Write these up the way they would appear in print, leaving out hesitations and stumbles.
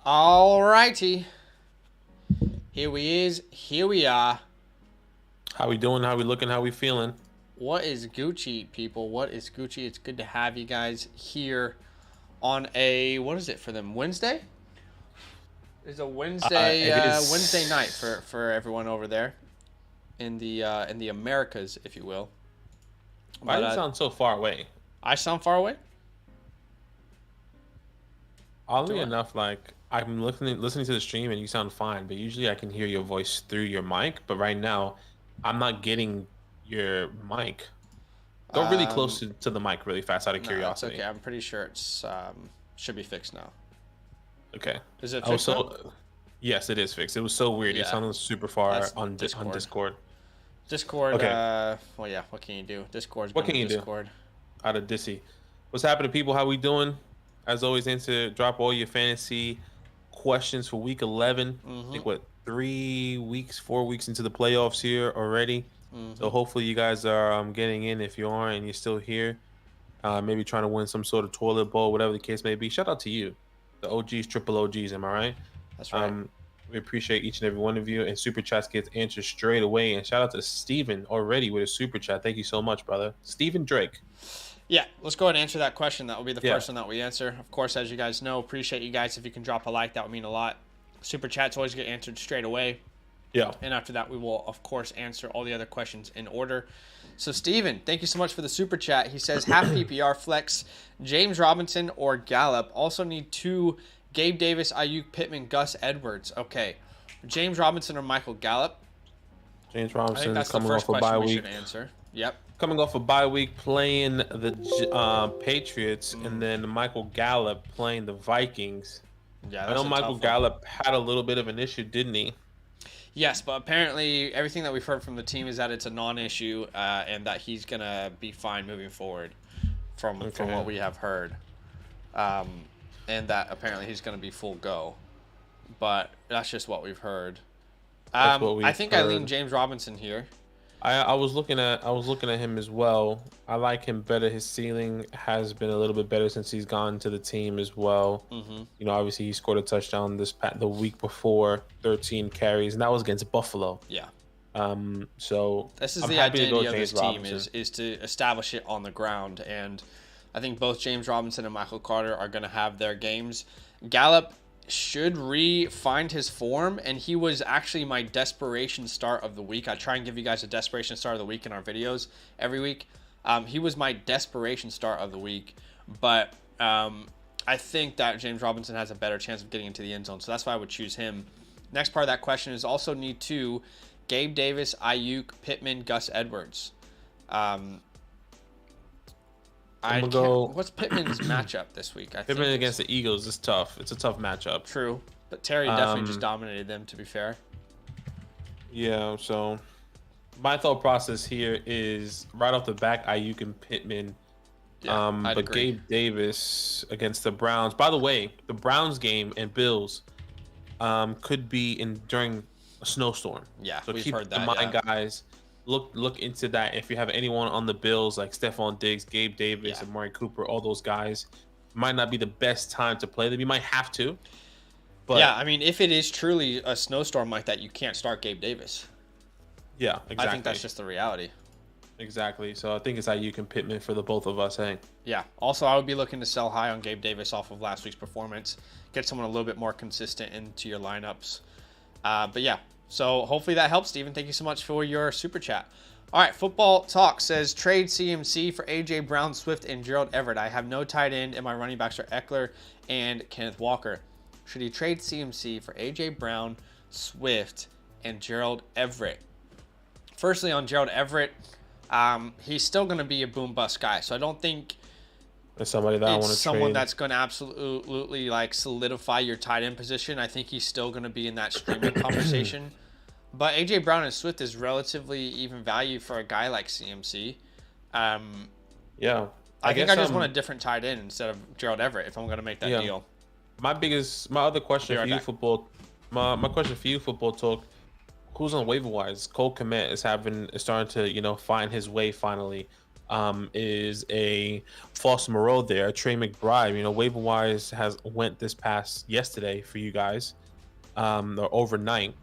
All righty. Here we is. Here we are. How we doing? How we looking? How we feeling? What is Gucci, people? What is Gucci? It's good to have you guys here on a, what is it for them? Wednesday? It's a Wednesday It is. Wednesday night for everyone over there in the Americas, if you will. Why But do you sound so far away? I sound far away? Oddly Do I? enough, like I'm listening to the stream and you sound fine, but usually I can hear your voice through your mic. But right now, I'm not getting your mic. Go really close to the mic really fast out of No, it's curiosity. okay. I'm pretty sure it's should be fixed now. Okay. Is it Oh, fixed now? so yes, it is fixed. It was so weird. You Yeah. sounded super far That's on Discord. Discord. Discord, Okay. Well, yeah, what can you do? Discord's What gonna can you do Discord. out of Dissy? What's happening, people? How we doing? As always, drop all your fantasy questions for week 11. I think what 3 weeks, 4 weeks into the playoffs here already. So hopefully you guys are getting in. If you aren't and you're still here, maybe trying to win some sort of toilet bowl, whatever the case may be. Shout out to you, the OGs, triple OGs. Am I right? That's right. We appreciate each and every one of you. And super chats gets answered straight away. And shout out to Steven already with a super chat. Thank you so much, brother. Steven Drake. Yeah, let's go ahead and answer that question. That will be the Yeah. first one that we answer. Of course, as you guys know, appreciate you guys. If you can drop a like, that would mean a lot. Super chats always get answered straight away. Yeah. And after that, we will, of course, answer all the other questions in order. So, Steven, thank you so much for the super chat. He says, half PPR flex, James Robinson or Gallup. Also need two, Gabe Davis, Ayuk, Pittman, Gus Edwards. Okay. James Robinson or Michael Gallup? James I think Robinson that's the coming first off a bye question we week. should answer. Yep. Coming off a bye week, playing the Patriots, and then Michael Gallup playing the Vikings. Yeah, I know that's a Michael tough one. Gallup had a little bit of an issue, didn't he? Yes, but apparently everything that we've heard from the team is that it's a non-issue and that he's going to be fine moving forward from what we have heard. And that apparently he's going to be full go. But that's just what we've heard. That's what we've I think I heard. lean James Robinson here. I was looking at him as well. I like him better. His ceiling has been a little bit better since he's gone to the team as well. You know, obviously he scored a touchdown the week before, 13 carries, and that was against Buffalo. Yeah. So This is I'm the happy to go identity of James this team Robinson. is to establish it on the ground. And I think both James Robinson and Michael Carter are going to have their games. Gallup should find his form, and he was actually my desperation start of the week. I try and give you guys a desperation start of the week in our videos every week. He was my desperation start of the week, but I think that James Robinson has a better chance of getting into the end zone, so that's why I would choose him. Next part of that question is also need two, Gabe Davis, Ayuk, Pittman, Gus Edwards. What's Pittman's matchup this week? I think Pittman against the Eagles is tough. It's a tough matchup. true, but Terry definitely just dominated them, to be fair. Yeah, so my thought process here is right off the back, Ayuk and Pittman. Yeah, I'd But agree. Gabe Davis against the Browns. By the way, the Browns game and Bills could be during a snowstorm. Yeah, So we've keep heard in that, mind, yeah. guys. Look into that. If you have anyone on the Bills like Stephon Diggs, Gabe Davis, Yeah. and Amari Cooper, all those guys, might not be the best time to play them. You might have to. But Yeah, I mean, if it is truly a snowstorm like that, you can't start Gabe Davis. yeah, exactly. I think that's just the reality. Exactly. So I think it's Ayuk and Pittman for the both of us. Hey. Yeah. Also, I would be looking to sell high on Gabe Davis off of last week's performance. Get someone a little bit more consistent into your lineups. But yeah, so hopefully that helps, Steven. Thank you so much for your super chat. All right, Football Talk says trade CMC for A.J. Brown, Swift, and Gerald Everett. I have no tight end, and my running backs are Eckler and Kenneth Walker. Should he trade CMC for A.J. Brown, Swift, and Gerald Everett? Firstly, on Gerald Everett, he's still going to be a boom bust guy, so I don't think There's somebody that I want it's to someone trade. that's going to absolutely like solidify your tight end position. I think he's still going to be in that streaming conversation. But AJ Brown and Swift is relatively even value for a guy like CMC. Yeah. I think I guess, just want a different tight end instead of Gerald Everett if I'm going to make that Yeah. deal. my other question Be right for you, back. football. My question for you, football talk. Who's on waiver wise? Cole Kmet is starting to find his way finally. is a Foster Moreau there, Trey McBride. You know, waiver wise has went this past yesterday for you guys, or overnight.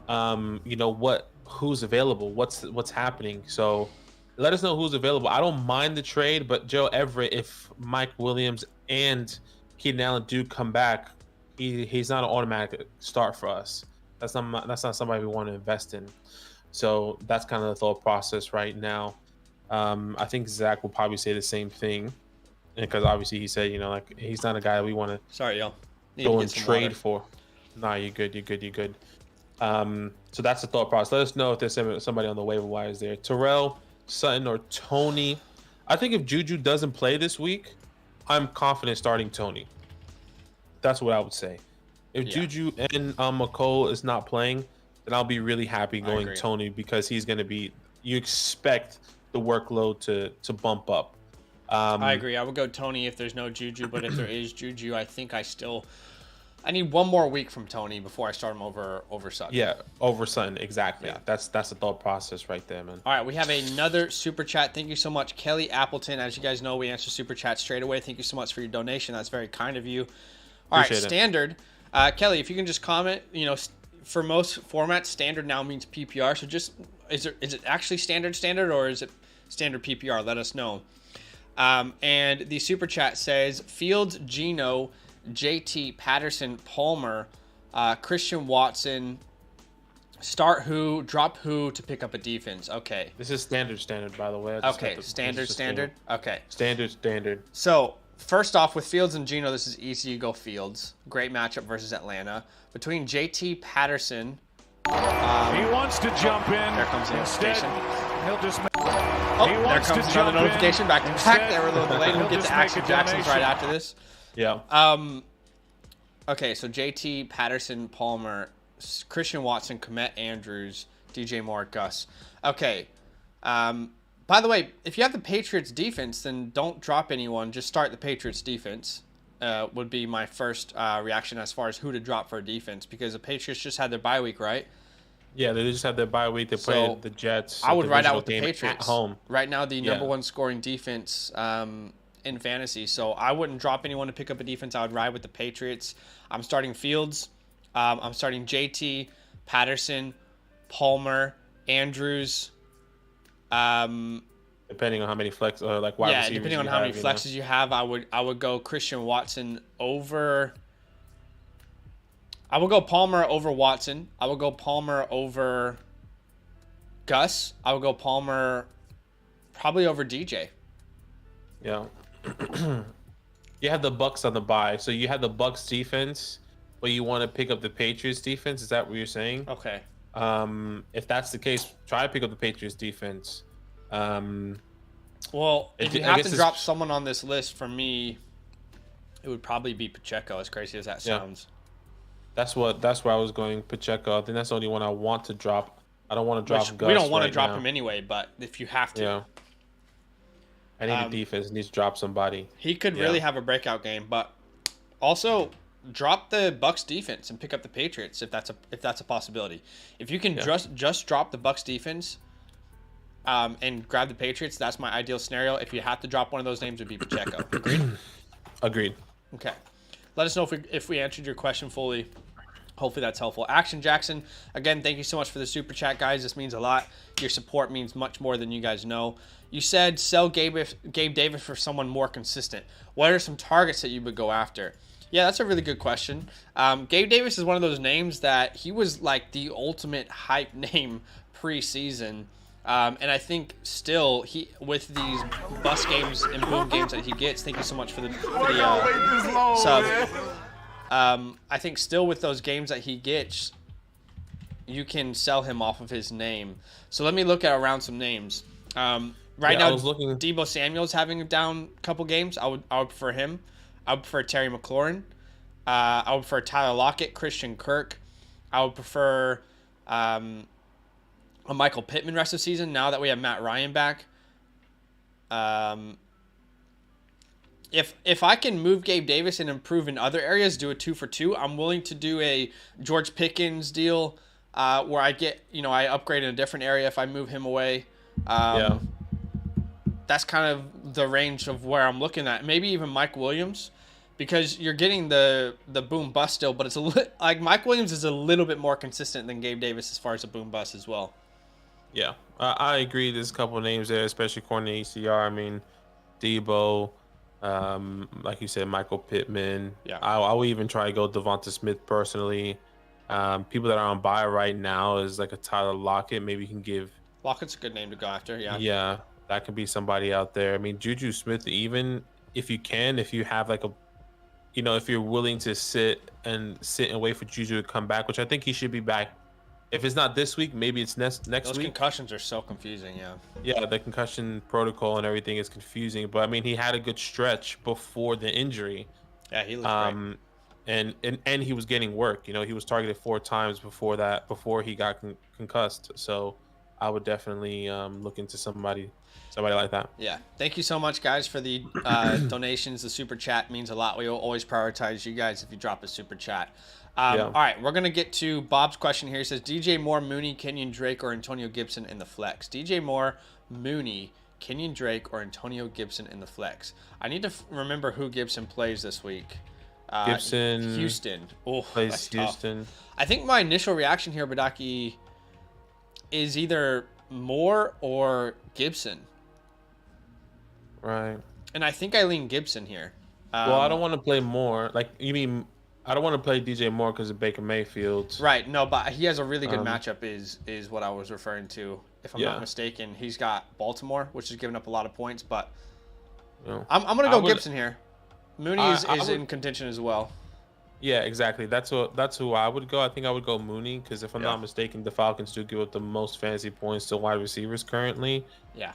You know who's available, what's happening. So let us know who's available. I don't mind the trade, but Joe Everett, if Mike Williams and Keenan Allen do come back, he's not an automatic start for us. That's not somebody we want to invest in. So that's kind of the thought process right now. I think Zach will probably say the same thing, because obviously he said, you know, like he's not a guy we want to. Sorry, y'all. Go and trade for. Nah, you're good. You're good. So that's the thought process. Let us know if there's somebody on the waiver wires there. Terrell, Sutton, or Tony. I think if Juju doesn't play this week, I'm confident starting Tony. That's what I would say. If Juju and McCole is not playing, then I'll be really happy going Tony, because he's going to be. You expect the workload to bump up. I agree. I would go Tony if there's no Juju, but if there is Juju, I think I need one more week from Tony before I start him over Sutton. Yeah, over Sutton, exactly. Yeah. That's the thought process right there, man. All right, we have another super chat. Thank you so much, Kelly Appleton. As you guys know, we answer super chat straight away. Thank you so much for your donation. That's very kind of you. All right, standard. Kelly, if you can just comment, you know, for most formats, standard now means PPR. So just is it actually standard, or is it standard PPR? Let us know. And the super chat says Fields, Geno, JT, Patterson, Palmer, Christian Watson, start who, drop who to pick up a defense. Okay. This is standard, by the way. Okay, standard. Okay. Standard. So, first off, with Fields and Geno, this is easy. You go Fields. Great matchup versus Atlanta. Between JT, Patterson. He wants to jump in. There comes the notification. He'll just there comes another notification. Back to back. They were a little delayed. We'll get to Action Jackson's right after this. Yeah. Okay, so JT, Patterson, Palmer, Christian Watson, Komet Andrews, DJ Moore, Gus. Okay. By the way, if you have the Patriots defense, then don't drop anyone. Just start the Patriots defense. Would be my first reaction as far as who to drop for a defense, because the Patriots just had their bye week, right? Yeah, they just had their bye week. They played the Jets. I would ride out with the Patriots at home. Right now, the number one scoring defense in fantasy. So I wouldn't drop anyone to pick up a defense. I would ride with the Patriots. I'm starting Fields. I'm starting JT, Patterson, Palmer, Andrews. Depending on how many flex or like wide receivers. Yeah, depending on how many flexes you have, I would go Christian Watson over. I would go Palmer over Watson. I would go Palmer over Gus. I would go Palmer probably over DJ. Yeah. You have the Bucks on the bye, so you have the Bucks defense, but you want to pick up the Patriots defense. Is that what you're saying? Okay. If that's the case, try to pick up the Patriots defense. Well, if you have to drop someone on this list, for me, it would probably be Pacheco. As crazy as that sounds. Yeah. That's where I was going. Pacheco. I think that's the only one I want to drop. I don't want to drop Gus. We don't want to drop him anyway, but if you have to. Yeah. I need a defense. Needs to drop somebody. He could really have a breakout game, but also drop the Bucks defense and pick up the Patriots if that's a possibility. If you can just drop the Bucks defense, and grab the Patriots, that's my ideal scenario. If you have to drop one of those names, it would be Pacheco. Agreed? Agreed. Okay. Let us know if we answered your question fully. Hopefully that's helpful. Action Jackson, again, thank you so much for the super chat, guys. This means a lot. Your support means much more than you guys know. You said sell Gabe Davis for someone more consistent. What are some targets that you would go after? Yeah, that's a really good question. Gabe Davis is one of those names that he was like the ultimate hype name preseason. And I think still with these bus games and boom games that he gets, thank you so much for the sub. I think still with those games that he gets, you can sell him off of his name. So let me look around some names. Right now, Deebo Samuel's having a down couple games. I would prefer him. I would prefer Terry McLaurin. I would prefer Tyler Lockett, Christian Kirk. I would prefer a Michael Pittman rest of the season now that we have Matt Ryan back. If I can move Gabe Davis and improve in other areas, do a 2-for-2, I'm willing to do a George Pickens deal where I get, I upgrade in a different area if I move him away. that's kind of the range of where I'm looking at. Maybe even Mike Williams, because you're getting the boom bust still, but it's like Mike Williams is a little bit more consistent than Gabe Davis as far as a boom bust as well. Yeah, I agree. There's a couple of names there, especially according to ECR. I mean, Debo, like you said, Michael Pittman. Yeah. I would even try to go Devonta Smith personally. People that are on bye right now is like a Tyler Lockett. Maybe you can give. Lockett's a good name to go after. Yeah. Yeah, that could be somebody out there. I mean, Juju Smith, even if you have like a, if you're willing to sit and wait for Juju to come back, which I think he should be back. If it's not this week, maybe it's next Those week. concussions are so confusing, yeah. Yeah, the concussion protocol and everything is confusing. But I mean, he had a good stretch before the injury. Yeah, he looked great. And he was getting work. He was targeted 4 times before he got concussed. So I would definitely look into somebody like that. Yeah. Thank you so much, guys, for the donations. The super chat means a lot. We will always prioritize you guys if you drop a super chat. All right, we're going to get to Bob's question here. He says, DJ Moore, Mooney, Kenyon Drake, or Antonio Gibson in the flex? DJ Moore, Mooney, Kenyon Drake, or Antonio Gibson in the flex? I need to remember who Gibson plays this week. Gibson. Houston. Oh, plays Houston. I think my initial reaction here, Badake, is either Moore or Gibson. Right. And I think I lean Gibson here. Well, I don't want to play Moore. Like, you mean... I don't want to play DJ Moore because of Baker Mayfield. Right. No, but he has a really good matchup is what I was referring to. If I'm not mistaken, he's got Baltimore, which is giving up a lot of points. But I'm going to go Gibson here. Mooney is in contention as well. Yeah, exactly. That's who I would go. I think I would go Mooney because if I'm not mistaken, the Falcons do give up the most fantasy points to wide receivers currently. Yeah.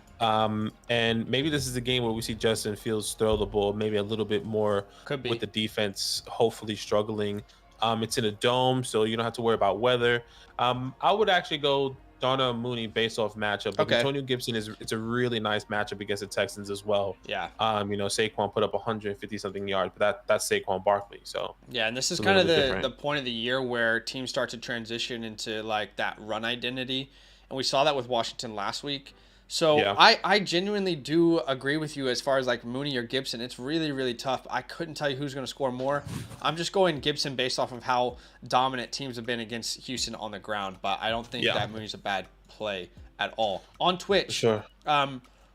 And maybe this is a game where we see Justin Fields throw the ball maybe a little bit more with the defense hopefully struggling. It's in a dome, so you don't have to worry about weather. I would actually go Darnell Mooney based off matchup. But Antonio Gibson it's a really nice matchup against the Texans as well. Yeah. Saquon put up 150 something yards, but that's Saquon Barkley. So yeah, and this is kind of the point of the year where teams start to transition into like that run identity, and we saw that with Washington last week. So I genuinely do agree with you as far as like Mooney or Gibson. It's really, really tough. I couldn't tell you who's going to score more. I'm just going Gibson based off of how dominant teams have been against Houston on the ground. But I don't think that Mooney's a bad play at all. On Twitch, sure.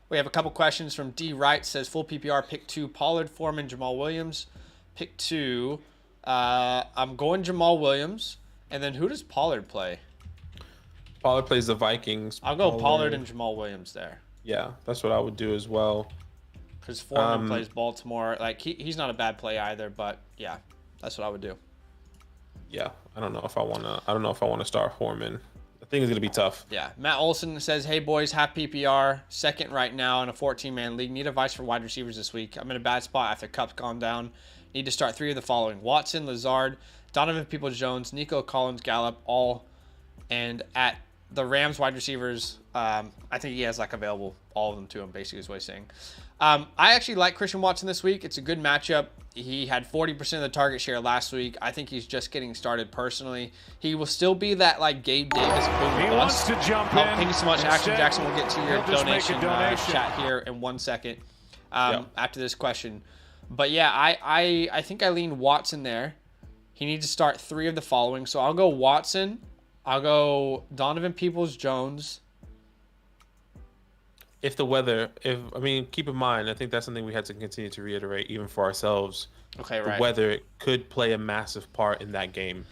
We have a couple questions from D. Wright. Says full PPR, pick 2, Pollard, Foreman, Jamal Williams. Pick 2, I'm going Jamal Williams. And then who does Pollard play? Pollard plays the Vikings. I'll go Pollard and Jamal Williams there. Yeah, that's what I would do as well. Because Foreman plays Baltimore. Like he's not a bad play either, but yeah, that's what I would do. Yeah, I don't know if I wanna start Foreman. I think it's gonna be tough. Yeah. Matt Olson says, "Hey boys, half PPR, second right now in a 14-man league. Need advice for wide receivers this week. I'm in a bad spot after Cup's gone down. Need to start 3 of the following: Watson, Lazard, Donovan Peoples-Jones, Nico Collins, Gallup, all, and at the Rams wide receivers, I think he has like available all of them to him, basically is what he's saying. I actually like Christian Watson this week. It's a good matchup. He had 40% of the target share last week. I think he's just getting started personally. He will still be that like Gabe Davis boom He wants to jump in. Thank you so much, Action Jackson. We'll get to your donation chat here in 1 second after this question. But yeah, I think I lean Watson there. He needs to start 3 of the following. So I'll go Watson. I'll go Donovan Peoples-Jones. Keep in mind, I think that's something we had to continue to reiterate even for ourselves. Okay, right. The weather could play a massive part in that game.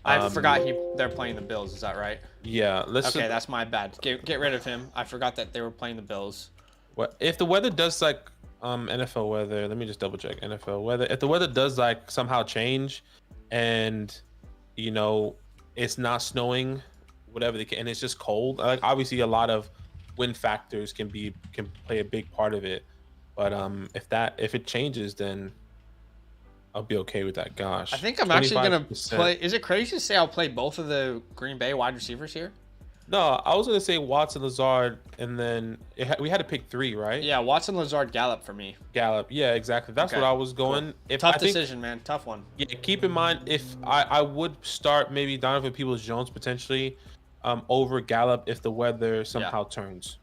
I forgot they're playing the Bills. Is that right? Yeah. That's my bad. Get rid of him. I forgot that they were playing the Bills. What if the weather does like NFL weather? Let me just double check NFL weather. If the weather does like somehow change, and it's not snowing, whatever and it's just cold. Like obviously a lot of wind factors can play a big part of it, but if it changes, then I'll be okay with that. Gosh, I think I'm actually gonna play. Is it crazy to say I'll play both of the Green Bay wide receivers here? No, I was gonna say Watson, Lazard, and then we had to pick 3, right? Yeah, Watson, Lazard, Gallup for me. Gallup, yeah, exactly. That's what I was going. Cool. Tough decision, man. Tough one. Yeah, keep in mind if I would start maybe Donovan Peoples-Jones potentially over Gallup if the weather somehow turns.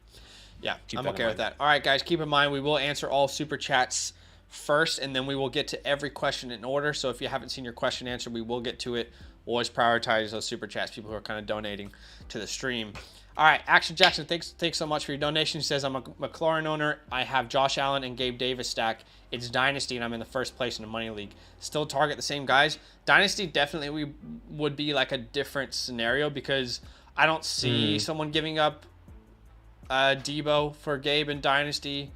Yeah, Keep I'm that in okay with mind. that. All right, guys, keep in mind we will answer all super chats first, and then we will get to every question in order. So if you haven't seen your question answered, we will get to it. We'll always prioritize those super chats, people who are kind of donating to the stream. All right, Action Jackson, thanks so much for your donation. He says, I'm a McLaurin owner. I have Josh Allen and Gabe Davis stack. It's Dynasty, and I'm in the first place in the money league. Still target the same guys. Dynasty definitely would be like a different scenario because I don't see someone giving up Debo for Gabe in Dynasty.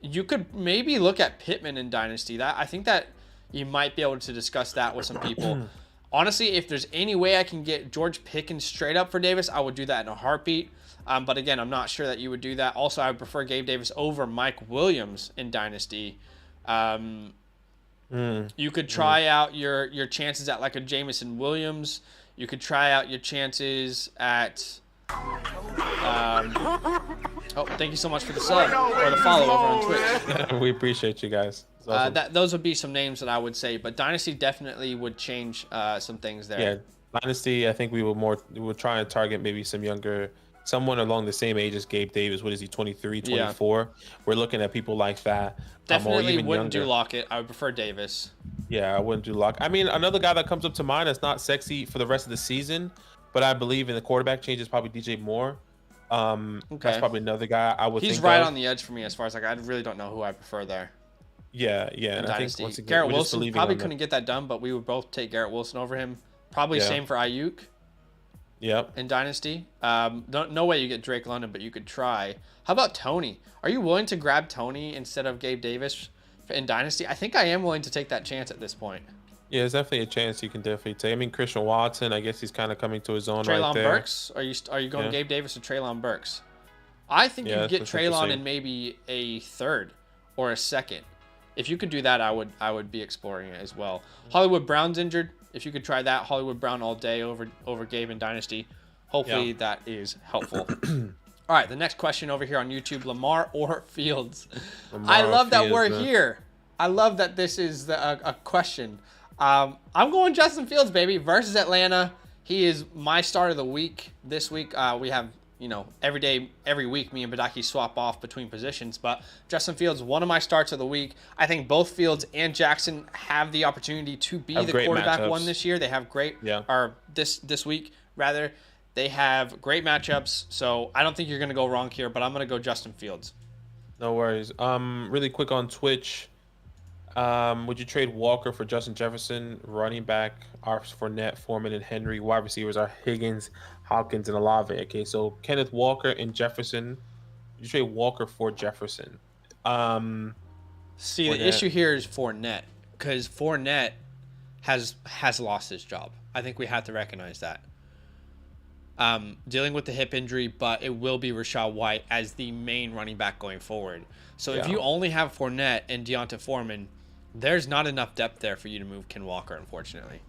You could maybe look at Pittman in Dynasty. I think that you might be able to discuss that with some people. Honestly, if there's any way I can get George Pickens straight up for Davis, I would do that in a heartbeat. But again, I'm not sure that you would do that. Also, I would prefer Gabe Davis over Mike Williams in Dynasty. You could try out your chances at like a Jameson Williams. You could try out your chances at... thank you so much for the sub or the follow over on Twitch. We appreciate you guys. Awesome. Those would be some names that I would say, but Dynasty definitely would change some things there. Yeah, Dynasty, I think we were trying to target maybe someone along the same age as Gabe Davis. What is he, 23, 24? Yeah. We're looking at people like that. Definitely even wouldn't younger. do Lockett. I would prefer Davis. Yeah, I wouldn't do Lockett. I mean, another guy that comes up to mind that's not sexy for the rest of the season, but I believe in the quarterback change is probably DJ Moore. That's probably another guy I would think He's right on the edge for me as far as like I really don't know who I prefer there. Yeah. And I think once again, Garrett Wilson probably couldn't get that done, but we would both take Garrett Wilson over him. Probably same for Ayuk. Yep. In Dynasty. No way you get Drake London, but you could try. How about Tony? Are you willing to grab Tony instead of Gabe Davis in Dynasty? I think I am willing to take that chance at this point. Yeah, there's definitely a chance you can definitely take. I mean, Christian Watson, I guess he's kind of coming to his own Treylon right there. Burks? Are you going Gabe Davis or Treylon Burks? I think you get Treylon in maybe a third or a second. If you could do that, I would be exploring it as well. Hollywood Brown's injured. If you could try that, Hollywood Brown all day over Gabe in Dynasty. Hopefully that is helpful. All right, the next question over here on YouTube, Lamar or Fields? I love that we're here. I love that this is a question. I'm going Justin Fields, baby, versus Atlanta. He is my start of the week. This week, we have, every week, me and Badake swap off between positions. But Justin Fields, one of my starts of the week. I think both Fields and Jackson have the opportunity to be the quarterback one this year. They have or this week, rather. They have great matchups. So I don't think you're going to go wrong here, but I'm going to go Justin Fields. No worries. Really quick on Twitch. Would you trade Walker for Justin Jefferson? Running back are Fournette, Foreman, and Henry. Wide receivers are Higgins, Hopkins, and Olave. Okay, so Kenneth Walker and Jefferson. Would you trade Walker for Jefferson? See, the issue here is Fournette, because Fournette has lost his job. I think we have to recognize that. Dealing with the hip injury, but it will be Rachaad White as the main running back going forward. So if you only have Fournette and Deonta Foreman, there's not enough depth there for you to move Ken Walker, unfortunately.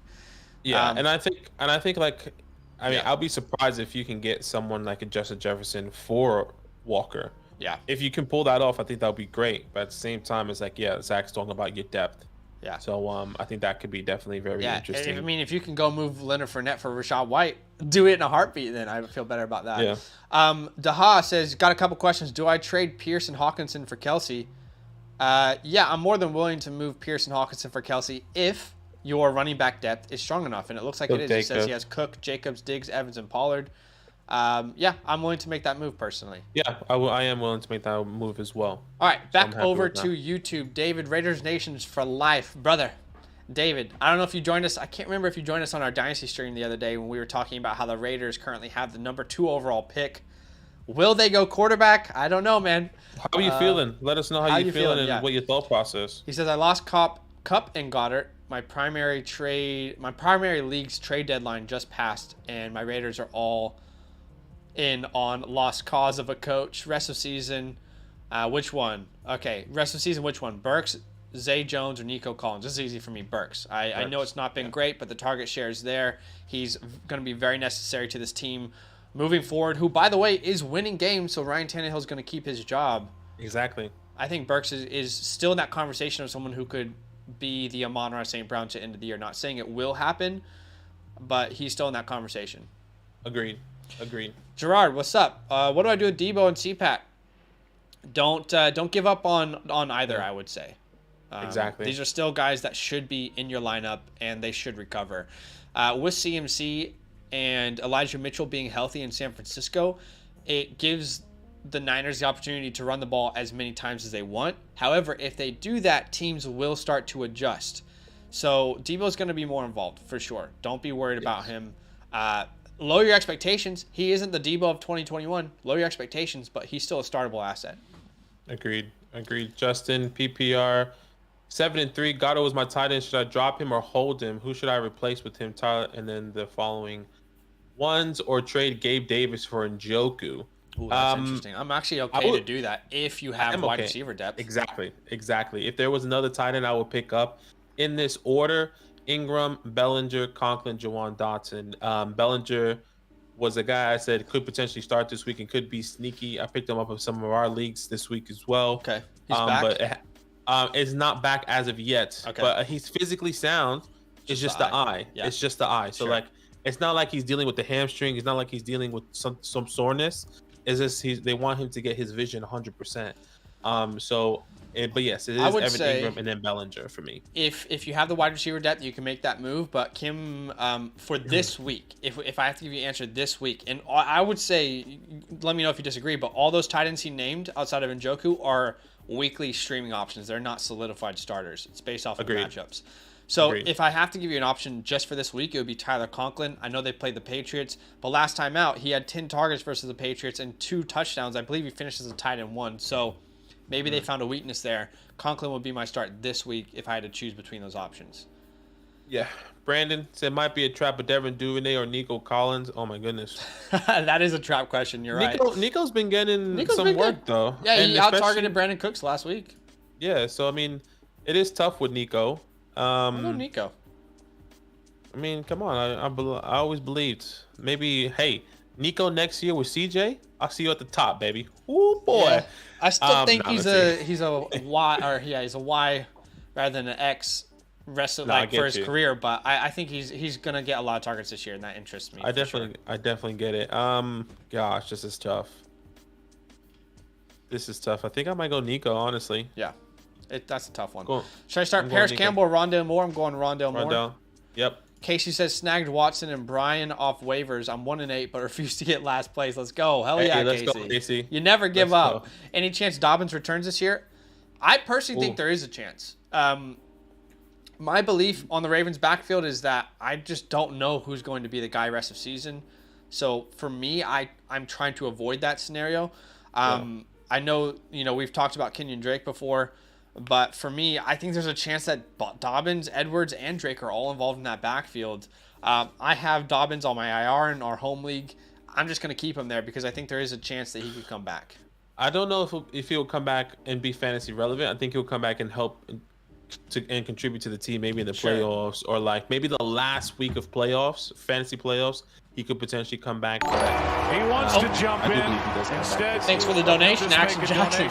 Yeah, and I think I'll be surprised if you can get someone like a Justin Jefferson for Walker. Yeah. If you can pull that off, I think that would be great. But at the same time, it's like, Zach's talking about your depth. Yeah. So I think that could be definitely very interesting. I mean, if you can go move Leonard Fournette for Rachaad White, do it in a heartbeat, then I would feel better about that. Yeah. Daha says, got a couple questions. Do I trade Pierce and Hawkinson for Kelsey? I'm more than willing to move Pierce and Hawkinson for Kelsey if your running back depth is strong enough, and it looks like it is. It says he has Cook, Jacobs, Diggs, Evans, and Pollard. I'm willing to make that move personally. Yeah, I am willing to make that move as well. All right, back over to YouTube. David, Raiders Nations for life. Brother, David, I don't know if you joined us. I can't remember if you joined us on our Dynasty stream the other day when we were talking about how the Raiders currently have the number 2 overall pick. Will they go quarterback? I don't know, man. How are you feeling? Let us know how you're feeling and what your thought process. He says, I lost Cup and Goddard. My primary league's trade deadline just passed, and my Raiders are all in on lost cause of a coach. Rest of season, which one? Okay, rest of season, which one? Burks, Zay Jones, or Nico Collins? This is easy for me, Burks. I know it's not been great, but the target share is there. He's going to be very necessary to this team moving forward, who, by the way, is winning games, so Ryan Tannehill is going to keep his job. Exactly. I think Burks is still in that conversation of someone who could be the Amon-Ra St. Brown to end of the year. Not saying it will happen, but he's still in that conversation. Agreed. Gerard, what's up? What do I do with Debo and CPAT? don't give up on either. I would say. Exactly. These are still guys that should be in your lineup, and they should recover. With CMC and Elijah Mitchell being healthy in San Francisco, it gives the Niners the opportunity to run the ball as many times as they want. However, if they do that, teams will start to adjust. So Debo's going to be more involved for sure. Don't be worried about him. Lower your expectations. He isn't the Debo of 2021. Lower your expectations, but he's still a startable asset. Agreed. Justin, PPR, 7-3. Gatto was my tight end. Should I drop him or hold him? Who should I replace with him? Tyler, and then the following ones, or trade Gabe Davis for Njoku. Ooh, that's interesting. I'm actually okay to do that if you have wide receiver depth. Exactly. If there was another tight end I would pick up in this order: Ingram, Bellinger, Conklin, Jawan Dotson. Bellinger was a guy I said could potentially start this week and could be sneaky. I picked him up in some of our leagues this week as well. Okay, he's back. But it's not back as of yet. Okay. But he's physically sound. It's just the eye. Yeah. It's just the eye. So Sure. it's not like he's dealing with the hamstring. It's not like he's dealing with some soreness. It's just they want him to get his vision 100%. But yes, it is Evan Ingram and then Bellinger for me. If you have the wide receiver depth, you can make that move. But Kim, for this week, if I have to give you an answer this week, and I would say, let me know if you disagree, but all those tight ends he named outside of Njoku are weekly streaming options. They're not solidified starters. It's based off of matchups. So if I have to give you an option just for this week, it would be Tyler Conklin. I know they played the Patriots, but last time out, he had 10 targets versus the Patriots and 2 touchdowns. I believe he finished as a tight end 1. So maybe they found a weakness there. Conklin would be my start this week if I had to choose between those options. Yeah. Brandon said might be a trap with Devin Duvernay or Nico Collins. Oh, my goodness. That is a trap question. You're right. Nico's been getting some work, though. Yeah, he out-targeted Brandon Cooks last week. Yeah, so, I mean, it is tough with Nico. Nico. I mean, come on. I always believed. Maybe, hey, Nico next year with CJ, I'll see you at the top, baby. Ooh, boy. Yeah. I still think he's a Y rather than an X for his career, but I think he's gonna get a lot of targets this year, and that interests me. I definitely get it. Gosh, this is tough. I think I might go Nico, honestly. Yeah. That's a tough one. Cool. Should I start Paris Campbell or Rondale Moore? I'm going Rondale Moore. Yep. Casey says snagged Watson and Brian off waivers. I'm 1-8, but refuse to get last place. Let's go. Hell yeah, let's Casey. Go, Casey. You never give up. Any chance Dobbins returns this year? I personally think there is a chance. My belief on the Ravens backfield is that I just don't know who's going to be the guy rest of season. So for me, I'm trying to avoid that scenario. I know, we've talked about Kenyon Drake before. But for me, I think there's a chance that Dobbins, Edwards, and Drake are all involved in that backfield. I have Dobbins on my IR in our home league. I'm just going to keep him there because I think there is a chance that he could come back. I don't know if he'll come back and be fantasy relevant. I think he'll come back and help and contribute to the team, maybe in the playoffs or maybe the last week of playoffs, fantasy playoffs. He could potentially come back. He wants to jump in. Instead, thanks for the donation, Action Jackson.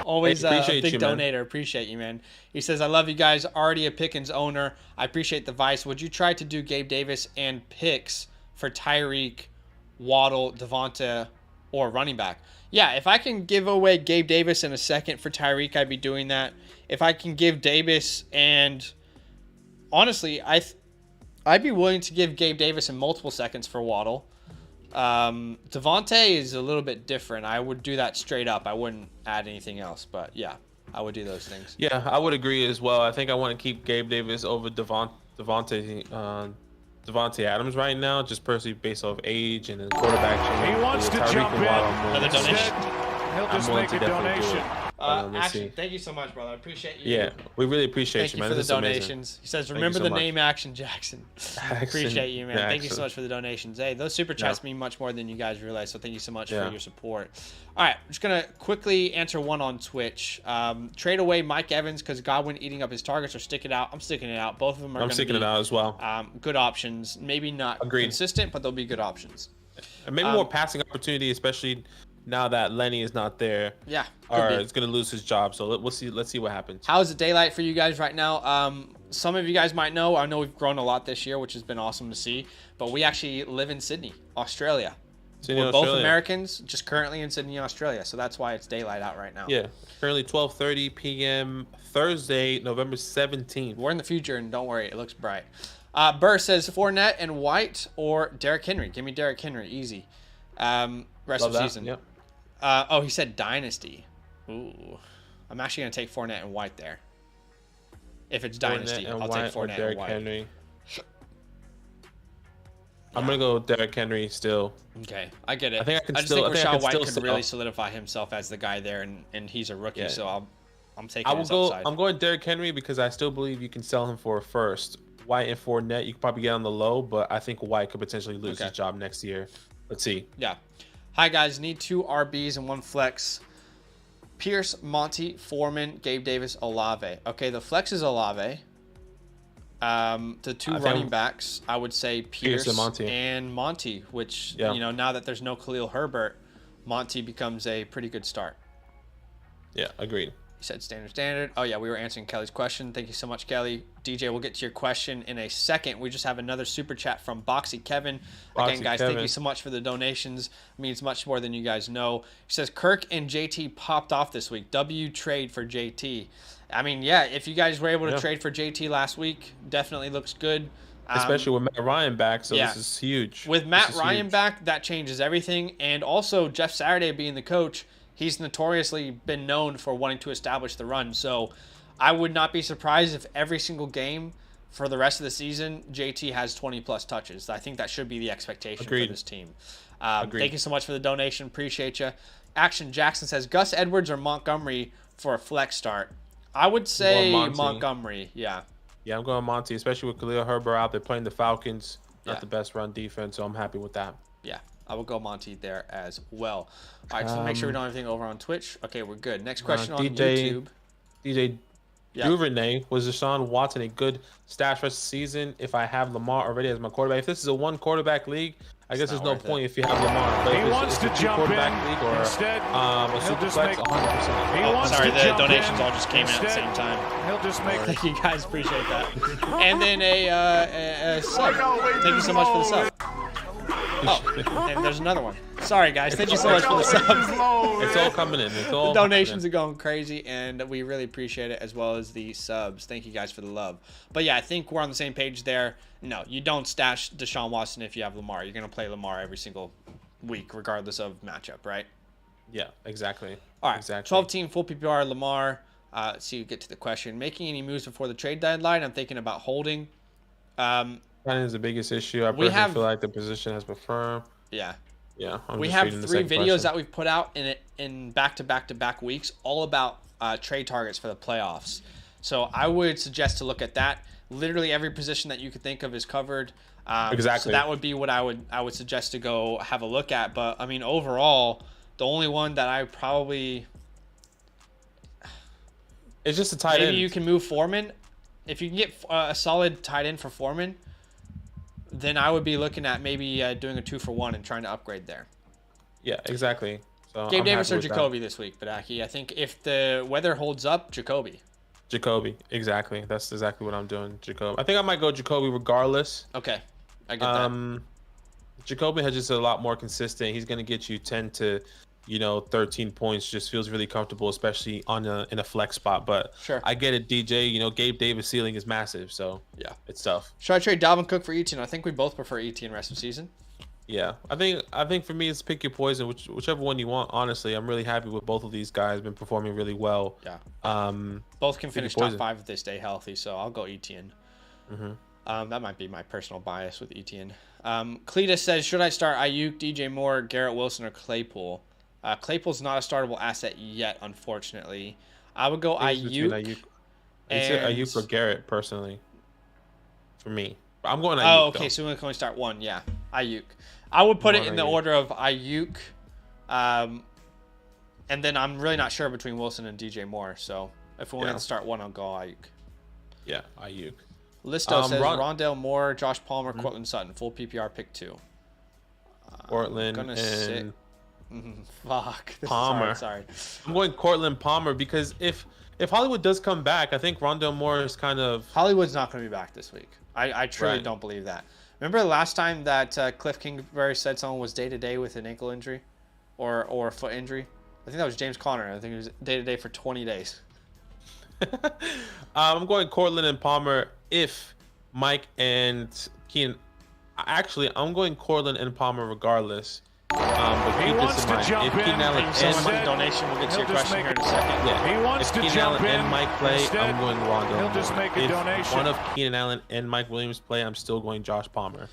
Always a big donator. Man. Appreciate you, man. He says, I love you guys. Already a Pick Ems owner. I appreciate the advice. Would you try to do Gabe Davis and picks for Tyreek, Waddle, Devonta, or running back? Yeah, if I can give away Gabe Davis in a second for Tyreek, I'd be doing that. If I can give Davis and honestly, I'd be willing to give Gabe Davis in multiple seconds for Waddle. Devonta is a little bit different. I would do that straight up. I wouldn't add anything else. But, yeah, I would do those things. Yeah, I would agree as well. I think I want to keep Gabe Davis over Devonta Adams right now, just personally based off age and the quarterback change. He wants to jump in. Another donation. He'll just make a donation. Action, thank you so much, brother. I appreciate you. Yeah, we really appreciate you, man. Thank you for the donations. He says, remember the name Action Jackson. Appreciate you, man. Thank you so much for the donations. Hey, those super chats mean much more than you guys realize, so thank you so much for your support. All right, I'm just going to quickly answer one on Twitch. Trade away Mike Evans because Godwin eating up his targets or stick it out. I'm sticking it out. Both of them are going to be sticking it out as well. Good options. Maybe not consistent, but they'll be good options. And maybe more passing opportunity, especially now that Lenny is not there. Yeah. Or it's going to lose his job. So we'll see. Let's see what happens. How's the daylight for you guys right now? Some of you guys might know. I know we've grown a lot this year, which has been awesome to see. But we actually live in Sydney, Australia. Sydney, We're both Australia. Americans, just currently in Sydney, Australia. So that's why it's daylight out right now. Yeah, currently 12:30 p.m. Thursday, November 17th. We're in the future, and don't worry, it looks bright. Burr says Fournette and White or Derrick Henry. Give me Derrick Henry, easy. Rest of season. Yep. He said Dynasty. Ooh, I'm actually gonna take Fournette and White there. If it's Dynasty, I'll take Fournette and White. Henry. I'm gonna go Derrick Henry still. Okay, I get it. I think I can just still. think I Rachaad think I can White still could really solidify himself as the guy there, and he's a rookie, Yeah. so I'm taking I will his go. upside. I'm going Derrick Henry because I still believe you can sell him for a first. White and Fournette, you could probably get on the low, but I think White could potentially lose his job next year. Let's see. Yeah. Hi guys, need 2 RBs and 1 flex. Pierce, Monty, Foreman, Gabe Davis, Olave. Okay, the flex is Olave. The 2 running backs, I would say Pierce and Monty, which, now that there's no Khalil Herbert, Monty becomes a pretty good start. Yeah, agreed. He said standard. Oh, yeah, we were answering Kelly's question. Thank you so much, Kelly. DJ, we'll get to your question in a second. We just have another super chat from Boxy Kevin. Again, guys, thank you so much for the donations. It means much more than you guys know. He says, Kirk and JT popped off this week. W trade for JT. I mean, yeah, if you guys were able to trade for JT last week, definitely looks good. Especially with Matt Ryan back, so this is huge. With Matt Ryan back, that changes everything. And also, Jeff Saturday being the coach, he's notoriously been known for wanting to establish the run. So I would not be surprised if every single game for the rest of the season, JT has 20-plus touches. I think that should be the expectation for this team. Thank you so much for the donation. Appreciate you. Action Jackson says, Gus Edwards or Montgomery for a flex start? I would say Montgomery, yeah. Yeah, I'm going Monty, especially with Khalil Herbert out there playing the Falcons. Not the best run defense, so I'm happy with that. Yeah, I will go Monty there as well. All right, so make sure we don't have anything over on Twitch. Okay, we're good. Next question on YouTube. DJ Duvernay, was Deshaun Watson a good stash for the season if I have Lamar already as my quarterback? If this is a 1-quarterback league, I guess there's no point if you have Lamar. But he wants to jump in. Instead, a super flex, 100%. Sorry, the donations all just came in at the same time. He'll just make. Thank you guys, appreciate that. And then a sub. Thank you so much for the sub. Oh, and there's another one. Sorry, guys. Thank you so much for the subs. It's all coming in. It's all the donations are going crazy, and we really appreciate it, as well as the subs. Thank you guys for the love. But yeah, I think we're on the same page there. No, you don't stash Deshaun Watson if you have Lamar. You're going to play Lamar every single week, regardless of matchup, right? Yeah, exactly. All right, exactly. 12-team full PPR Lamar. Let's see, you get to the question. Making any moves before the trade deadline? I'm thinking about holding. That is the biggest issue. I personally feel like the position has been firm. Yeah. Yeah. We have 3 videos that we've put out in back-to-back weeks, all about trade targets for the playoffs. So I would suggest to look at that. Literally every position that you could think of is covered. Exactly. So that would be what I would suggest to go have a look at. But I mean, overall, the only one that I probably it's just a tight end. Maybe you can move Foreman. If you can get a solid tight end for Foreman, then I would be looking at maybe doing a 2-for-1 and trying to upgrade there. Yeah, exactly. So Gabe Davis or Jacoby this week, Badake. I think if the weather holds up, Jacoby, exactly. That's exactly what I'm doing. Jacoby. I think I might go Jacoby regardless. Okay, I get that. Jacoby has just a lot more consistent. He's going to get you 10 to 13 points. Just feels really comfortable, especially in a flex spot. But sure, I get it, DJ. Gabe Davis' ceiling is massive, so yeah, it's tough. Should I trade Dalvin Cook for Etienne? I think we both prefer Etienne rest of season. Yeah, I think for me it's pick your poison, whichever one you want. Honestly, I'm really happy with both of these guys. Been performing really well. Yeah. Both can finish top 5 if they stay healthy. So I'll go Etienne. That might be my personal bias with Etienne. Cletus says, should I start Ayuk, DJ Moore, Garrett Wilson, or Claypool? Claypool's not a startable asset yet, unfortunately. I would go Ayuk. Ayuk or Garrett, personally. For me. I'm going Ayuk. Oh, okay. So we can only start one. Yeah. Ayuk. I would put it in the order of Ayuk. And then I'm really not sure between Wilson and DJ Moore. So if we want to start one, I'll go Ayuk. Yeah, Ayuk. Listo says Rondale Moore, Josh Palmer, Cortland Sutton. Full PPR pick 2. Cortland and fuck. Palmer. Sorry. I'm going Cortland Palmer because if Hollywood does come back, I think Rondale Moore is kind of... Hollywood's not going to be back this week. I truly don't believe that. Remember the last time that Cliff Kingsbury said someone was day-to-day with an ankle injury or a foot injury? I think that was James Conner. I think it was day-to-day for 20 days. I'm going Cortland and Palmer if Mike and Keenan. Actually, I'm going Cortland and Palmer regardless. But keep this in mind. If Keenan Allen and donation, we'll get to your question here in a second. Yeah. He wants if to Keenan jump Allen in. and Mike play, Instead, I'm going Rondell. he'll just make a if donation. one of Keenan Allen and Mike Williams play, I'm still going Josh Palmer.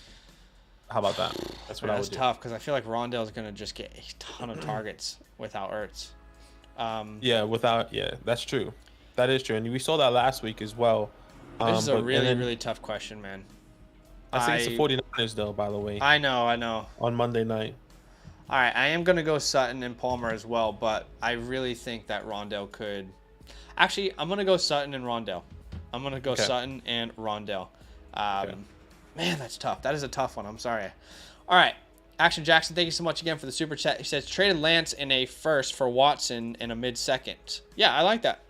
How about that? That's what I would do. That's tough because I feel like Rondell is going to just get a ton of targets without Ertz. Yeah, that's true. That is true, and we saw that last week as well. This is a really tough question, man. I think it's the 49ers, though, by the way. I know. On Monday night. All right, I am going to go Sutton and Palmer as well, but I really think that Rondell could. Actually, I'm going to go Sutton and Rondell. I'm going to go Sutton and Rondell. Man, that's tough. That is a tough one. I'm sorry. All right. Action Jackson, thank you so much again for the super chat. He says, traded Lance in a first for Watson in a mid-second. Yeah, I like that.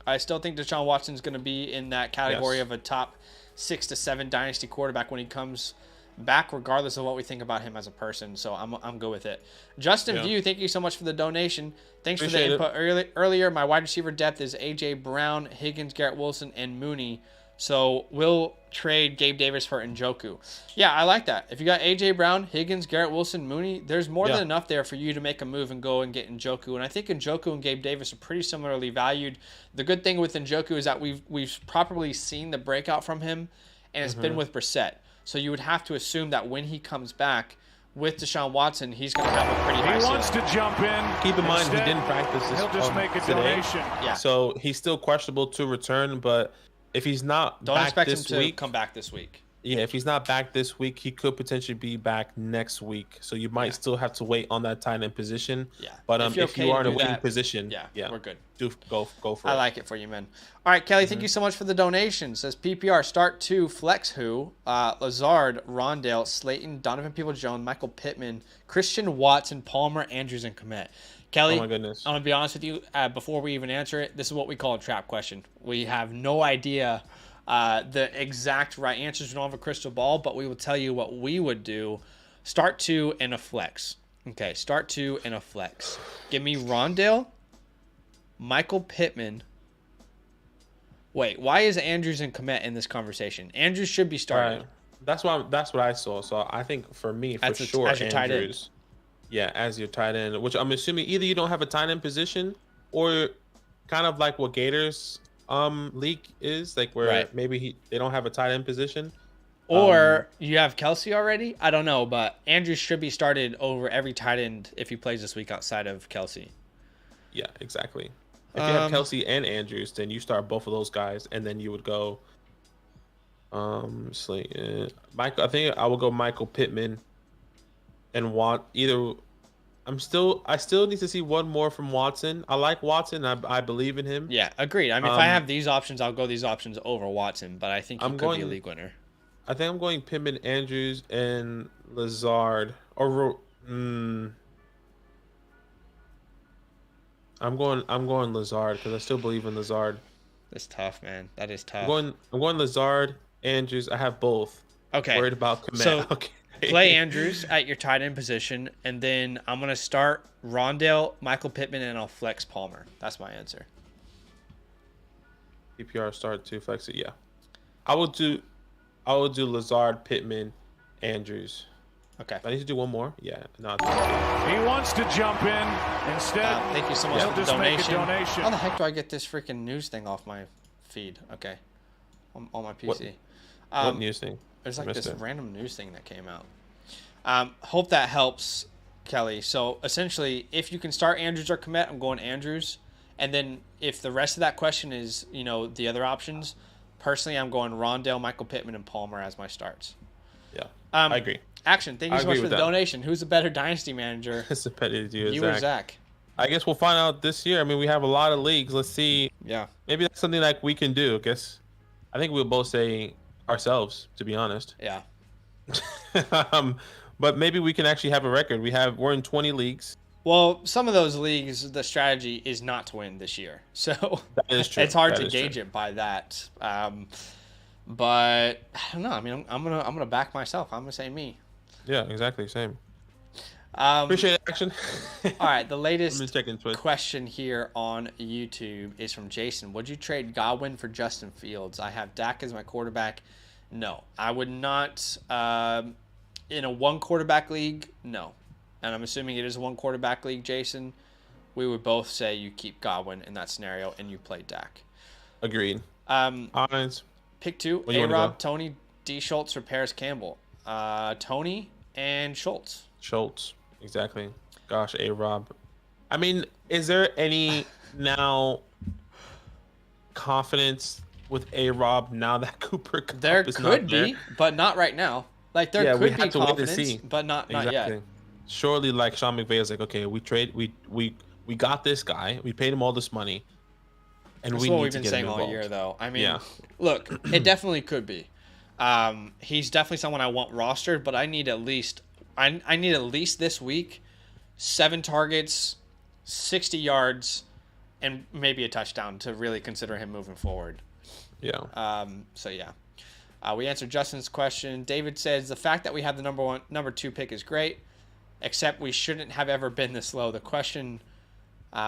I still think Deshaun Watson's going to be in that category of a top 6 to 7 dynasty quarterback when he comes back, regardless of what we think about him as a person. So I'm good with it. Justin View, thank you so much for the donation. Thanks for the input earlier. My wide receiver depth is A.J. Brown, Higgins, Garrett Wilson, and Mooney. So we'll trade Gabe Davis for Njoku. Yeah, I like that. If you got A.J. Brown, Higgins, Garrett Wilson, Mooney, there's more than enough there for you to make a move and go and get Njoku. And I think Njoku and Gabe Davis are pretty similarly valued. The good thing with Njoku is that we've properly seen the breakout from him, and it's been with Brissett. So you would have to assume that when he comes back with Deshaun Watson, he's going to have a pretty high ceiling. He wants to jump in. Keep in mind, he didn't practice this He'll just make a today. donation. Yeah. So he's still questionable to return, but if he's not Don't back expect this him to week, come back this week. Yeah, if he's not back this week, he could potentially be back next week. So you might still have to wait on that tight end position. Yeah. But if you are in a winning that, position, we're good. Go for it. I like it for you, man. All right, Kelly, thank you so much for the donation. Says PPR, start 2, flex who? Lazard, Rondale, Slayton, Donovan Peoples-Jones, Michael Pittman, Christian Watson, Palmer, Andrews, and Komet. Kelly, oh my goodness. I'm going to be honest with you. Before we even answer it, this is what we call a trap question. We have no idea the exact right answers. We don't have a crystal ball, but we will tell you what we would do. Start 2 and a flex. Okay, start 2 and a flex. Give me Rondale, Michael Pittman. Wait, why is Andrews and Komet in this conversation? Andrews should be starting. Right. That's what I saw. So I think for me, for sure, as your tight Andrews. Yeah, as your tight end, which I'm assuming either you don't have a tight end position or kind of like what Gators league is, like where maybe they don't have a tight end position. Or you have Kelsey already? I don't know, but Andrews should be started over every tight end if he plays this week outside of Kelsey. Yeah, exactly. If you have Kelsey and Andrews, then you start both of those guys, and then you would go Slayton. Michael, I think I would go Michael Pittman and either I still need to see one more from Watson. I like Watson. I believe in him. Yeah, agreed. I mean, if I have these options, I'll go these options over Watson, but I think he could be a league winner. I think I'm going Pittman, Andrews, and Lazard. I'm going Lazard because I still believe in Lazard. That's tough, man. That is tough. I'm going Lazard, Andrews. I have both. Okay. Worried about Komet. So okay. Play Andrews at your tight end position, and then I'm gonna start Rondale, Michael Pittman, and I'll flex Palmer. That's my answer. PPR start 2, flex it. Yeah, I will do Lazard, Pittman, Andrews. Okay. I need to do one more. Yeah, no. He wants to jump in instead. Thank you so much for the donation. How the heck do I get this freaking news thing off my feed? Okay, on my PC. What news thing? There's like this random news thing that came out. Hope that helps, Kelly. So essentially, if you can start Andrews or Komet, I'm going Andrews. And then if the rest of that question is, the other options, personally, I'm going Rondale, Michael Pittman, and Palmer as my starts. Yeah, I agree. Action. Thank you so much for the donation. Who's a better dynasty manager? It's a better dude, you or Zach? I guess we'll find out this year. I mean, we have a lot of leagues. Let's see. Yeah. Maybe that's something like we can do. I think we'll both say ourselves, to be honest. Yeah. But maybe we can actually have a record. We're in 20 leagues. Well, some of those leagues, the strategy is not to win this year. So that is true. It's hard to gauge it by that. But I don't know. I mean, I'm gonna back myself. I'm gonna say me. Yeah, exactly. Same. Appreciate it, action. All right, the latest Twitch. question here on YouTube is from Jason. Would you trade Godwin for Justin Fields? I have Dak as my quarterback. No, I would not. In a one quarterback league, no. And I'm assuming it is a one quarterback league, Jason. We would both say you keep Godwin in that scenario and you play Dak. Agreed. Honest. Pick 2, A-Rob, Tony, D. Schultz, or Paris Campbell. Tony and Schultz. Schultz, exactly. Gosh, A-Rob. I mean, is there any now confidence with A-Rob now that Cooper Kupp there is could not be, there? but not right now. Like there could be confidence, but not yet. Surely, like Sean McVay is like, okay, we got this guy, we paid him all this money, and That's we what need we've to been get saying him all involved. year, though. I mean, look, it definitely could be. He's definitely someone I want rostered, but I need at least this week 7 targets, 60 yards, and maybe a touchdown to really consider him moving forward. Yeah. So yeah. We answered Justin's question. David says the fact that we have the number 2 pick is great, except we shouldn't have ever been this low. The question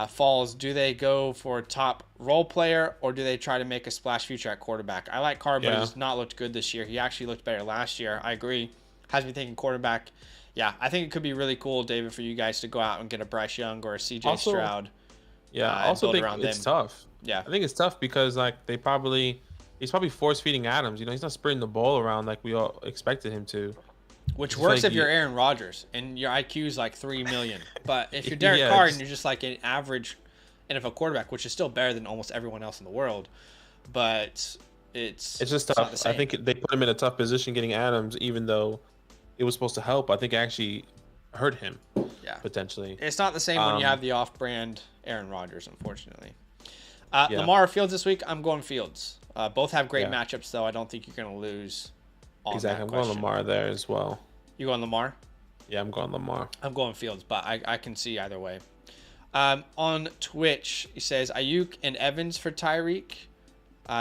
falls: do they go for a top role player or do they try to make a splash future at quarterback? I like Carr, but he's not looked good this year. He actually looked better last year. I agree. Has me thinking quarterback. Yeah, I think it could be really cool, David, for you guys to go out and get a Bryce Young or a CJ Stroud. Yeah, I also think it's tough. Yeah, I think it's tough because like he's probably force feeding Adams. You know, he's not spreading the ball around like we all expected him to. Which works if you're Aaron Rodgers and your IQ is like 3 million. But if you're Derek Carr and you're just like an average NFL quarterback, which is still better than almost everyone else in the world, but it's just tough. I think they put him in a tough position getting Adams, even though it was supposed to help. I think it actually hurt him. Yeah, potentially. It's not the same when you have the off-brand Aaron Rodgers, unfortunately. Lamar Fields this week. I'm going Fields. Both have great matchups, though. I don't think you're going to lose. Exactly. I'm going Lamar there as well. You going Lamar? Yeah, I'm going Lamar. I'm going Fields, but I can see either way. On Twitch, he says Ayuk and Evans for Tyreek.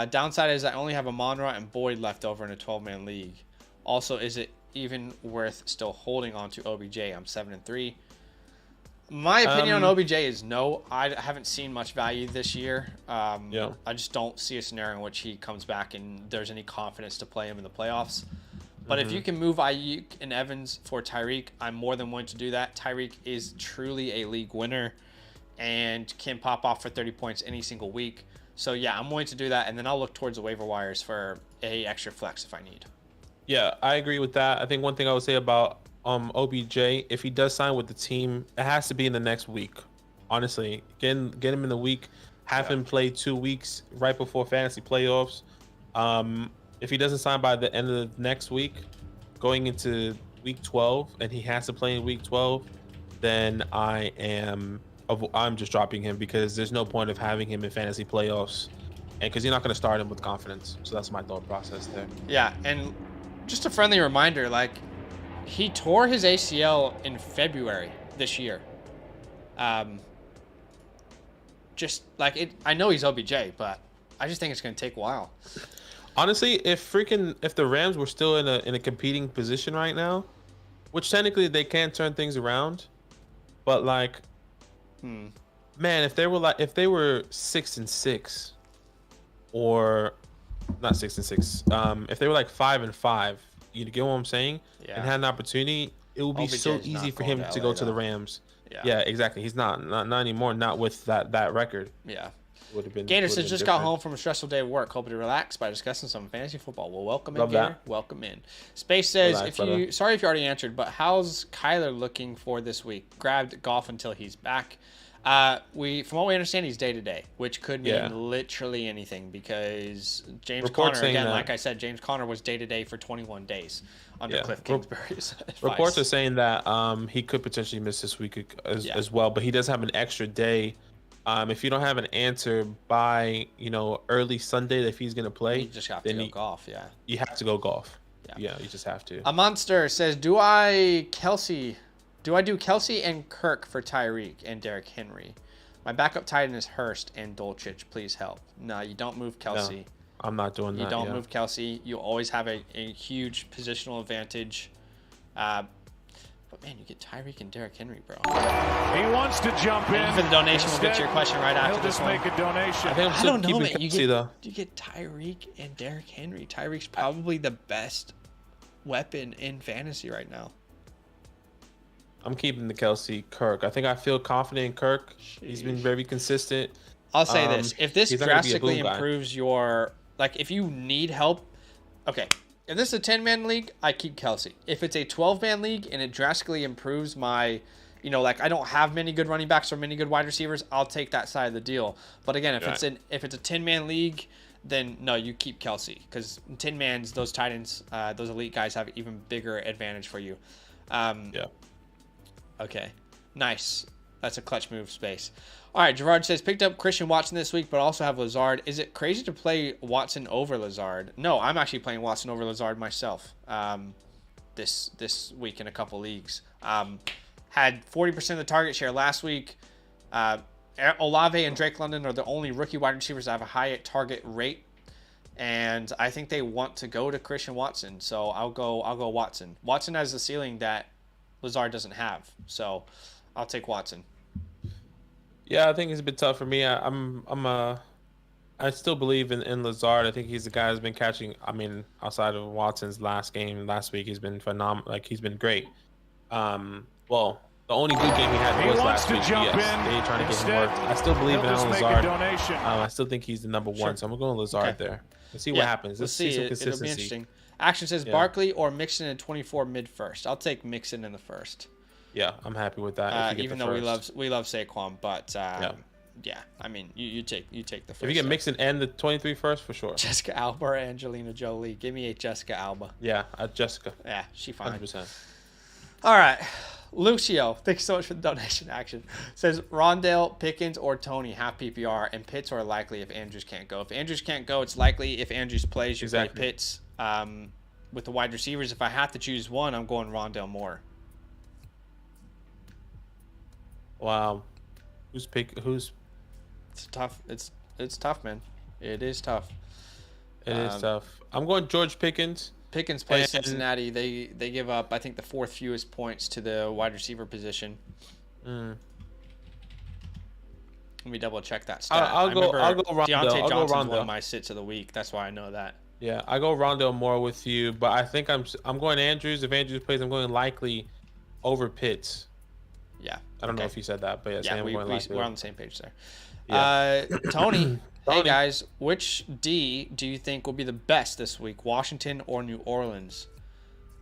Downside is I only have Amon-Ra and Boyd left over in a 12-man league. Also, is it even worth still holding on to OBJ? I'm 7-3. My opinion on OBJ is no. I haven't seen much value this year. I just don't see a scenario in which he comes back and there's any confidence to play him in the playoffs. But if you can move Ayuk and Evans for Tyreek, I'm more than willing to do that. Tyreek is truly a league winner and can pop off for 30 points any single week. So, yeah, I'm willing to do that, and then I'll look towards the waiver wires for a extra flex if I need. Yeah, I agree with that. I think one thing I would say about OBJ, if he does sign with the team, it has to be in the next week. Honestly, get him in the week, have him play 2 weeks right before fantasy playoffs. If he doesn't sign by the end of the next week, going into week 12, and he has to play in week 12, then I'm just dropping him because there's no point of having him in fantasy playoffs, and because you're not going to start him with confidence. So that's my thought process there. Yeah, and just a friendly reminder, like, he tore his ACL in February this year. Just like it, I know he's OBJ, but I just think it's going to take a while. Honestly, if the Rams were still in a competing position right now, which technically they can turn things around, but like, man, if they were 6-6, or not 6-6, if they were like 5-5, you get what I'm saying? Yeah. And had an opportunity, it would be so easy for him to go to the Rams. Yeah, exactly. He's not anymore. Not with that record. Yeah. Gator says just got home from a stressful day of work, hoping to relax by discussing some fantasy football. Well, welcome in, Gator. Welcome in. Space says, sorry if you already answered, but how's Kyler looking for this week? Grabbed golf until he's back. From what we understand, he's day to day, which could mean literally anything because James Conner, again, like I said, James Conner was day to day for 21 days under Cliff Kingsbury's advice. Reports are saying that he could potentially miss this week as well, but he does have an extra day. If you don't have an answer by early Sunday if he's gonna play, you just have to go golf. Yeah, you have to go golf. Yeah, you just have to. A monster says, do I do Kelsey and Kirk for Tyreek and Derrick Henry? My backup tight end is Hurst and Dolchich. Please help. No, you don't move Kelsey. No. I'm not doing that. You don't move Kelsey. You always have a huge positional advantage. But man, you get Tyreek and Derrick Henry, bro. He wants to jump in. Thank you for the donation. We'll get to your question right after this one. He'll just make a donation. I think I'm I still don't know, keeping man. Kelsey, You get Tyreek and Derrick Henry. Tyreek's probably the best weapon in fantasy right now. I'm keeping the Kelsey. Kirk. I think I feel confident in Kirk. He's been very consistent. I'll say this. If this he's not gonna be a drastically boom guy. improves your... Like, if you need help... Okay. If this is a 10-man league, I keep Kelsey. If it's a 12-man league and it drastically improves my... You know, like, I don't have many good running backs or many good wide receivers, I'll take that side of the deal. But again, if it's a 10-man league, then no, you keep Kelsey. Because in 10-mans, those tight ends, those elite guys have even bigger advantage for you. Yeah. Okay. Nice. That's a clutch move, Space. All right, Gerard says, picked up Christian Watson this week, but also have Lazard. Is it crazy to play Watson over Lazard? No, I'm actually playing Watson over Lazard myself this week in a couple leagues. Had 40% of the target share last week. Olave and Drake London are the only rookie wide receivers that have a high target rate. And I think they want to go to Christian Watson. So I'll go Watson. Watson has the ceiling that Lazard doesn't have. So I'll take Watson. Yeah, I think it's a bit tough for me. I still believe in Lazard. I think he's the guy who's been catching. I mean, outside of Watson's last week, he's been phenomenal. Like, he's been great. Well, the only good game he had was last week. Yes, they're trying to get him worked. I still believe in Lazard. I still think he's the number one, so I'm going to Lazard there. Let's see what happens. Let's see some consistency. It'll be interesting. Action says Barkley or Mixon in 24 mid first. I'll take Mixon in the first. Yeah, I'm happy with that. Even though we love Saquon, but yeah, I mean you take the first. If you get Mixon and the 23 first, for sure. Jessica Alba or Angelina Jolie. Give me a Jessica Alba. Yeah, Jessica. Yeah, she fine. 100%. All right. Lucio, thank you so much for the donation. Action says Rondale, Pickens, or Tony half PPR, and Pitts are likely if Andrews can't go. If Andrews can't go, it's likely if Andrews plays, you play Pitts. With the wide receivers, if I have to choose one, I'm going Rondale Moore. Wow, who's? It's tough. It's tough, man. It is tough. It is tough. I'm going George Pickens. Pickens plays Cincinnati. They give up, I think, the fourth fewest points to the wide receiver position. Let me double check that stat. I'll go Rondale. Deontay Johnson's one of my sits of the week. That's why I know that. Yeah, I go Rondale Moore with you, but I think I'm going Andrews. If Andrews plays, I'm going likely over Pitts. Yeah. I don't know if you said that, but yeah, we're on the same page there. Yeah. Tony, hey guys, which D do you think will be the best this week, Washington or New Orleans?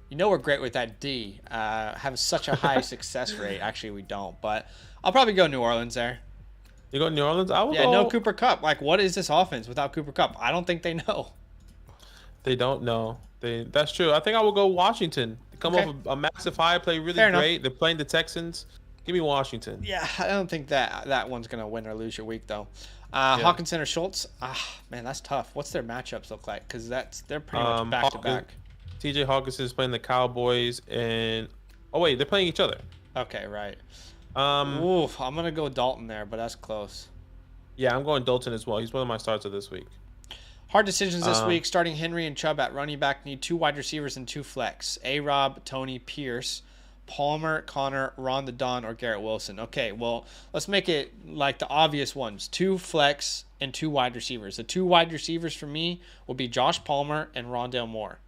You know we're great with that D. Have such a high success rate. Actually, we don't, but I'll probably go New Orleans there. You go New Orleans? I would go... no Cooper Kupp. Like, what is this offense without Cooper Kupp? I don't think they know. They don't know. That's true. I think I will go Washington. They come off a massive high, play really Fair great. enough. They're playing the Texans. Give me Washington. Yeah, I don't think that one's going to win or lose your week, though. Hawkinson or Schultz? Man, that's tough. What's their matchups look like? Because they're pretty much back-to-back. TJ Hawkinson is playing the Cowboys, and... Oh, wait, they're playing each other. Okay, right. I'm going to go Dalton there, but that's close. Yeah, I'm going Dalton as well. He's one of my starts of this week. Hard decisions this week. Starting Henry and Chubb at running back. Need 2 wide receivers and 2 flex. A-Rob, Tony, Pierce, Palmer, Connor, Ron the Don, or Garrett Wilson. Okay, well, let's make it like the obvious ones. 2 flex and 2 wide receivers. The 2 wide receivers for me will be Josh Palmer and Rondale Moore.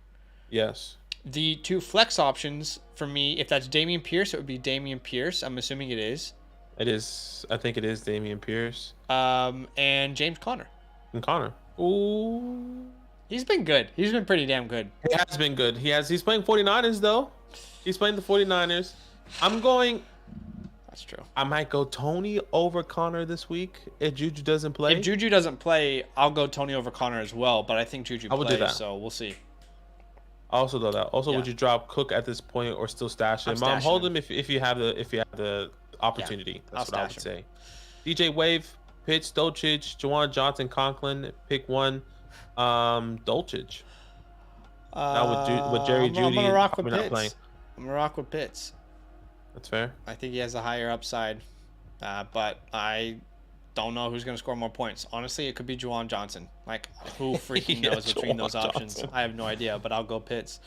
Yes. The 2 flex options for me, if that's Dameon Pierce, it would be Dameon Pierce. I'm assuming it is. It is. I think it is Dameon Pierce. And James Conner. And Connor. Ooh. He's been good. He's been pretty damn good. He has been good. He's playing 49ers, though. He's playing the 49ers. I'm going... That's true. I might go Tony over Connor this week if Juju doesn't play. If Juju doesn't play, I'll go Tony over Connor as well, but I think Juju plays, so we'll see. I also do that. Also, would you drop Cook at this point or still stash him? Hold him if you have the opportunity. That's what I would say. DJ Wave, Pitts, Dolchich, Juwan Johnson, Conklin, pick one. Dolchich. Now with Jerry Jeudy, I'm gonna rock with not Pitts. playing. I'm gonna rock with Pitts. That's fair. I think he has a higher upside, but I Don't know who's going to score more points. Honestly, it could be Juwan Johnson. Like, who freaking knows between those options? Johnson. I have no idea, but I'll go Pitts.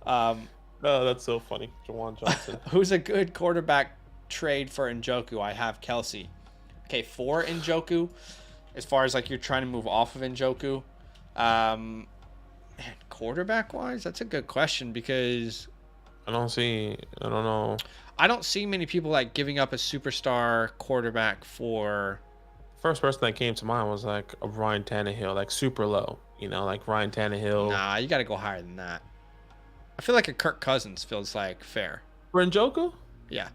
Oh, that's so funny. Juwan Johnson. Who's a good quarterback trade for Njoku? I have Kelsey. Okay, for Njoku, as far as like you're trying to move off of Njoku, man, quarterback-wise, that's a good question because I don't know. I don't see many people like giving up a superstar quarterback for. First person that came to mind was like a Ryan Tannehill, like super low. Like Ryan Tannehill. Nah, you got to go higher than that. I feel like a Kirk Cousins feels like fair. For Njoku? Yeah.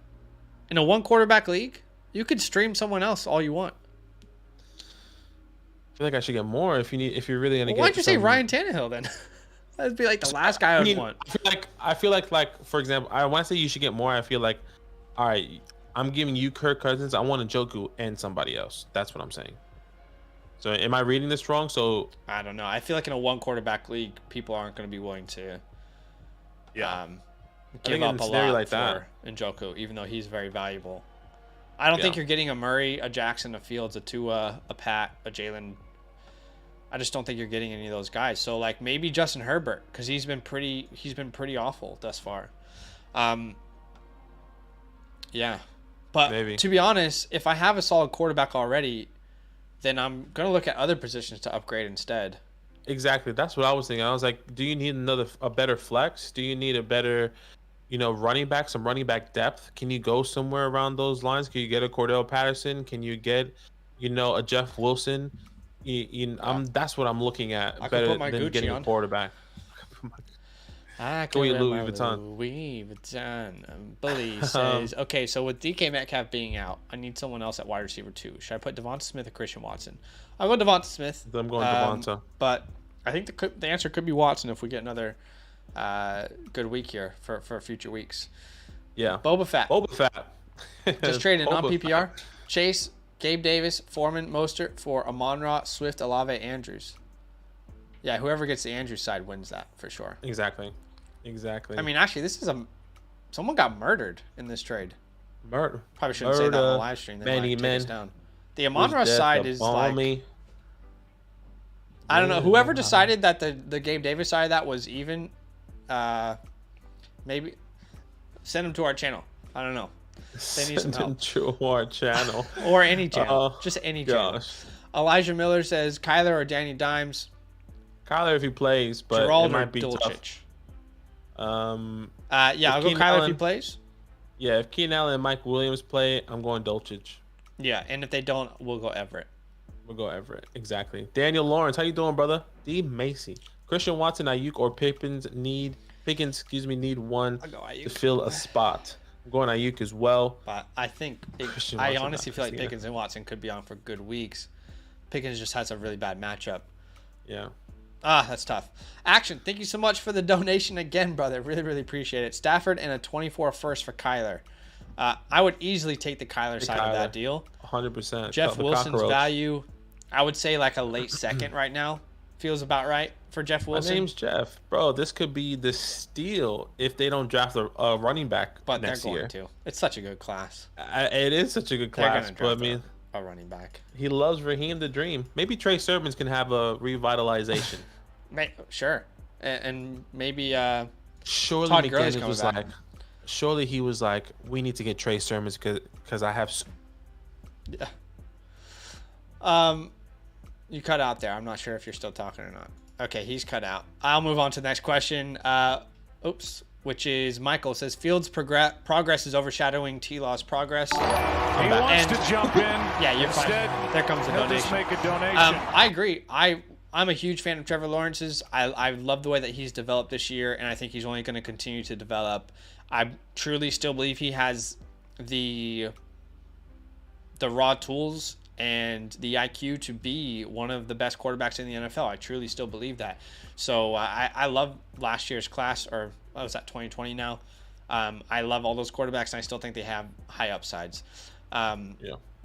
In a one quarterback league, you could stream someone else all you want. I feel like I should get more if you're really gonna get. Why'd you say Ryan Tannehill then? That'd be like the last guy I would want. I feel like for example, when I say you should get more, I feel like, all right, I'm giving you Kirk Cousins. I want Njoku and somebody else. That's what I'm saying. So am I reading this wrong? So I don't know. I feel like in a one quarterback league, people aren't going to be willing to give up a lot like for Njoku, even though he's very valuable. I don't think you're getting a Murray, a Jackson, a Fields, a Tua, a Pat, a Jalen. I just don't think you're getting any of those guys. So like maybe Justin Herbert, because he's been pretty awful thus far. Yeah. But maybe. To be honest, if I have a solid quarterback already, then I'm going to look at other positions to upgrade instead. Exactly. That's what I was thinking. I was like, do you need a better flex? Do you need a better, running back, some running back depth? Can you go somewhere around those lines? Can you get a Cordell Patterson? Can you get, a Jeff Wilson? That's what I'm looking at. Better than Gucci getting a quarterback. I Go eat can Louis wear my Vuitton. Louis Vuitton. Bully says, okay, so with DK Metcalf being out, I need someone else at wide receiver too. Should I put Devonta Smith or Christian Watson? I'll go Devonta Smith. I'm going Devonta. But I think the answer could be Watson if we get another good week here for future weeks. Yeah. Boba Fett. Just traded non-PPR. Chase, Gabe Davis, Foreman, Mostert for Amon-Ra, Swift, Olave, Andrews. Yeah, whoever gets the Andrews side wins that for sure. Exactly. I mean, actually, this is someone got murdered in this trade. Murder. Probably shouldn't say that on the live stream. They might take us down. The Amon-Ra side is like, I don't know. Whoever decided that the Gabe Davis side of that was even, maybe send them to our channel. I don't know. They need some help. To our channel. Or any channel. Just any channel. Elijah Miller says Kyler or Danny Dimes. Kyler if he plays, but Gerald it might be Dulcich. tough. Yeah, I'll go Kyler if he plays. Yeah, if Keenan Allen and Mike Williams play, I'm going Dulcich. Yeah, and if they don't, we'll go Everett. We'll go Everett. Exactly. Daniel Lawrence, how you doing, brother? D. Macy. Christian Watson, Ayuk, or Pickens need one to fill a spot. I'm going Ayuk as well. But I think I honestly feel like Pickens and Watson could be on for good weeks. Pickens just has a really bad matchup. Yeah. That's tough. Action, thank you so much for the donation again, brother. Really, really appreciate it. Stafford and a 24 first for Kyler. I would easily take the Kyler side of that deal. 100%. Jeff Wilson's value, I would say like a late second right now. Feels about right for Jeff Wilson. My name's Jeff. Bro, this could be the steal if they don't draft a running back next year. But they're going to. It's such a good class. It is such a good class, but I mean, a running back. He loves Raheem the Dream. Maybe Trey Sermons can have a revitalization. Sure. And maybe surely Todd McDaniels was back. Surely he was like, we need to get Trey Sermons because I have. Yeah. You cut out there. I'm not sure if you're still talking or not. Okay, he's cut out. I'll move on to the next question. Which is Michael says Fields' progress is overshadowing T-Law's progress. He wants to jump in. Yeah, you're fine. There comes a donation. Just make a donation. I agree. I'm a huge fan of Trevor Lawrence's. I love the way that he's developed this year, and I think he's only going to continue to develop. I truly still believe he has the raw tools and the IQ to be one of the best quarterbacks in the NFL. I truly still believe that. So I love last year's class, or what was that, 2020 now? I love all those quarterbacks, and I still think they have high upsides. Yeah.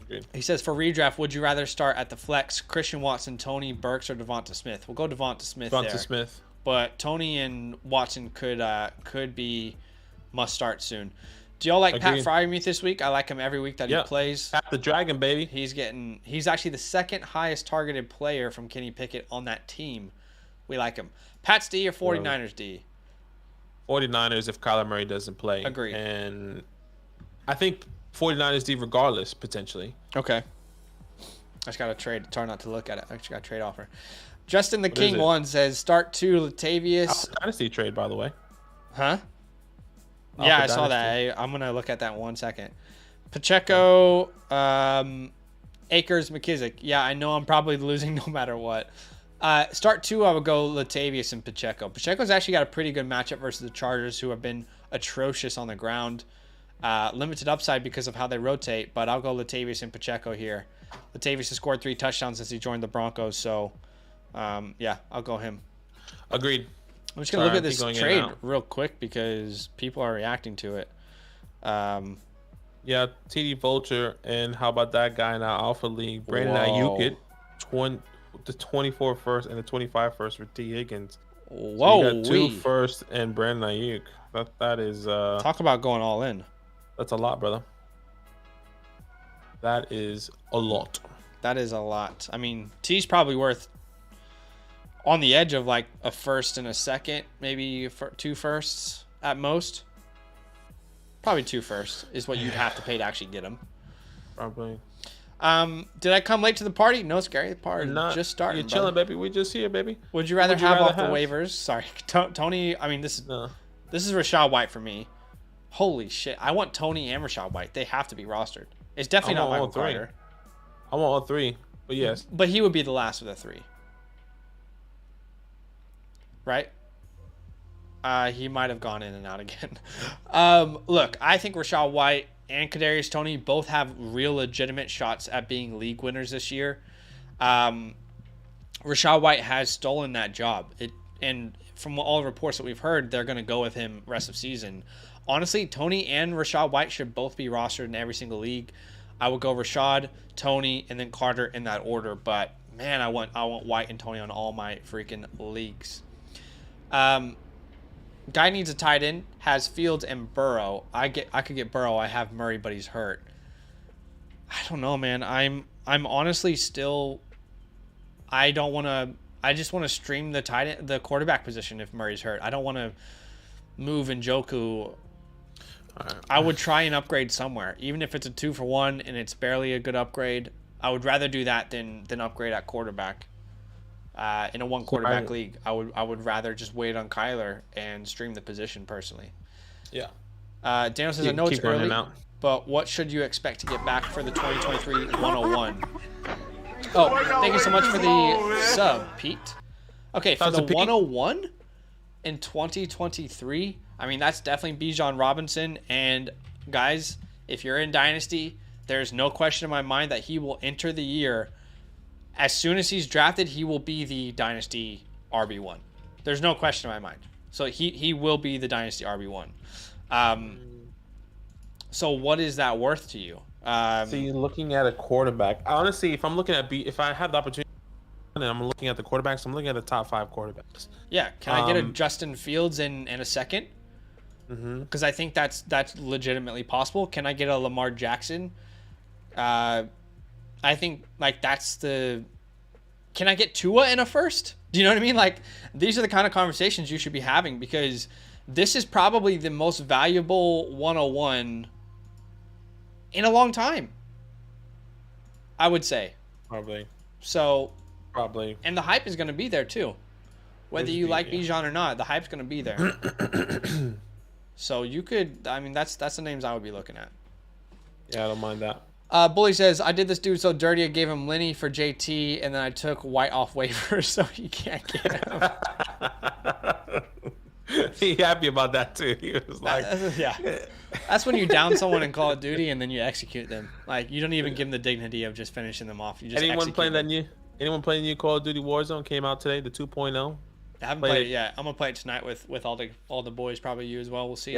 Agreed. He says, for redraft, would you rather start at the flex Christian Watson, Tony, Burks, or Devonta Smith? We'll go Devonta Smith there. Devonta Smith. But Tony and Watson could be must start soon. Do y'all like Pat Agreed. Fryermuth this week? I like him every week that he plays. Pat the Dragon, baby. He's actually the second highest targeted player from Kenny Pickett on that team. We like him. Pat's D or 49ers D? 49ers if Kyler Murray doesn't play. Agreed. And I think 49ers D regardless, potentially. Okay. I just got a trade. It's hard not to look at it. I just got a trade offer. Justin the What King is it? 1 says, start 2 Latavius. Dynasty trade, by the way. Huh? Yeah, I Alpha saw Dynasty. that. I'm going to look at that in 1 second. Pacheco, Akers, McKissick. Yeah, I know I'm probably losing no matter what. Start 2, I would go Latavius and Pacheco. Pacheco's actually got a pretty good matchup versus the Chargers, who have been atrocious on the ground. Limited upside because of how they rotate, but I'll go Latavius and Pacheco here. Latavius has scored 3 touchdowns since he joined the Broncos, so yeah, I'll go him. Agreed. I'm just going to look at I this keep going in trade and out. real quick because people are reacting to it. Yeah, TD Vulture, and how about that guy in our Alpha League, Brandon Whoa. Ayuk, the 24 first and the 25 first for T. Higgins. Whoa, So you got 2 first and Brandon Ayuk. That is Talk about going all in. that's a lot, brother. That is a lot. That is a lot. I mean, T's probably worth on the edge of like a first and a second, maybe 2 firsts at most. Probably 2 firsts is what you'd have to pay to actually get him. Probably. Did I come late to the party? No, Scary. The party Not just starting. You're chilling, baby. We just here, baby. Would you rather Would you have rather off the have? waivers? Sorry, Tony. I mean, this No. is Rashad White for me. Holy shit! I want Tony and Rashad White. They have to be rostered. It's definitely I not want Michael all 3. Carter. I want all 3, but yes. But he would be the last of the 3. Right? He might have gone in and out again. Look, I think Rashad White and Kadarius Toney both have real legitimate shots at being league winners this year. Rashad White has stolen that job. And from all the reports that we've heard, they're going to go with him rest of season. Honestly, Toney and Rashad White should both be rostered in every single league. I would go Rashad, Toney, and then Carter in that order. But man, I want White and Toney on all my freaking leagues. Guy needs a tight end, has Fields and Burrow. I could get Burrow. I have Murray, but he's hurt. I don't know, man. I'm honestly still. I don't want to. I just want to stream the quarterback position if Murray's hurt. I don't want to move Njoku. I would try and upgrade somewhere, even if it's a 2-for-1 and it's barely a good upgrade. I would rather do that than upgrade at quarterback. In a 1 quarterback league, I would rather just wait on Kyler and stream the position personally. Yeah. Daniel says, I know it's Keep running early, out. but what should you expect to get back for the 2023 101? Oh, thank you so much for the sub, Pete. Okay, for the 101 in 2023, I mean, that's definitely Bijan Robinson. And guys, if you're in Dynasty, there's no question in my mind that he will enter the year. As soon as he's drafted, he will be the Dynasty RB1. There's no question in my mind. So he will be the Dynasty RB1. So what is that worth to you? See, looking at a quarterback, honestly, if I'm looking at if I have the opportunity and I'm looking at the quarterbacks, I'm looking at the top 5 quarterbacks. Yeah, can I get a Justin Fields in a second? Because I think that's legitimately possible. Can I get a Lamar Jackson? I think like that's the. Can I get Tua in a first? Do you know what I mean? Like these are the kind of conversations you should be having because this is probably the most valuable 101 in a long time. I would say. Probably. So. Probably. And the hype is going to be there too. Whether you like Bijan or not, the hype's going to be there. So you could, I mean, that's the names I would be looking at. Yeah, I don't mind that. Bully says, I did this dude so dirty, I gave him Lenny for JT, and then I took White off waivers, so he can't get him. He happy about that too. He was like, yeah. That's when you down someone in Call of Duty and then you execute them. Like, you don't even give them the dignity of just finishing them off. You just anyone playing them. Anyone playing the new Call of Duty Warzone came out today, the 2.0? I haven't played it yet. I'm gonna play it tonight with all the boys, probably you as well. We'll see.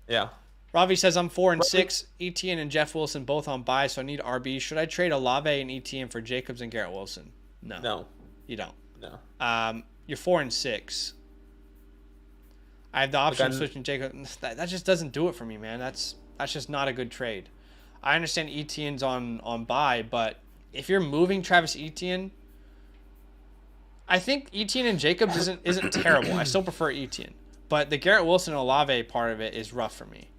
Yeah. Ravi says I'm 4-6. Etienne and Jeff Wilson both on bye, so I need RB. Should I trade Olave and Etienne for Jacobs and Garrett Wilson? No. You don't. No. You're 4-6. I have the option of switching Jacobs. That just doesn't do it for me, man. That's That's just not a good trade. I understand Etienne's on bye, but if you're moving Travis Etienne, I think Etienne and Jacobs isn't terrible. I still prefer Etienne, but the Garrett Wilson and Olave part of it is rough for me.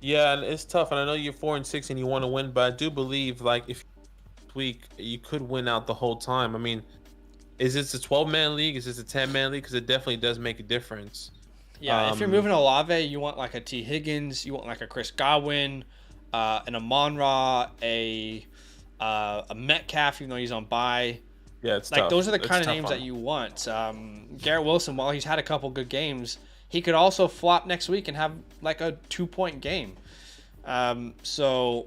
Yeah, and it's tough. And I know you're 4-6 and you want to win, but I do believe like if week you could win out the whole time. I mean, is this a 12-man league? Is this a 10-man league? Because it definitely does make a difference. Yeah, if you're moving Olave, you want like a T. Higgins, you want like a Chris Godwin, an Amon-Ra, a Metcalf, even though he's on bye. Yeah, it's like tough. Those are the It's kind of tough names on that you want. Garrett Wilson, while he's had a couple good games, he could also flop next week and have like a 2-point game. So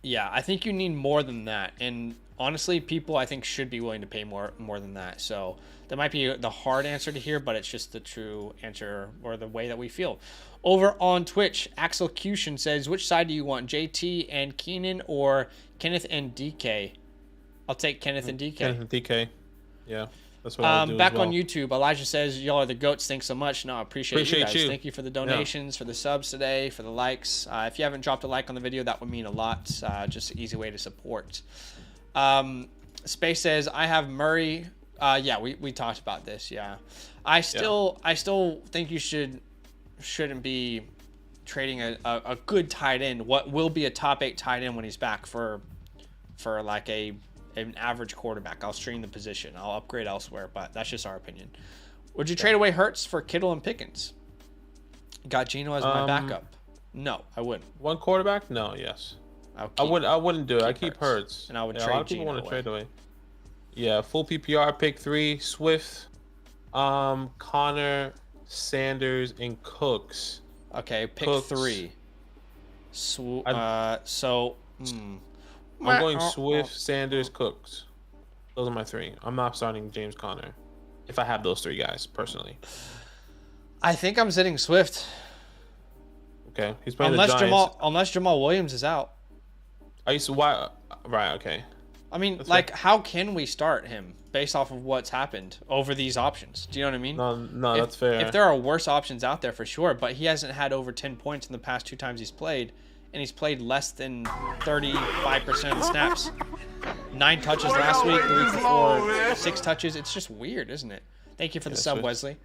yeah, I think you need more than that. And honestly, people I think should be willing to pay more than that. So that might be the hard answer to hear, but it's just the true answer or the way that we feel. Over on Twitch, Axelcution says, which side do you want, JT and Keenan or Kenneth and DK? I'll take Kenneth and DK. Kenneth and DK. Yeah, that's what I would do back as well. on YouTube, Elijah says, y'all are the GOATs. Thanks so much. No, I appreciate you guys. you. Thank you for the donations, for the subs today, for the likes. If you haven't dropped a like on the video, that would mean a lot. Just an easy way to support. Space says, I have Murray. Yeah, we talked about this. Yeah, I still think you shouldn't be trading a good tight end. What will be a top 8 tight end when he's back for like an average quarterback. I'll stream the position. I'll upgrade elsewhere, but that's just our opinion. Would you trade away Hurts for Kittle and Pickens? Got Geno as my backup. No, I wouldn't. One quarterback? No, yes. I wouldn't do it. I keep Hurts. And I would trade trade a lot of people Geno want to trade away. Yeah, full PPR, pick 3, Swift, Connor, Sanders, and Cooks. Okay, pick Cooks. 3. I'm going Swift, Sanders, Cooks. Those are my 3. I'm not starting James Conner if I have those 3 guys personally. I think I'm sitting Swift. Okay, he's playing the Giants. Unless Jamal Williams is out. Right, okay. I mean, That's like, fair. how can we start him based off of what's happened over these options? Do you know what I mean? No, that's fair. If there are worse options out there, for sure, but he hasn't had over 10 points in the past 2 times he's played, and he's played less than 35% of the snaps. 9 touches last week, the week before 6 touches. It's just weird, isn't it? Thank you for the sub, Swift.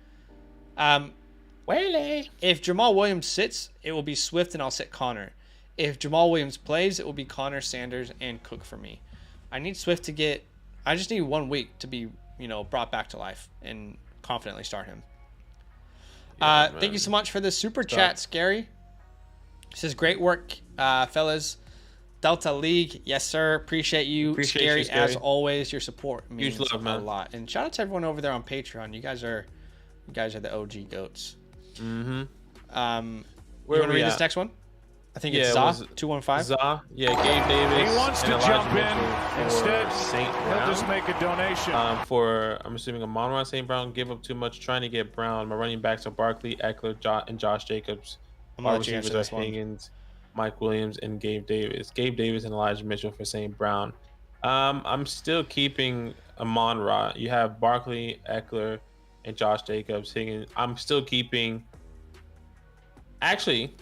Wesley. If Jamal Williams sits, it will be Swift, and I'll sit Connor. If Jamal Williams plays, it will be Connor, Sanders, and Cook for me. I need Swift to get... I just need 1 week to be, brought back to life and confidently start him. Thank you so much for the super chat, Scary. It says, great work, fellas. Delta League, yes, sir. Appreciate you, Scary, as always. Your support means a lot. And shout out to everyone over there on Patreon. You guys are the OG goats. Mm-hmm. Where want to read this next one? I think it's Za 215. Za, yeah, Gabe Davis. He wants to jump in. Instead, he'll just make a donation. I'm assuming Amon-Ra St. Brown gave up too much trying to get Brown. My running backs are Barkley, Eckler, and Josh Jacobs. My receivers are Higgins, Mike Williams, and Gabe Davis. Gabe Davis and Elijah Mitchell for St. Brown. I'm still keeping Amon-Ra. You have Barkley, Eckler, and Josh Jacobs, Higgins. I'm still keeping. Actually,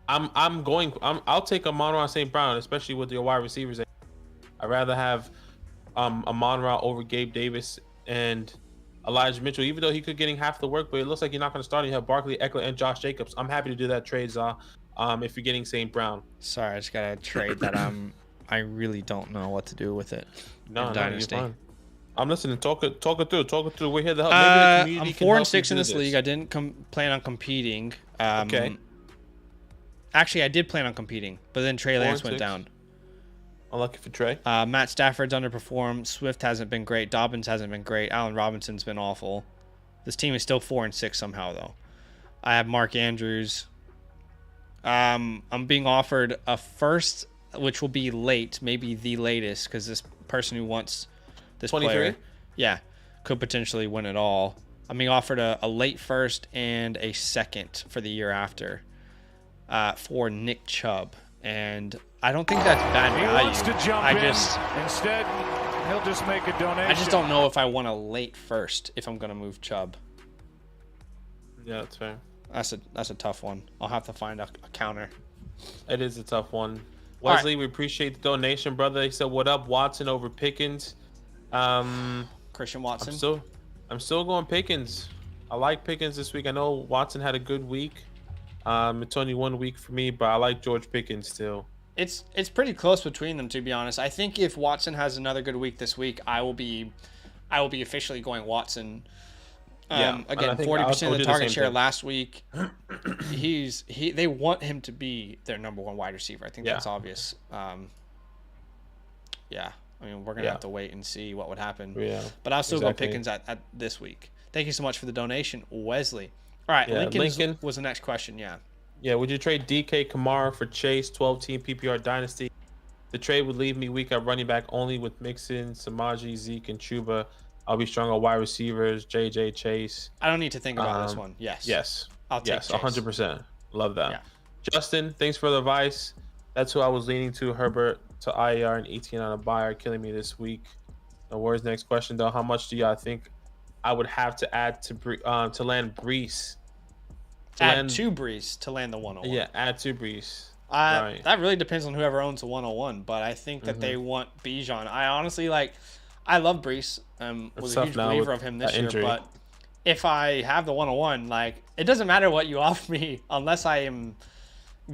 I'll take Amon-Ra St. Brown, especially with your wide receivers. I'd rather have Amon-Ra over Gabe Davis and Elijah Mitchell, even though he could getting half the work, but it looks like you're not going to start. You have Barkley, Eckler, and Josh Jacobs. I'm happy to do that trade, Za, if you're getting St. Brown. Sorry, I just got a trade that I really don't know what to do with it. No, Dynasty. You're fine. I'm listening. Talk it through. We're here to help. Maybe the community I'm 4-6 in this league. I didn't plan on competing. Okay. Actually, I did plan on competing, but then Trey Lance went down. Unlucky for Trey. Matt Stafford's underperformed. Swift hasn't been great. Dobbins hasn't been great. Allen Robinson's been awful. This team is still 4-6 somehow, though. I have Mark Andrews. I'm being offered a first, which will be late, maybe the latest, because this person who wants this 23? player, yeah, could potentially win it all. I'm being offered a late first and a second for the year after for Nick Chubb. And I don't think that's bad value. He wants to jump in. Instead, he'll just make a donation. I just don't know if I want a late first if I'm going to move Chubb. Yeah, that's fair. That's a tough one. I'll have to find a counter. It is a tough one. All Wesley, right. we appreciate the donation, brother. He said, "What up, Watson over Pickens?" Christian Watson. I'm still going Pickens. I like Pickens this week. I know Watson had a good week. It's only 1 week for me, but I like George Pickens still. It's pretty close between them, to be honest. I think if Watson has another good week this week, I will be officially going Watson. Again, 40% of the target share last week. They want him to be their number one wide receiver. I think that's obvious. Yeah. I mean, we're gonna have to wait and see what would happen. Yeah. But I'll still go Pickens at this week. Thank you so much for the donation, Wesley. All right, Lincoln was the next question. Yeah. Yeah. Would you trade DK Kamara for Chase, 12-team PPR Dynasty? The trade would leave me weak at running back only with Mixon, Samaji, Zeke, and Chuba. I'll be strong on wide receivers, JJ, Chase. I don't need to think about this one. Yes. I'll take Chase. 100%. Love that. Yeah. Justin, thanks for the advice. That's who I was leaning to. Herbert to IR and 18 on a buyer, killing me this week. No worries. Next question though. How much do y'all think I would have to add to land Brees? Add to Brees to land the 101. Yeah, add to Brees. Right. That really depends on whoever owns the 101, but I think that they want Bijan. I honestly I love Brees. Was a huge believer of him this year, but if I have the 101, it doesn't matter what you offer me unless I am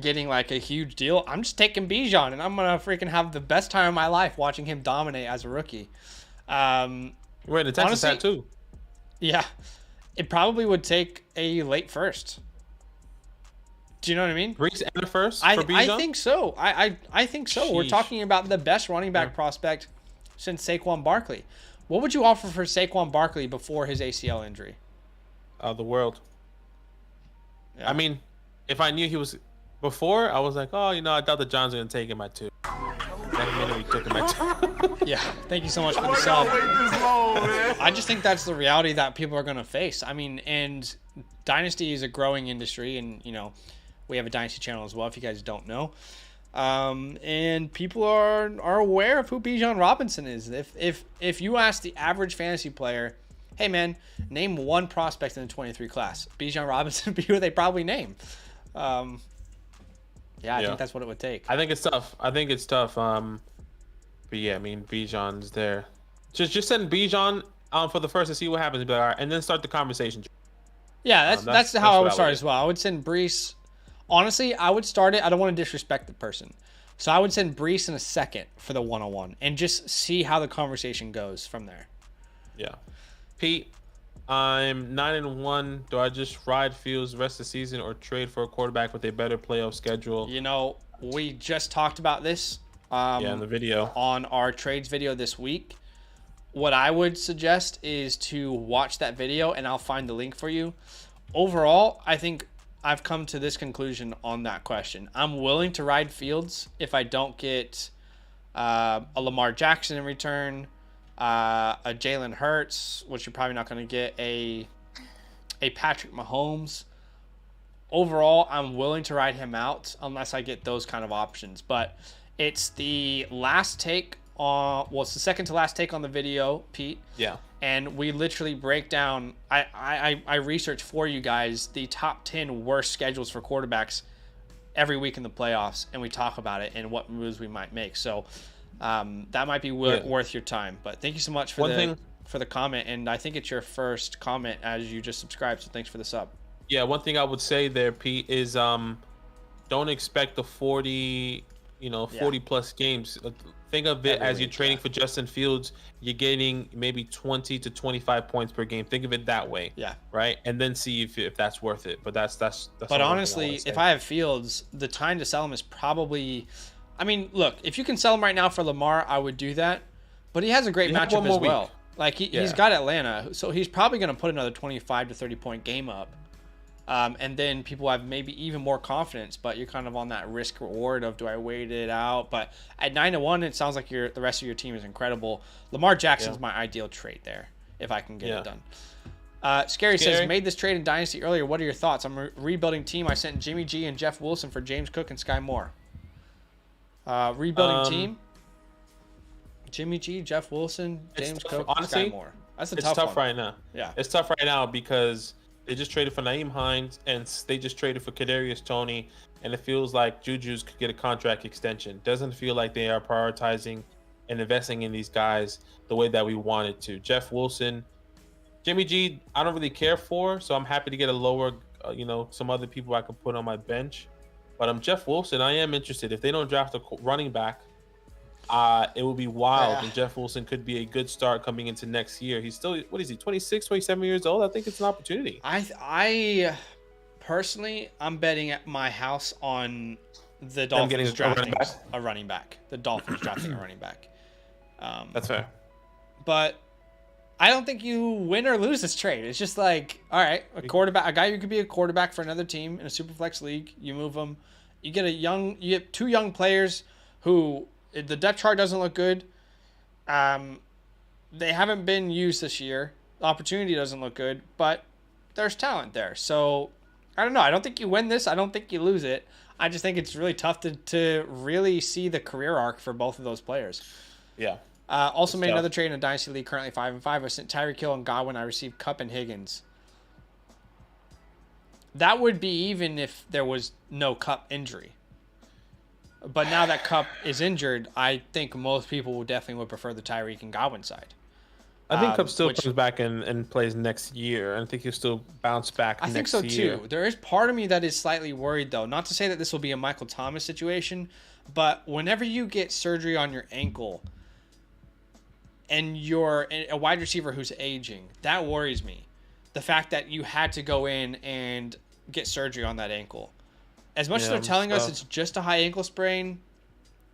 getting a huge deal. I'm just taking Bijan, and I'm gonna freaking have the best time of my life watching him dominate as a rookie. We're in the Texas hat too. Yeah, it probably would take a late first. Do you know what I mean? Brees and a first for Bijan? I think so. I think so. Sheesh. We're talking about the best running back prospect since Saquon Barkley. What would you offer for Saquon Barkley before his ACL injury? The world. Yeah. I mean, if I knew he was before, I was like, oh, I thought the Johns were gonna take him at 2. That minute we took him at 2. Yeah, thank you so much for the sub. I just think that's the reality that people are gonna face. I mean, and Dynasty is a growing industry, and we have a Dynasty channel as well. If you guys don't know. And people are aware of who Bijan Robinson is. If you ask the average fantasy player, hey man, name one prospect in the 23 class, Bijan Robinson would be who they probably name. I think that's what it would take. I think it's tough. But yeah, I mean, Bijan's there. Just send Bijan for the first to see what happens, all right, and then start the conversation. Yeah, that's how I would start as well. I would send Brees. Honestly, I would start it. I don't want to disrespect the person. So I would send Brees in a second for the 101 and just see how the conversation goes from there. Yeah. Pete, I'm 9-1. Do I just ride Fields the rest of the season or trade for a quarterback with a better playoff schedule? We just talked about this in the video. On our trades video this week. What I would suggest is to watch that video, and I'll find the link for you. Overall, I think I've come to this conclusion on that question. I'm willing to ride Fields if I don't get a Lamar Jackson in return, a Jalen Hurts, which you're probably not going to get, a Patrick Mahomes. Overall, I'm willing to ride him out unless I get those kind of options. But it's the last take on, it's the second to last take on the video, Pete. Yeah. And we literally break down, I research for you guys the top 10 worst schedules for quarterbacks every week in the playoffs, and we talk about it and what moves we might make. So that might be worth your time. But thank you so much for the comment, and I think it's your first comment as you just subscribed, so thanks for the sub. Yeah, one thing I would say there, Pete, is don't expect the 40 plus games. Think of it as you're trading for Justin Fields. You're getting maybe 20 to 25 points per game. Think of it that way. Yeah. Right. And then see if that's worth it. But that's. But honestly, if I have Fields, the time to sell him is probably. I mean, look, if you can sell him right now for Lamar, I would do that. But he has a great matchup as well. He's got Atlanta, so he's probably going to put another 25 to 30 point game up. And then people have maybe even more confidence, but you're kind of on that risk reward of, do I wait it out? But at 9-1, it sounds like the rest of your team is incredible. Lamar Jackson's my ideal trade there if I can get it done. Scary says, made this trade in Dynasty earlier. What are your thoughts? I'm a rebuilding team. I sent Jimmy G and Jeff Wilson for James Cook and Sky Moore. Rebuilding team. Jimmy G, Jeff Wilson, James Cook, honestly, Sky Moore. That's it's tough right now. Yeah, it's tough right now because They just traded for Naeem Hines, and they just traded for Kadarius Toney, and it feels like Juju's could get a contract extension. Doesn't feel like they are prioritizing and investing in these guys the way that we wanted to. Jeff Wilson, Jimmy G, I don't really care for, so I'm happy to get a lower, some other people I can put on my bench. But Jeff Wilson, I am interested. If they don't draft a running back, it will be wild. Yeah. And Jeff Wilson could be a good start coming into next year. He's still, what is he, 26, 27 years old? I think it's an opportunity. I personally, I'm betting at my house on the Dolphins drafting a running back. The Dolphins drafting a running back. That's fair. But I don't think you win or lose this trade. It's just like, all right, a guy who could be a quarterback for another team in a super flex league. You move him. You get two young players who the depth chart doesn't look good. They haven't been used this year. The opportunity doesn't look good, but there's talent there. So I don't know. I don't think you win this. I don't think you lose it. I just think it's really tough to really see the career arc for both of those players. Yeah. Also made another trade in a Dynasty League, currently 5-5. I sent Tyreek Hill and Godwin. I received Kupp and Higgins. That would be even if there was no Kupp injury. But now that Kupp is injured, I think most people would prefer the Tyreek and Godwin side. I think Kupp still comes back and plays next year. I think he'll still bounce back next year. I think so too. There is part of me that is slightly worried, though. Not to say that this will be a Michael Thomas situation, but whenever you get surgery on your ankle and you're a wide receiver who's aging, that worries me. The fact that you had to go in and get surgery on that ankle. As much as they're telling us it's just a high ankle sprain,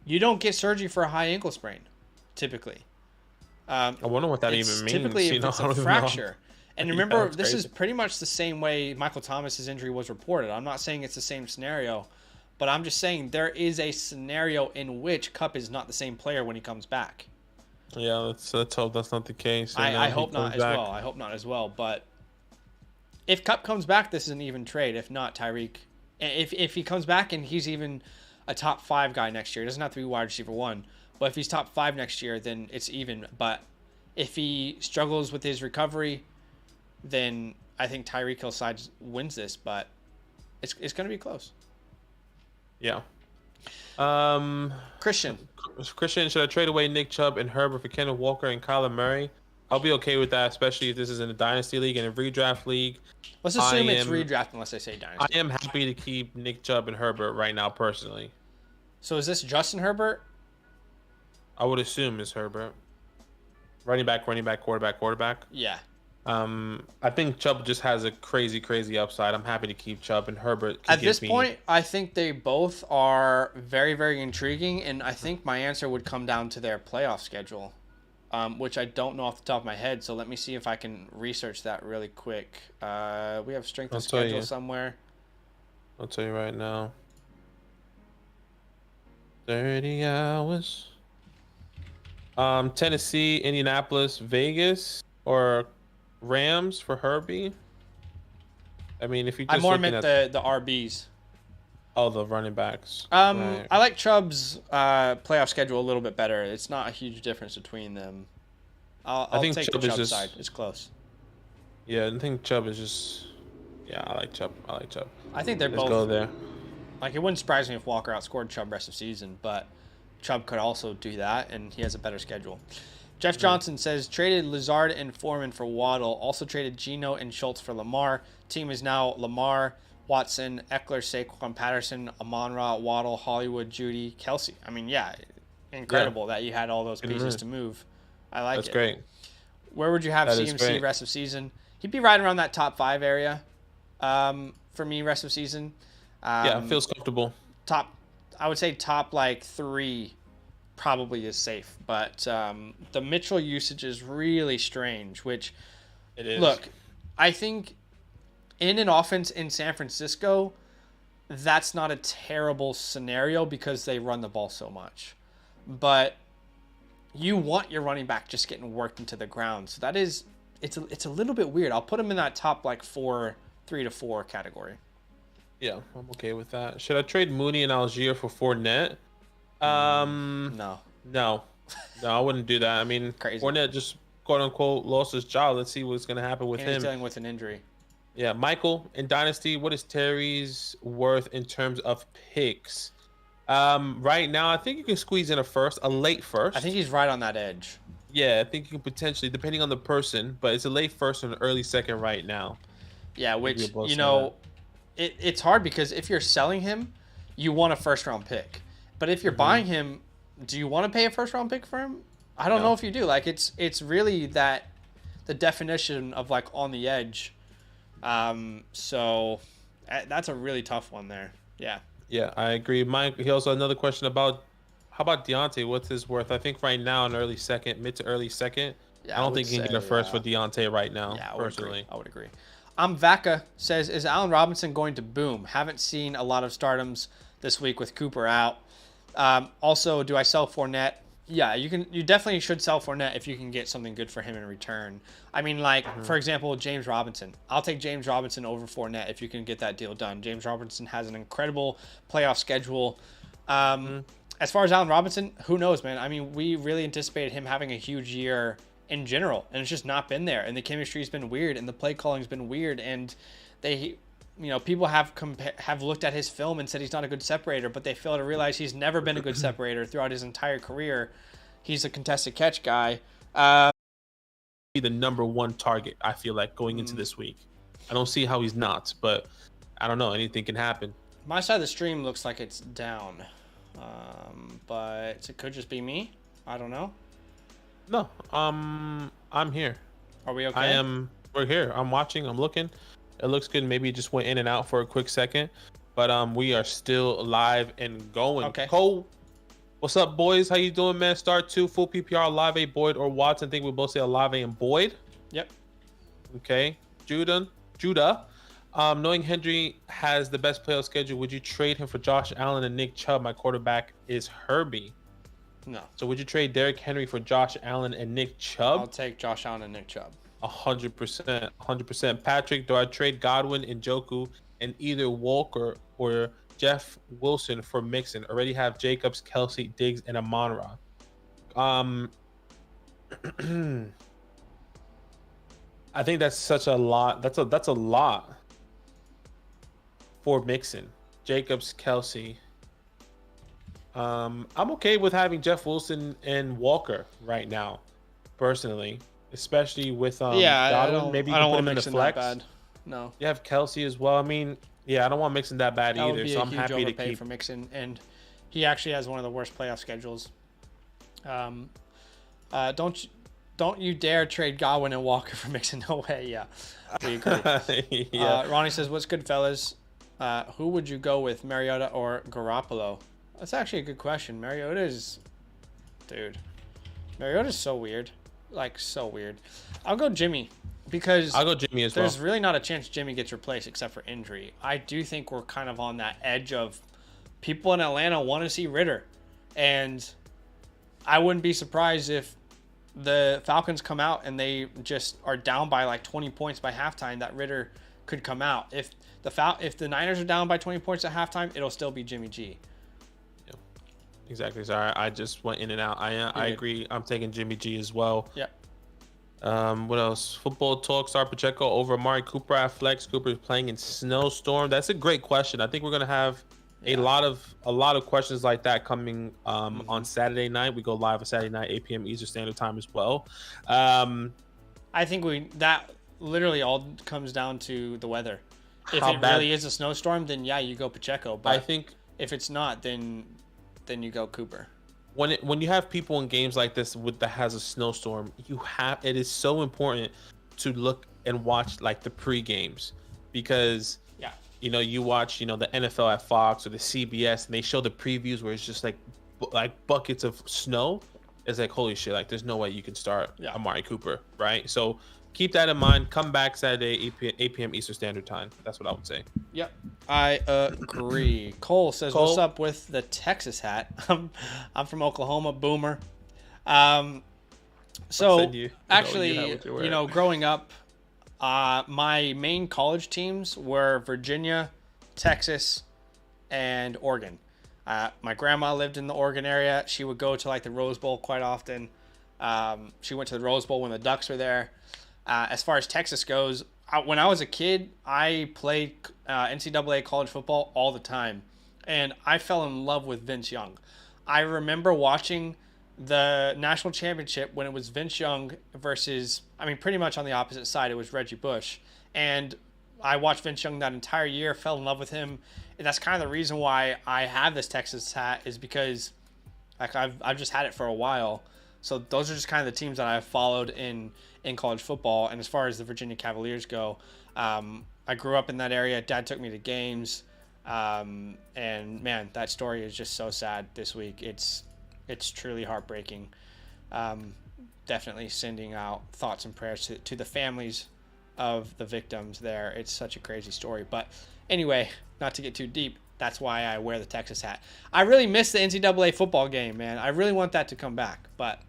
you don't get surgery for a high ankle sprain, typically. I wonder what that even means. Typically, if it's a fracture. And remember, this crazy. is pretty much the same way Michael Thomas's injury was reported. I'm not saying it's the same scenario, but I'm just saying there is a scenario in which Kupp is not the same player when he comes back. Yeah, let's hope that's not the case. I hope not as well. I hope not as well. But if Kupp comes back, this is an even trade. If not, Tyreek. If he comes back and he's even a top 5 guy next year, it doesn't have to be wide receiver 1. But if he's top 5 next year, then it's even. But if he struggles with his recovery, then I think Tyreek Hill side wins this. But it's going to be close. Yeah. Christian, should I trade away Nick Chubb and Herbert for Kenneth Walker and Kyler Murray? I'll be okay with that, especially if this is in a Dynasty League and a redraft league. Let's assume it's redraft unless they say Dynasty. I am happy to keep Nick Chubb and Herbert right now, personally. So is this Justin Herbert? I would assume it's Herbert. Running back, quarterback. Yeah. I think Chubb just has a crazy upside. I'm happy to keep Chubb, and Herbert At this point, I think they both are very, very intriguing, and I think my answer would come down to their playoff schedule, which I don't know off the top of my head, so let me see if I can research that really quick. We have strength of schedule somewhere. I'll tell you right now. 30 hours. Tennessee, Indianapolis, Vegas, or Rams for Herbie. I mean, if you just I more meant the RBs. Oh, the running backs. Right. I like Chubb's playoff schedule a little bit better. It's not a huge difference between them. I think take the Chubb side. It's close. Yeah, I think Chubb is just. Yeah, I like Chubb. I think they're both. Let's go there. Like, it wouldn't surprise me if Walker outscored Chubb rest of season, but Chubb could also do that, and he has a better schedule. Jeff Johnson says, traded Lazard and Foreman for Waddle. Also traded Geno and Schultz for Lamar. Team is now Lamar, Watson, Eckler, Saquon Patterson, Amon-Ra, Waddle, Hollywood, Judy, Kelsey. I mean, yeah, incredible that you had all those pieces to move. I like it. That's great. Where would you have CMC rest of season? He'd be right around that top 5 area for me rest of season. Yeah, feels comfortable. I would say top like 3 probably is safe, but the Mitchell usage is really strange, which it is. Look, I think in an offense in San Francisco, that's not a terrible scenario because they run the ball so much. But you want your running back just getting worked into the ground. So it's a little bit weird. I'll put him in that top like 3 to 4 category. Yeah, I'm okay with that. Should I trade Mooney and Algier for Fournette? No, I wouldn't do that. I mean, crazy. Fournette just quote unquote lost his job. Let's see what's gonna happen with him. He's dealing with an injury. Yeah, Michael in Dynasty, what is Terry's worth in terms of picks? Right now, I think you can squeeze in a late first. I think he's right on that edge. Yeah, I think you can potentially, depending on the person, but it's a late first or an early second right now. Yeah, which, it's hard because if you're selling him, you want a first-round pick. But if you're buying him, do you want to pay a first-round pick for him? I don't know if you do. Like, it's really the definition of, like, on the edge. So that's a really tough one there. Yeah. Yeah, I agree. Mike, he also another question about how about Deontay? What's his worth? I think right now an early second, mid to early second. Yeah, I don't think you can get a first for Deontay right now. Yeah, personally, I would agree. Vaca says, is Allen Robinson going to boom? Haven't seen a lot of stardoms this week with Cooper out. Also, do I sell Fournette? Yeah, you definitely should sell Fournette if you can get something good for him in return. I mean, like, for example, James Robinson. I'll take James Robinson over Fournette if you can get that deal done. James Robinson has an incredible playoff schedule. As far as Allen Robinson, who knows, man? I mean, we really anticipated him having a huge year in general, and it's just not been there. And the chemistry's been weird, and the play calling's been weird, and people have looked at his film and said he's not a good separator, but they fail to realize he's never been a good separator throughout his entire career. He's a contested catch guy. Be the number one target, I feel like, going into this week. I don't see how he's not, but I don't know. Anything can happen. My side of the stream looks like it's down, but it could just be me. I don't know. No, I'm here. Are we okay? We're here. I'm watching. I'm looking. It looks good. Maybe it just went in and out for a quick second, but we are still live and going. Okay. Cole, what's up, boys? How you doing, man? Start 2, full PPR, Olave, Boyd, or Watson. I think we both say Olave and Boyd. Yep. Okay. Judah. Knowing Henry has the best playoff schedule, would you trade him for Josh Allen and Nick Chubb? My quarterback is Herbie. No. So would you trade Derrick Henry for Josh Allen and Nick Chubb? I'll take Josh Allen and Nick Chubb. 100%. 100%. Patrick, do I trade Godwin and Njoku and either Walker or Jeff Wilson for Mixon? Already have Jacobs, Kelsey, Diggs, and Amon-Ra. I think that's such a lot. That's a lot for Mixon. Jacobs, Kelsey. I'm okay with having Jeff Wilson and Walker right now, personally, especially with Godwin. Maybe you can put him in the flex. That bad. No. You have Kelsey as well. I mean, yeah, I don't want Mixon that bad either. So I'm happy to keep for Mixon, and he actually has one of the worst playoff schedules. Don't you dare trade Godwin and Walker for Mixon. No way. Yeah, we agree. Yeah. Ronnie says, "What's good, fellas? Who would you go with, Mariota or Garoppolo?" That's actually a good question. Mariota's so weird. Like, so weird. I'll go Jimmy because I'll go Jimmy as well. There's really not a chance Jimmy gets replaced except for injury. I do think we're kind of on that edge of people in Atlanta want to see Ritter. And I wouldn't be surprised if the Falcons come out and they just are down by like 20 points by halftime, that Ritter could come out. If the Niners are down by 20 points at halftime, it'll still be Jimmy G. Exactly. Sorry, I just went in and out. I agree. I'm taking Jimmy G as well. Yep. What else? Football talk. Star Pacheco over Amari Cooper at flex. Cooper is playing in snowstorm. That's a great question. I think we're gonna have a lot of questions like that coming on Saturday night. We go live on Saturday night, 8 p.m. Eastern Standard Time as well. I think that literally all comes down to the weather. If it really is a snowstorm, then yeah, you go Pacheco. But I think if it's not, then you go Cooper. When you have people in games like this that has a snowstorm, it is so important to look and watch like the pre-games, because you watch the NFL at Fox or the CBS and they show the previews where it's just like buckets of snow. It's like, holy shit, like there's no way you can start Amari Cooper, right? So keep that in mind. Come back Saturday, 8 p.m. Eastern Standard Time. That's what I would say. Yep, I agree. Cole says, "What's up with the Texas hat?" I'm from Oklahoma, boomer. So actually, growing up, my main college teams were Virginia, Texas, and Oregon. My grandma lived in the Oregon area. She would go to like the Rose Bowl quite often. She went to the Rose Bowl when the Ducks were there. As far as Texas goes, when I was a kid, I played NCAA college football all the time, and I fell in love with Vince Young. I remember watching the national championship when it was Vince Young versus, I mean, pretty much on the opposite side, it was Reggie Bush. And I watched Vince Young that entire year, fell in love with him. And that's kind of the reason why I have this Texas hat, is because like I've just had it for a while. So those are just kind of the teams that I've followed in college football. And as far as the Virginia Cavaliers go, I grew up in that area. Dad took me to games. And man, that story is just so sad this week. It's truly heartbreaking. Definitely sending out thoughts and prayers to the families of the victims there. It's such a crazy story. But anyway, not to get too deep, that's why I wear the Texas hat. I really miss the NCAA football game, man. I really want that to come back. But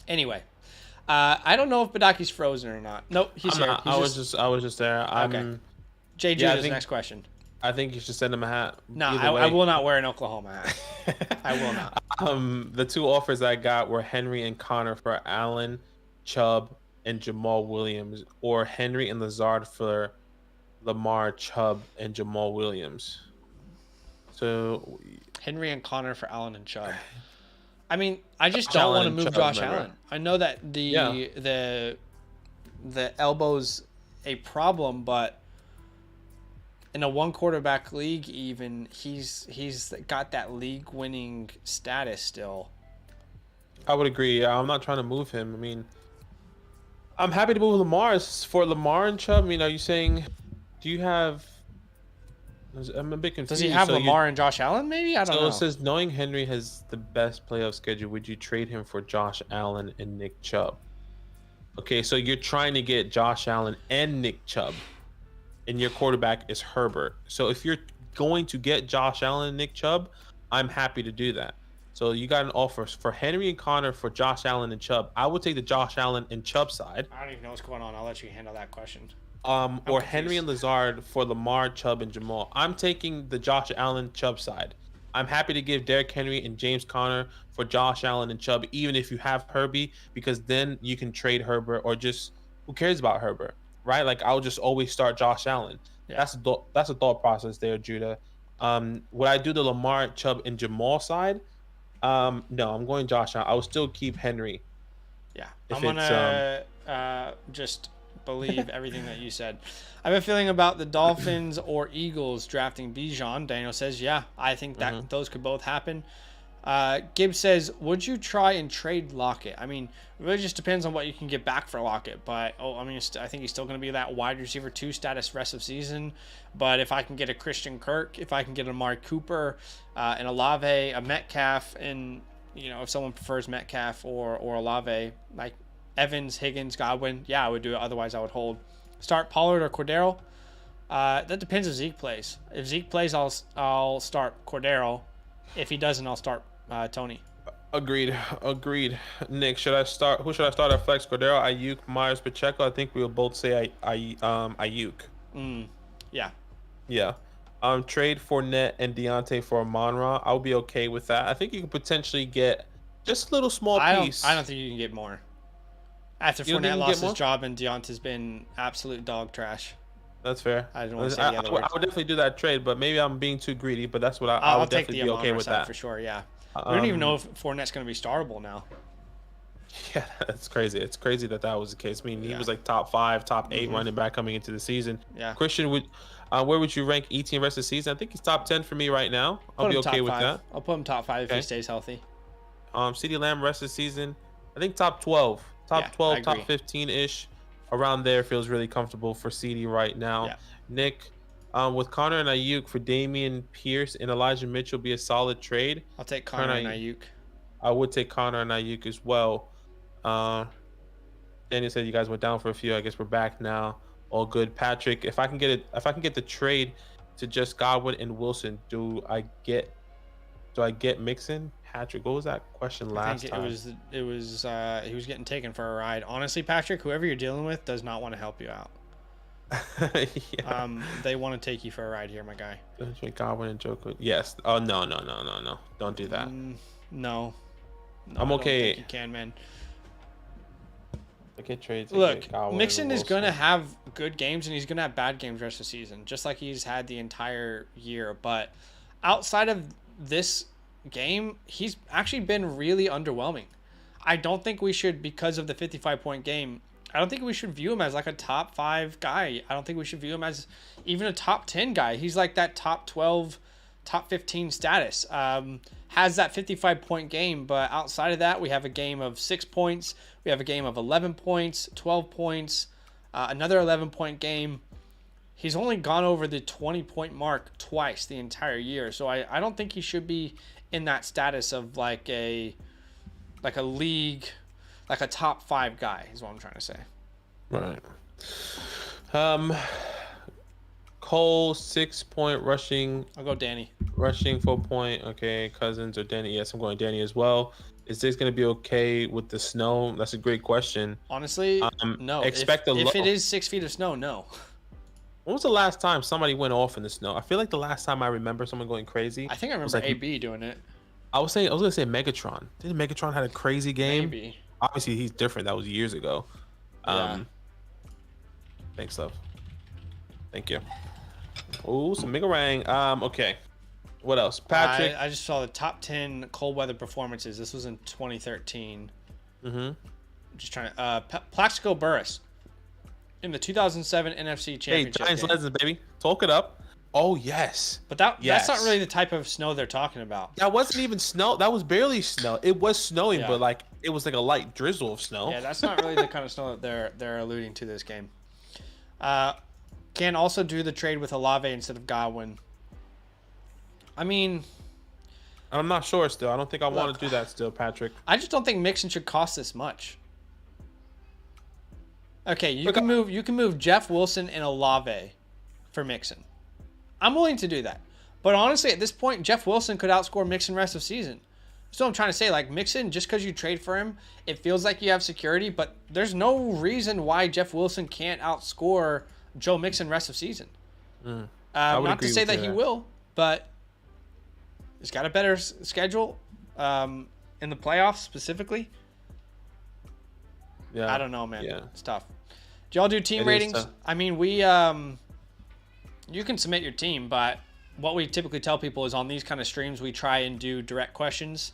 anyway, I don't know if Badake's frozen or not. Nope, he's here. I was just there. Okay. Jay Judah's next question. I think you should send him a hat. No, I will not wear an Oklahoma hat. I will not. The two offers I got were Henry and Connor for Allen, Chubb, and Jamal Williams, or Henry and Lazard for Lamar, Chubb, and Jamal Williams. So Henry and Connor for Allen and Chubb. I mean, I just don't want to move Josh Allen. I know that the elbow's a problem, but in a one quarterback league, even he's got that league winning status still. I would agree. I'm not trying to move him. I mean, I'm happy to move Lamar. For Lamar and Chubb, I mean, are you saying, do you have? I'm a bit confused. Does he have Lamar and Josh Allen? Maybe I don't know. So it says, knowing Henry has the best playoff schedule, would you trade him for Josh Allen and Nick Chubb? Okay, so you're trying to get Josh Allen and Nick Chubb, and your quarterback is Herbert. So if you're going to get Josh Allen and Nick Chubb, I'm happy to do that. So you got an offer for Henry and Connor for Josh Allen and Chubb. I would take the Josh Allen and Chubb side. I don't even know what's going on. I'll let you handle that question. Or confused. Henry and Lazard for Lamar, Chubb, and Jamal. I'm taking the Josh Allen Chubb side. I'm happy to give Derrick Henry and James Conner for Josh Allen and Chubb, even if you have Herbie, because then you can trade Herbert, or just, who cares about Herbert, right? Like, I'll just always start Josh Allen. Yeah. That's a thought process there, Judah. Would I do the Lamar, Chubb, and Jamal side? No, I'm going Josh Allen. I will still keep Henry. Yeah, I'm gonna just believe everything that you said. I have a feeling about the Dolphins or Eagles drafting Bijan. Daniel says, yeah, I think that those could both happen. Gibbs says, would you try and trade Lockett? I mean, it really just depends on what you can get back for Lockett. But, I think he's still going to be that wide receiver 2 status rest of season. But if I can get a Christian Kirk, if I can get a Amari Cooper, an Olave, a Metcalf, and, if someone prefers Metcalf or Olave, like Evans, Higgins, Godwin, yeah, I would do it. Otherwise, I would hold. Start Pollard or Cordero. That depends if Zeke plays. If Zeke plays, I'll start Cordero. If he doesn't, I'll start Tony. Agreed. Nick, who should I start at flex? Cordero, Ayuk, Myers, Pacheco? I think we will both say Ayuk. Yeah. Trade Fournette and Deontay for Amon-Ra. I'll be okay with that. I think you could potentially get just a little small piece. I don't think you can get more. After Fournette lost his job and Deontay's been absolute dog trash. That's fair. I don't want to say the other words. I would definitely do that trade, but maybe I'm being too greedy. But that's what I would definitely be okay with that for sure. Yeah, we don't even know if Fournette's going to be startable now. Yeah, that's crazy. It's crazy that was the case. I mean, he was like top 5, top 8 running back coming into the season. Yeah. Christian, where would you rank ET rest of the season? I think he's top 10 for me right now. I'll be okay with that. I'll put him top 5 if he stays healthy. CeeDee Lamb rest of the season, I think top 12, top 15-ish. Around there feels really comfortable for CeeDee right now. Yeah. Nick, with Connor and Ayuk for Damian Pierce and Elijah Mitchell be a solid trade. I'll take Connor and Ayuk. I would take Connor and Ayuk as well. Daniel said you guys went down for a few. I guess we're back now. All good. Patrick, if I can get the trade to just Godwin and Wilson, do I get Mixon? Patrick, what was that question last time? It was he was getting taken for a ride. Honestly, Patrick, whoever you're dealing with does not want to help you out. Yeah. They want to take you for a ride here, my guy. Godwin and Joker. Yes. Oh no. Don't do that. No. I'm okay. You can, man. get trades. Look, Mixon is going to have good games and he's going to have bad games the rest of the season, just like he's had the entire year. But outside of this game, he's actually been really underwhelming. I don't think we should, because of the 55-point game, I don't think we should view him as like a top 5 guy. I don't think we should view him as even a top 10 guy. He's like that top 12, top 15 status. Has that 55-point game, but outside of that, we have a game of 6 points. We have a game of 11 points, 12 points, another 11-point game. He's only gone over the 20-point mark twice the entire year. So I don't think he should be in that status of like a league, like a top 5 guy is what I'm trying to say. Right. Cole, 6-point rushing. I'll go Danny. Rushing 4-point. Okay, Cousins or Danny. Yes, I'm going Danny as well. Is this going to be okay with the snow? That's a great question. Honestly, no. Expect if it is 6 feet of snow, no. When was the last time somebody went off in the snow? I feel like the last time I remember someone going crazy. I think I remember like, AB doing it. I was gonna say Megatron. Didn't Megatron had a crazy game? Maybe. Obviously, he's different. That was years ago. Yeah. Thanks, love. Thank you. Oh, some Megarang. Okay. What else? Patrick. I just saw the top 10 cold weather performances. This was in 2013. Just trying to Plaxico Burress in the 2007 NFC Championship. Hey, Giants legends, baby. Talk it up. Oh yes. But that's not really the type of snow they're talking about. That wasn't even snow. That was barely snow. It was snowing, but like it was like a light drizzle of snow. Yeah, that's not really the kind of snow that they're alluding to this game. Can also do the trade with Olave instead of Godwin. I mean, I'm not sure still. I don't think I want to do that still, Patrick. I just don't think Mixon should cost this much. Okay, you can move Jeff Wilson and Olave for Mixon. I'm willing to do that. But honestly, at this point, Jeff Wilson could outscore Mixon rest of season. So I'm trying to say, like, Mixon, just because you trade for him, it feels like you have security, but there's no reason why Jeff Wilson can't outscore Joe Mixon rest of season. Not to say that he will, but he's got a better schedule in the playoffs specifically. Yeah, I don't know, man. Yeah. It's tough. Do y'all do team ratings? I mean, you can submit your team, but what we typically tell people is on these kind of streams, we try and do direct questions.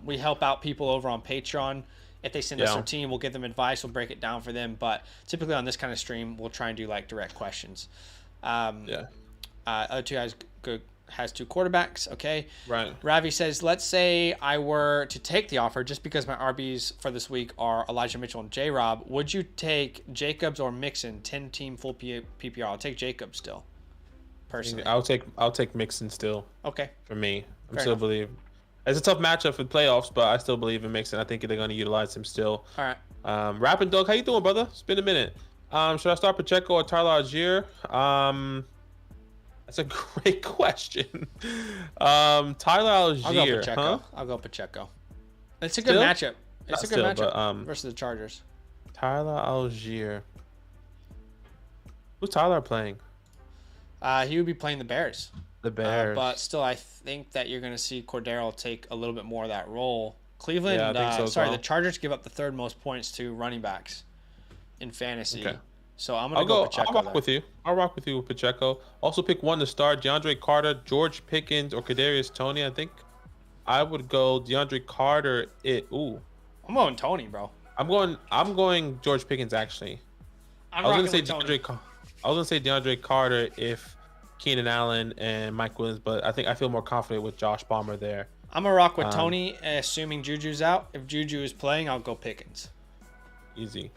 We help out people over on Patreon. If they send us their team, we'll give them advice. We'll break it down for them. But typically on this kind of stream, we'll try and do like direct questions. Other two guys has 2 quarterbacks. Okay. Right. Ravi says, let's say I were to take the offer just because my RBs for this week are Elijah Mitchell and J-Rob. Would you take Jacobs or Mixon 10-team full PPR? I'll take Jacobs still. Personally, I'll take Mixon still. Okay. For me, Fair still enough. believe it's a tough matchup for the playoffs, but I still believe in Mixon. I think they're going to utilize him still. All right. Rapping Dog, how you doing, brother? It's been a minute. Should I start Pacheco or Tyler Algier? That's a great question. Tyler Algier. I'll go Pacheco. It's a good matchup. It's a good matchup versus the Chargers. Tyler Algier. Who's Tyler playing? He would be playing the Bears. The Bears. But still, I think that you're going to see Cordero take a little bit more of that role. Cleveland, the Chargers give up the 3rd most points to running backs in fantasy. Okay. So I'm going to go Pacheco. I'll rock with you. I'll rock with you with Pacheco. Also pick one to start. DeAndre Carter, George Pickens, or Kadarius Toney. I think I would go DeAndre Carter. I'm going Toney, bro. I'm going George Pickens actually. I was gonna say DeAndre Carter if Keenan Allen and Mike Williams, but I feel more confident with Josh Palmer there. I'm gonna rock with Toney, assuming Juju's out. If Juju is playing, I'll go Pickens. Easy.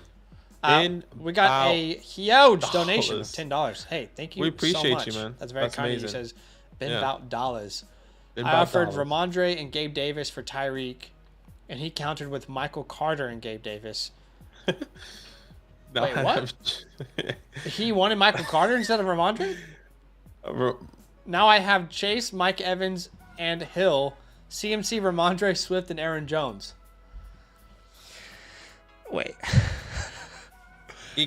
We got a huge donation of $10. Hey, thank you. We appreciate so much. You, man. That's very kind of you. He says, "Been about dollars." I about offered dollars. Ramondre and Gabe Davis for Tyreek, and he countered with Michael Carter and Gabe Davis. Wait, what? He wanted Michael Carter instead of Ramondre? Now I have Chase, Mike Evans, and Hill, CMC, Ramondre, Swift, and Aaron Jones. Wait. He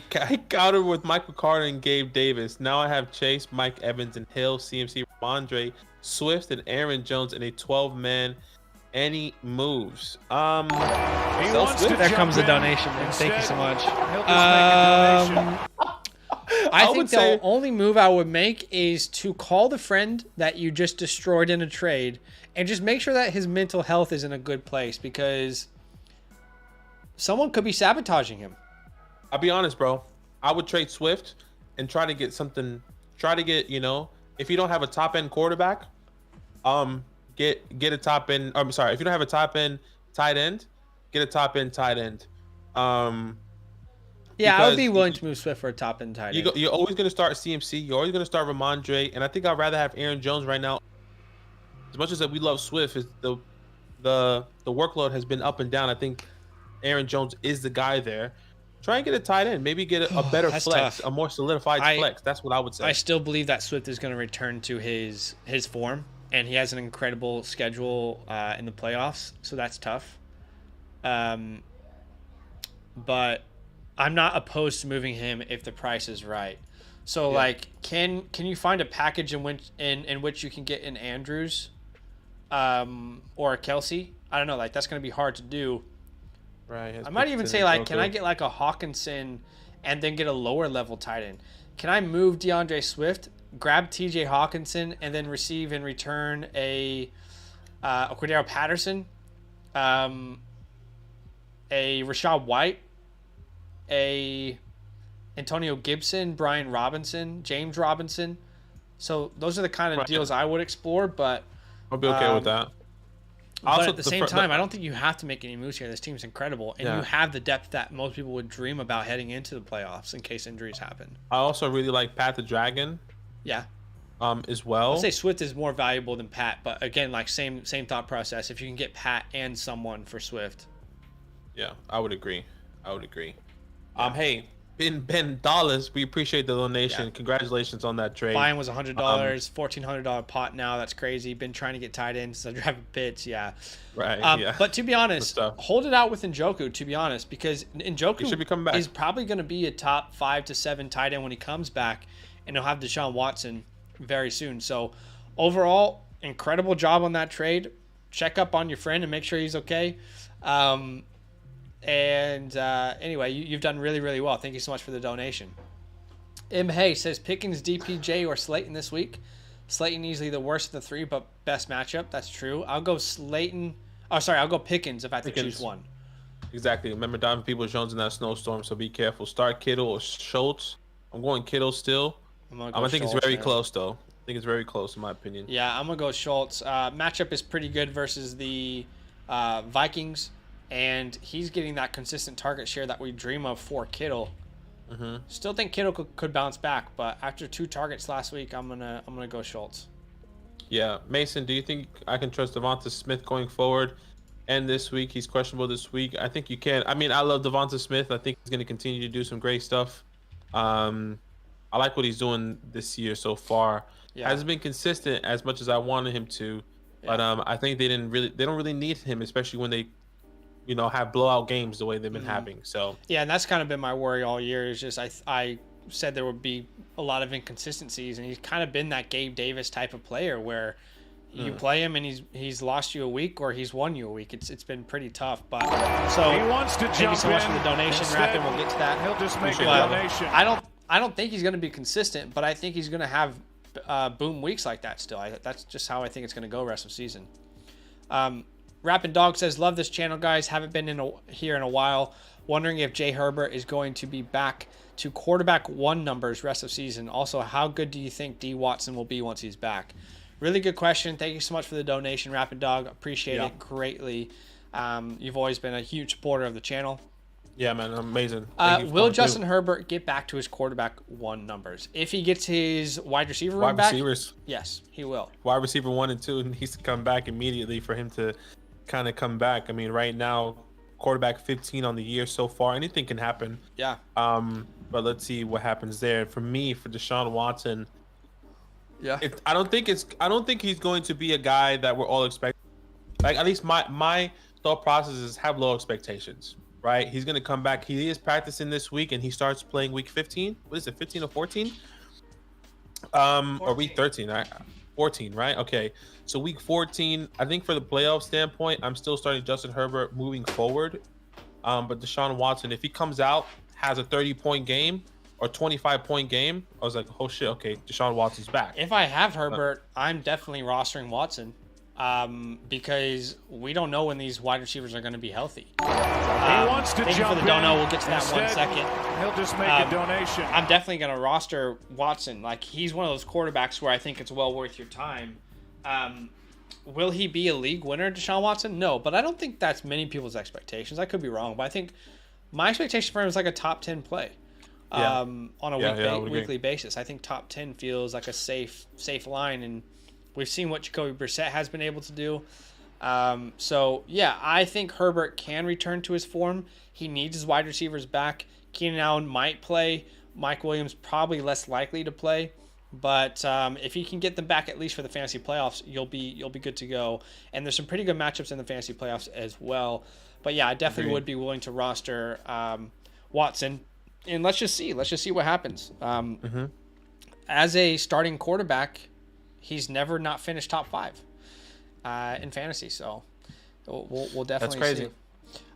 countered with Michael Carter and Gabe Davis. Now I have Chase, Mike Evans, and Hill, CMC, Ramondre, Swift, and Aaron Jones in a 12-man. Any moves? He Sell wants Swift. to There jump comes the in. donation, man. Thank you so Instead, much. he'll just make a donation. I would think say- the only move I would make is to call the friend that you just destroyed in a trade and just make sure that his mental health is in a good place, because someone could be sabotaging him. I'll be honest, bro. I would trade Swift and try to get something. Try to get, if you don't have a top end quarterback, get a top end. I'm sorry, if you don't have a top end tight end, get a top end tight end. Yeah, I would Because be willing to move Swift for a top end tight end. You're always going to start CMC. You're always going to start Ramondre, and I think I'd rather have Aaron Jones right now. As much as that we love Swift, is the workload has been up and down. I think Aaron Jones is the guy there. Try and get a tight end. Maybe get a better That's flex, tough. a more solidified flex. That's what I would say. I still believe that Swift is going to return to his form, and he has an incredible schedule in the playoffs, so that's tough. But I'm not opposed to moving him if the price is right. So can you find a package in which you can get an Andrews, or a Kelsey? I don't know. That's going to be hard to do. Right. I might even say can I get a Hawkinson and then get a lower level tight end? Can I move DeAndre Swift, grab TJ Hawkinson, and then receive in return a Cordero Patterson, a Rashad White, a Antonio Gibson, Brian Robinson, James Robinson? So those are the kind of deals I would explore, but I'll be okay with that. But at the same time, I don't think you have to make any moves here. This team's incredible, and you have the depth that most people would dream about heading into the playoffs in case injuries happen. I also really like Pat the Dragon. Yeah. As well. I'd say Swift is more valuable than Pat, but again, same thought process. If you can get Pat and someone for Swift. Yeah, I would agree. Hey, Ben Dollars, we appreciate the donation. Yeah. Congratulations on that trade. Buying was $100, $1,400 pot now. That's crazy. Been trying to get tight ends since I drive bits. Yeah. Right. Yeah. But to be honest, hold it out with Njoku, to be honest, because Njoku should be coming back. Is probably going to be a top 5 to 7 tight end when he comes back, and he'll have Deshaun Watson very soon. So overall, incredible job on that trade. Check up on your friend and make sure he's okay. Anyway, you've done really, really well. Thank you so much for the donation. M. Hay says Pickens, DPJ, or Slayton this week. Slayton easily the worst of the three, but best matchup. That's true. I'll go Slayton. Oh, sorry. I'll go Pickens if I have to choose one. Exactly. Remember, diving people Jones in that snowstorm, so be careful. Start Kittle or Schultz. I'm going Kittle still. I think it's very close, though. I think it's very close, in my opinion. Yeah, I'm going to go Schultz. Matchup is pretty good versus the Vikings. And he's getting that consistent target share that we dream of for Kittle. Mm-hmm. Still think Kittle could bounce back, but after 2 targets last week, I'm gonna go Schultz. Yeah, Mason, do you think I can trust Devonta Smith going forward? And this week, he's questionable this week. I think you can. I mean, I love Devonta Smith. I think he's going to continue to do some great stuff. I like what he's doing this year so far. Yeah. Hasn't been consistent as much as I wanted him to, but I think they don't really need him, especially when they have blowout games the way they've been having. So yeah, and that's kind of been my worry all year. Is just I said there would be a lot of inconsistencies, and he's kind of been that Gabe Davis type of player where you play him and he's lost you a week or he's won you a week. It's been pretty tough. But so he wants to thank you so much for the donation, Rapid. We'll get to that. He'll just make a donation. I don't think he's going to be consistent, but I think he's going to have boom weeks like that still. That's just how I think it's going to go rest of season. Rappin' Dog says, love this channel, guys. Haven't been here in a while. Wondering if Jay Herbert is going to be back to quarterback 1 numbers rest of season. Also, how good do you think D. Watson will be once he's back? Really good question. Thank you so much for the donation, Rappin' Dog. Appreciate it greatly. You've always been a huge supporter of the channel. Yeah, man, amazing. Will Justin Herbert get back to his quarterback 1 numbers? If he gets his wide receiver room back, yes, he will. Wide receiver 1 and 2 needs to come back immediately for him to kind of come back. I mean, right now, quarterback 15 on the year so far. Anything can happen. Yeah. But let's see what happens there. For me, for Deshaun Watson, yeah, I don't think he's going to be a guy that we're all expecting. Like, at least my thought process is have low expectations. Right? He's going to come back. He is practicing this week, and he starts playing week 15. What is it, 15 or 14? 14. Or week 13, right? 14, right? Okay. So week 14, I think for the playoff standpoint, I'm still starting Justin Herbert moving forward. But Deshaun Watson, if he comes out, has a 30-point game or 25-point game, I was like, oh shit, okay, Deshaun Watson's back. If I have Herbert, I'm definitely rostering Watson. Because we don't know when these wide receivers are going to be healthy. He wants to thank you jump for the dono. We'll get to that Instead, 1 second. He'll just make a donation. I'm definitely going to roster Watson. Like, he's one of those quarterbacks where I think it's well worth your time. Will he be a league winner, Deshaun Watson? No, but I don't think that's many people's expectations. I could be wrong, but I think my expectation for him is like a top 10 play on a weekly basis. I think top 10 feels like a safe line, and we've seen what Jacoby Brissett has been able to do. So, yeah, I think Herbert can return to his form. He needs his wide receivers back. Keenan Allen might play. Mike Williams probably less likely to play. But if he can get them back at least for the fantasy playoffs, you'll be good to go. And there's some pretty good matchups in the fantasy playoffs as well. But, yeah, I definitely would be willing to roster Watson. And let's just see what happens. As a starting quarterback, he's never not finished top 5 in fantasy, so we'll definitely That's crazy.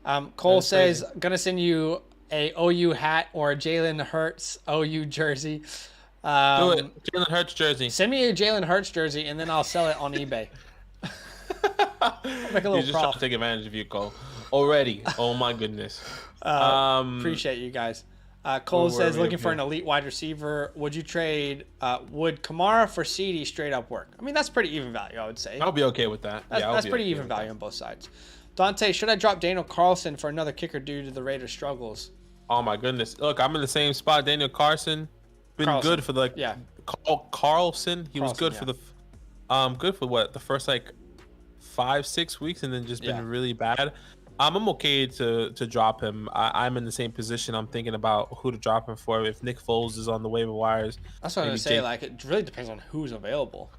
see. Cole says, gonna send you a OU hat or a Jalen Hurts OU jersey. Do it, Jalen Hurts jersey. Send me a Jalen Hurts jersey, and then I'll sell it on eBay. I'll make a little You're just trying to take advantage of you, Cole. Already. Oh my goodness. Appreciate you guys. Cole says, looking for an here. elite wide receiver. Would you trade, would Kamara for CD straight up work? I mean, that's pretty even value, I would say. I'll be okay with that. That's pretty even value on both sides. Dante, should I drop Daniel Carlson for another kicker due to the Raiders' struggles? Oh my goodness. Look, I'm in the same spot. Daniel Carlson been good for Carlson. He was good for the the first like 5-6 weeks, and then just been really bad. I'm okay to drop him. I'm in the same position. I'm thinking about who to drop him for. If Nick Foles is on the waiver wires, that's what I'm gonna say. Like, it really depends on who's available.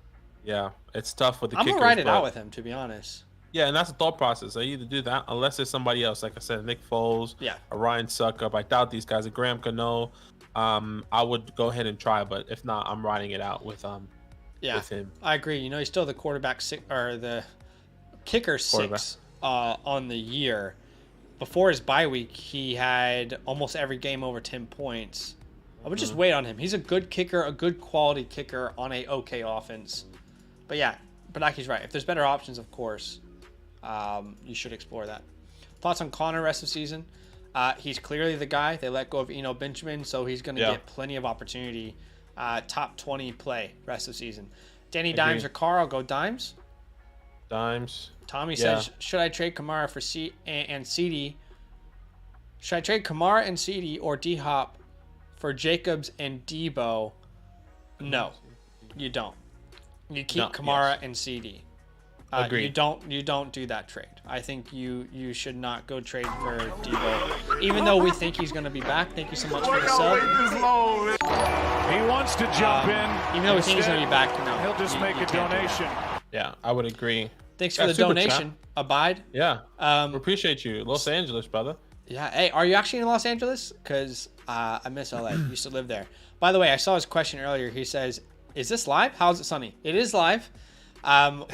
Yeah, it's tough with the I'm kickers. gonna ride it out with him, to be honest. Yeah, and that's the thought process. I either do that unless there's somebody else. Like I said, Nick Foles, a Ryan Suckup. I doubt these guys. A Graham Cano. I would go ahead and try, but if not, I'm riding it out with with him. I agree. You know, he's still the quarterback or the kicker 6 on the year. Before his bye week, he had almost every game over 10 points. I would just wait on him. He's a good kicker, a good quality kicker on a okay offense. But yeah, Badake's right. If there's better options, of course, you should explore that. Thoughts on Connor rest of season? He's clearly the guy. They let go of Eno Benjamin, so he's going to get plenty of opportunity. Top 20 play rest of season. Danny Dimes or Carr? I'll go Dimes. Dimes. Tommy says, should I trade Kamara for and CD? Should I trade Kamara and CD or D-Hop for Jacobs and Debo? No, you don't. You keep Kamara and CD. Agreed. You don't do that trade. I think you should not go trade for Debo, even though we think he's going to be back. Thank you so much for the sub. He wants to jump in. Even though we think he's going to be back, no. He'll just make a donation. Yeah, I would agree. Thanks for the donation, Abide. Yeah, we appreciate you. Los Angeles, brother. Yeah. Hey, are you actually in Los Angeles? Because I miss LA. Used to live there. By the way, I saw his question earlier. He says, is this live? How's it sunny? It is live.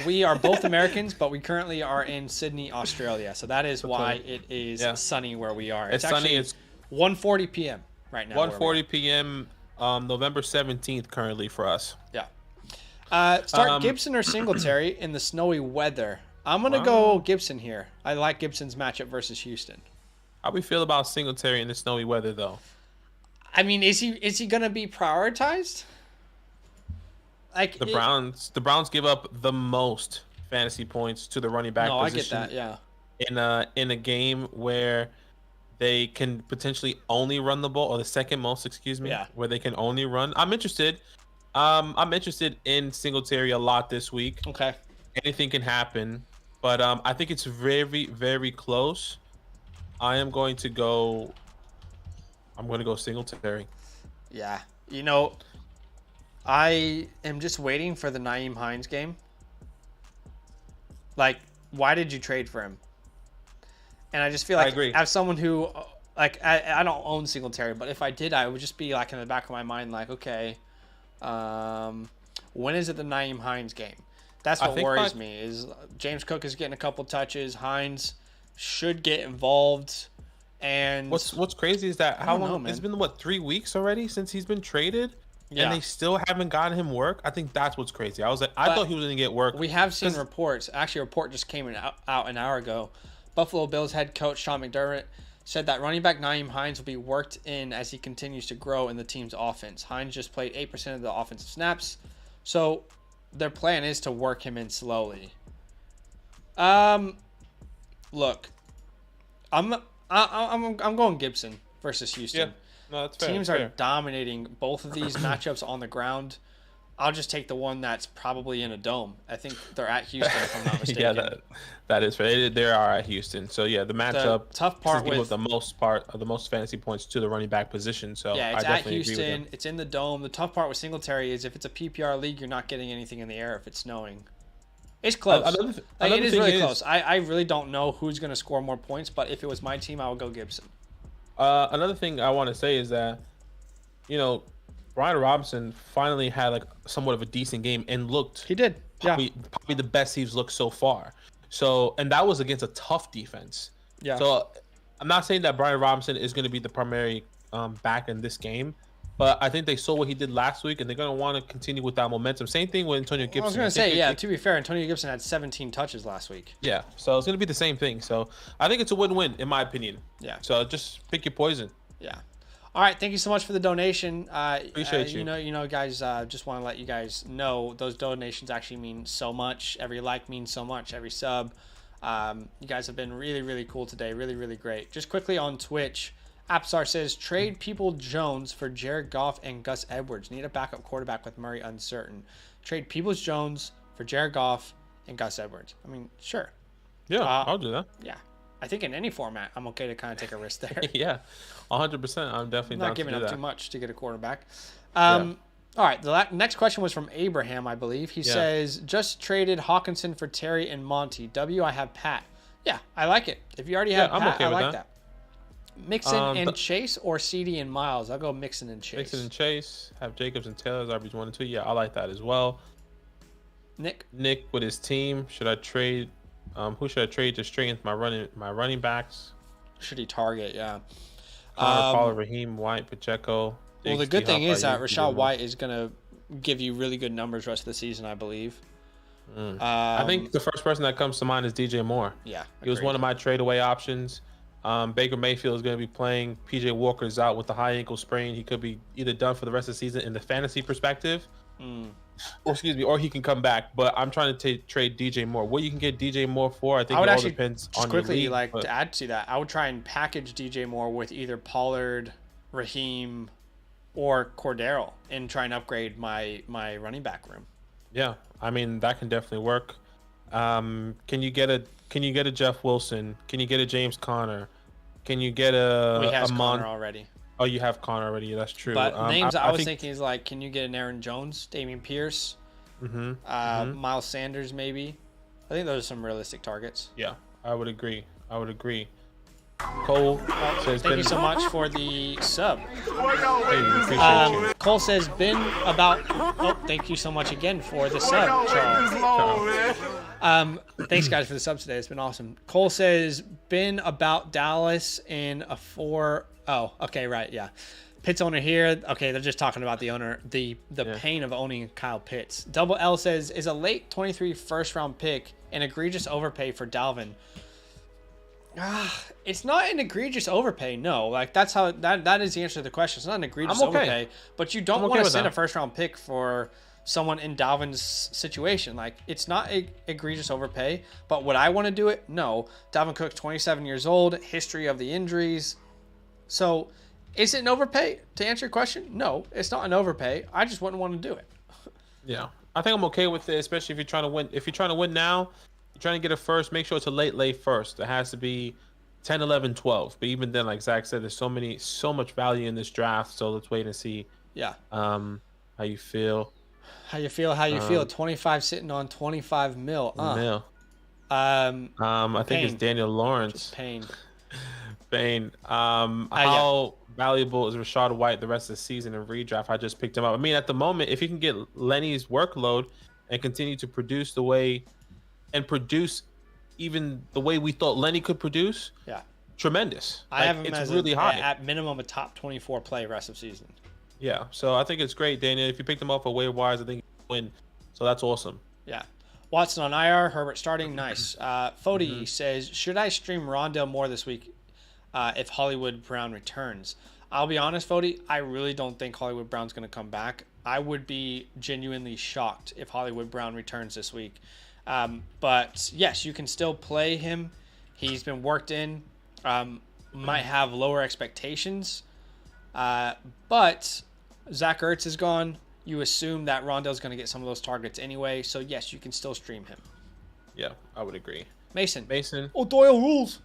We are both Americans, but we currently are in Sydney, Australia. So that is why it is sunny where we are. It's sunny. It's 1:40 p.m. right now. 1:40 p.m. November 17th currently for us. Yeah. Start Gibson or Singletary in the snowy weather. I'm going to go Gibson here. I like Gibson's matchup versus Houston. How we feel about Singletary in the snowy weather, though? I mean, is he going to be prioritized? Like the Browns give up the most fantasy points to the running back position. I get that, yeah. In a game where they can potentially only run the ball, or the second most, where they can only run. I'm interested. I'm interested in Singletary a lot this week. Okay. Anything can happen, but I think it's very, very close. I'm going to go Singletary. Yeah. You know, I am just waiting for the Nyheim Hines game. Like, why did you trade for him? And I just feel like, I agree. As someone who, like, I don't own Singletary, but if I did, I would just be like in the back of my mind, like, okay, when is it the Nyheim Hines game? That's what worries me. Is James Cook is getting a couple touches. Hines should get involved. And what's crazy is that how long man. It's been 3 weeks already since he's been traded, yeah. and they still haven't gotten him work. I think that's what's crazy. I thought he was gonna get work. We have seen reports. Actually, a report just came out an hour ago. Buffalo Bills head coach Sean McDermott said that running back Nyheim Hines will be worked in as he continues to grow in the team's offense. Hines just played 8% of the offensive snaps, so their plan is to work him in slowly. Look, I'm going Gibson versus Houston. Yeah, no, that's fair. Teams are dominating both of these matchups on the ground. I'll just take the one that's probably in a dome. I think they're at Houston, if I'm not mistaken. Yeah, that is fair. They are at Houston. So yeah, the matchup. The tough part with the most fantasy points to the running back position. So yeah, it's I at Houston. It's in the dome. The tough part with Singletary is if it's a PPR league, you're not getting anything in the air if it's snowing. It's close. It is really close. I really don't know who's going to score more points, but if it was my team, I would go Gibson. Another thing I want to say is that, Brian Robinson finally had like somewhat of a decent game and looked. He did. Probably the best he's looked so far. So, and that was against a tough defense. Yeah. So, I'm not saying that Brian Robinson is going to be the primary back in this game, but I think they saw what he did last week, and they're going to want to continue with that momentum. Same thing with Antonio Gibson. I was going to say, to be fair, Antonio Gibson had 17 touches last week. Yeah, so it's going to be the same thing. So I think it's a win-win, in my opinion. Yeah. So just pick your poison. Yeah. All right, thank you so much for the donation. Appreciate you. You know, guys. Just want to let you guys know those donations actually mean so much. Every like means so much. Every sub. You guys have been really, really cool today. Really, really great. Just quickly on Twitch, Appsar says trade People Jones for Jared Goff and Gus Edwards. Need a backup quarterback with Murray uncertain. Trade Peoples Jones for Jared Goff and Gus Edwards. I mean, sure. Yeah, I'll do that. Yeah. I think in any format, I'm okay to kind of take a risk there. Yeah, 100%. I'm definitely not giving up that. too much to get a quarterback. All right, the next question was from Abraham, I believe. He says, just traded Hawkinson for Terry and Monty. W, I have Pat. Yeah, I like it. If you already have Pat, I'm okay I with like that. Mixon and Chase or CD and Miles? I'll go Mixon and Chase. Mixon and Chase. Have Jacobs and Taylor as RBs 1 and 2. Yeah, I like that as well. Nick with his team. Should I trade? Who should I trade to strengthen my running backs? Should he target? Yeah. Connor, Pollard, Raheem, White, Pacheco. Well, the good thing is that Rashad White is going to give you really good numbers rest of the season, I believe. I think the first person that comes to mind is DJ Moore. Yeah. He was one of my trade away options. Baker Mayfield is going to be playing. PJ Walker's out with the high ankle sprain. He could be either done for the rest of the season in the fantasy perspective. Or he can come back. But I'm trying to trade DJ Moore. What you can get DJ Moore for, I think it all depends on your league. To add to that, I would try and package DJ Moore with either Pollard, Raheem, or Cordero and try and upgrade my running back room. Yeah, I mean that can definitely work. Can you get a Jeff Wilson? Can you get a James Conner? Can you get he has Conner already. Oh, you have Conner already. Yeah, that's true. But names I was thinking is like, can you get an Aaron Jones, Dameon Pierce, Miles Sanders maybe? I think those are some realistic targets. Yeah, I would agree. Cole says, thank you so much for the sub. Hey, appreciate you. Cole says, been about. Oh, thank you so much again for the sub, Charles. Thanks guys for the sub today. It's been awesome. Cole says, been about Dallas in a 4. Oh, okay, right, yeah. Pitts owner here. Okay, they're just talking about the owner, the pain of owning Kyle Pitts. Double L says, is a late 23 first round pick an egregious overpay for Dalvin? It's not an egregious overpay, no. Like that's how that is the answer to the question. It's not an egregious overpay, but you don't want to send a first round pick for someone in Dalvin's situation. Like it's not an egregious overpay, but would I want to do it? No. Dalvin Cook's 27 years old, history of the injuries. So, is it an overpay? To answer your question, no, it's not an overpay. I just wouldn't want to do it. Yeah, I think I'm okay with it, especially if you're trying to win. If you're trying to win now, you're trying to get a first, make sure it's a late first. It has to be 10, 11, 12. But even then, like Zach said, there's so much value in this draft. So let's wait and see. Yeah. How you feel? How you feel? 25 sitting on 25 mil. I think it's Daniel Lawrence. Just pain. How valuable is Rashad White the rest of the season in redraft? I just picked him up. I mean, at the moment, if you can get Lenny's workload and continue to produce even the way we thought Lenny could produce, tremendous. I have him it's as really high. at minimum a top 24 play rest of season. Yeah, so I think it's great, Daniel. If you pick them up for waiver wires, I think you win. So that's awesome. Yeah. Watson on IR, Herbert starting, nice. Fody says, should I stream Rondale more this week if Hollywood Brown returns? I'll be honest, Fody, I really don't think Hollywood Brown's going to come back. I would be genuinely shocked if Hollywood Brown returns this week. But yes, you can still play him. He's been worked in. Might have lower expectations. But Zach Ertz is gone. You assume that Rondale's going to get some of those targets anyway. So yes, you can still stream him. Yeah, I would agree. Mason. Oh, Doyle rules.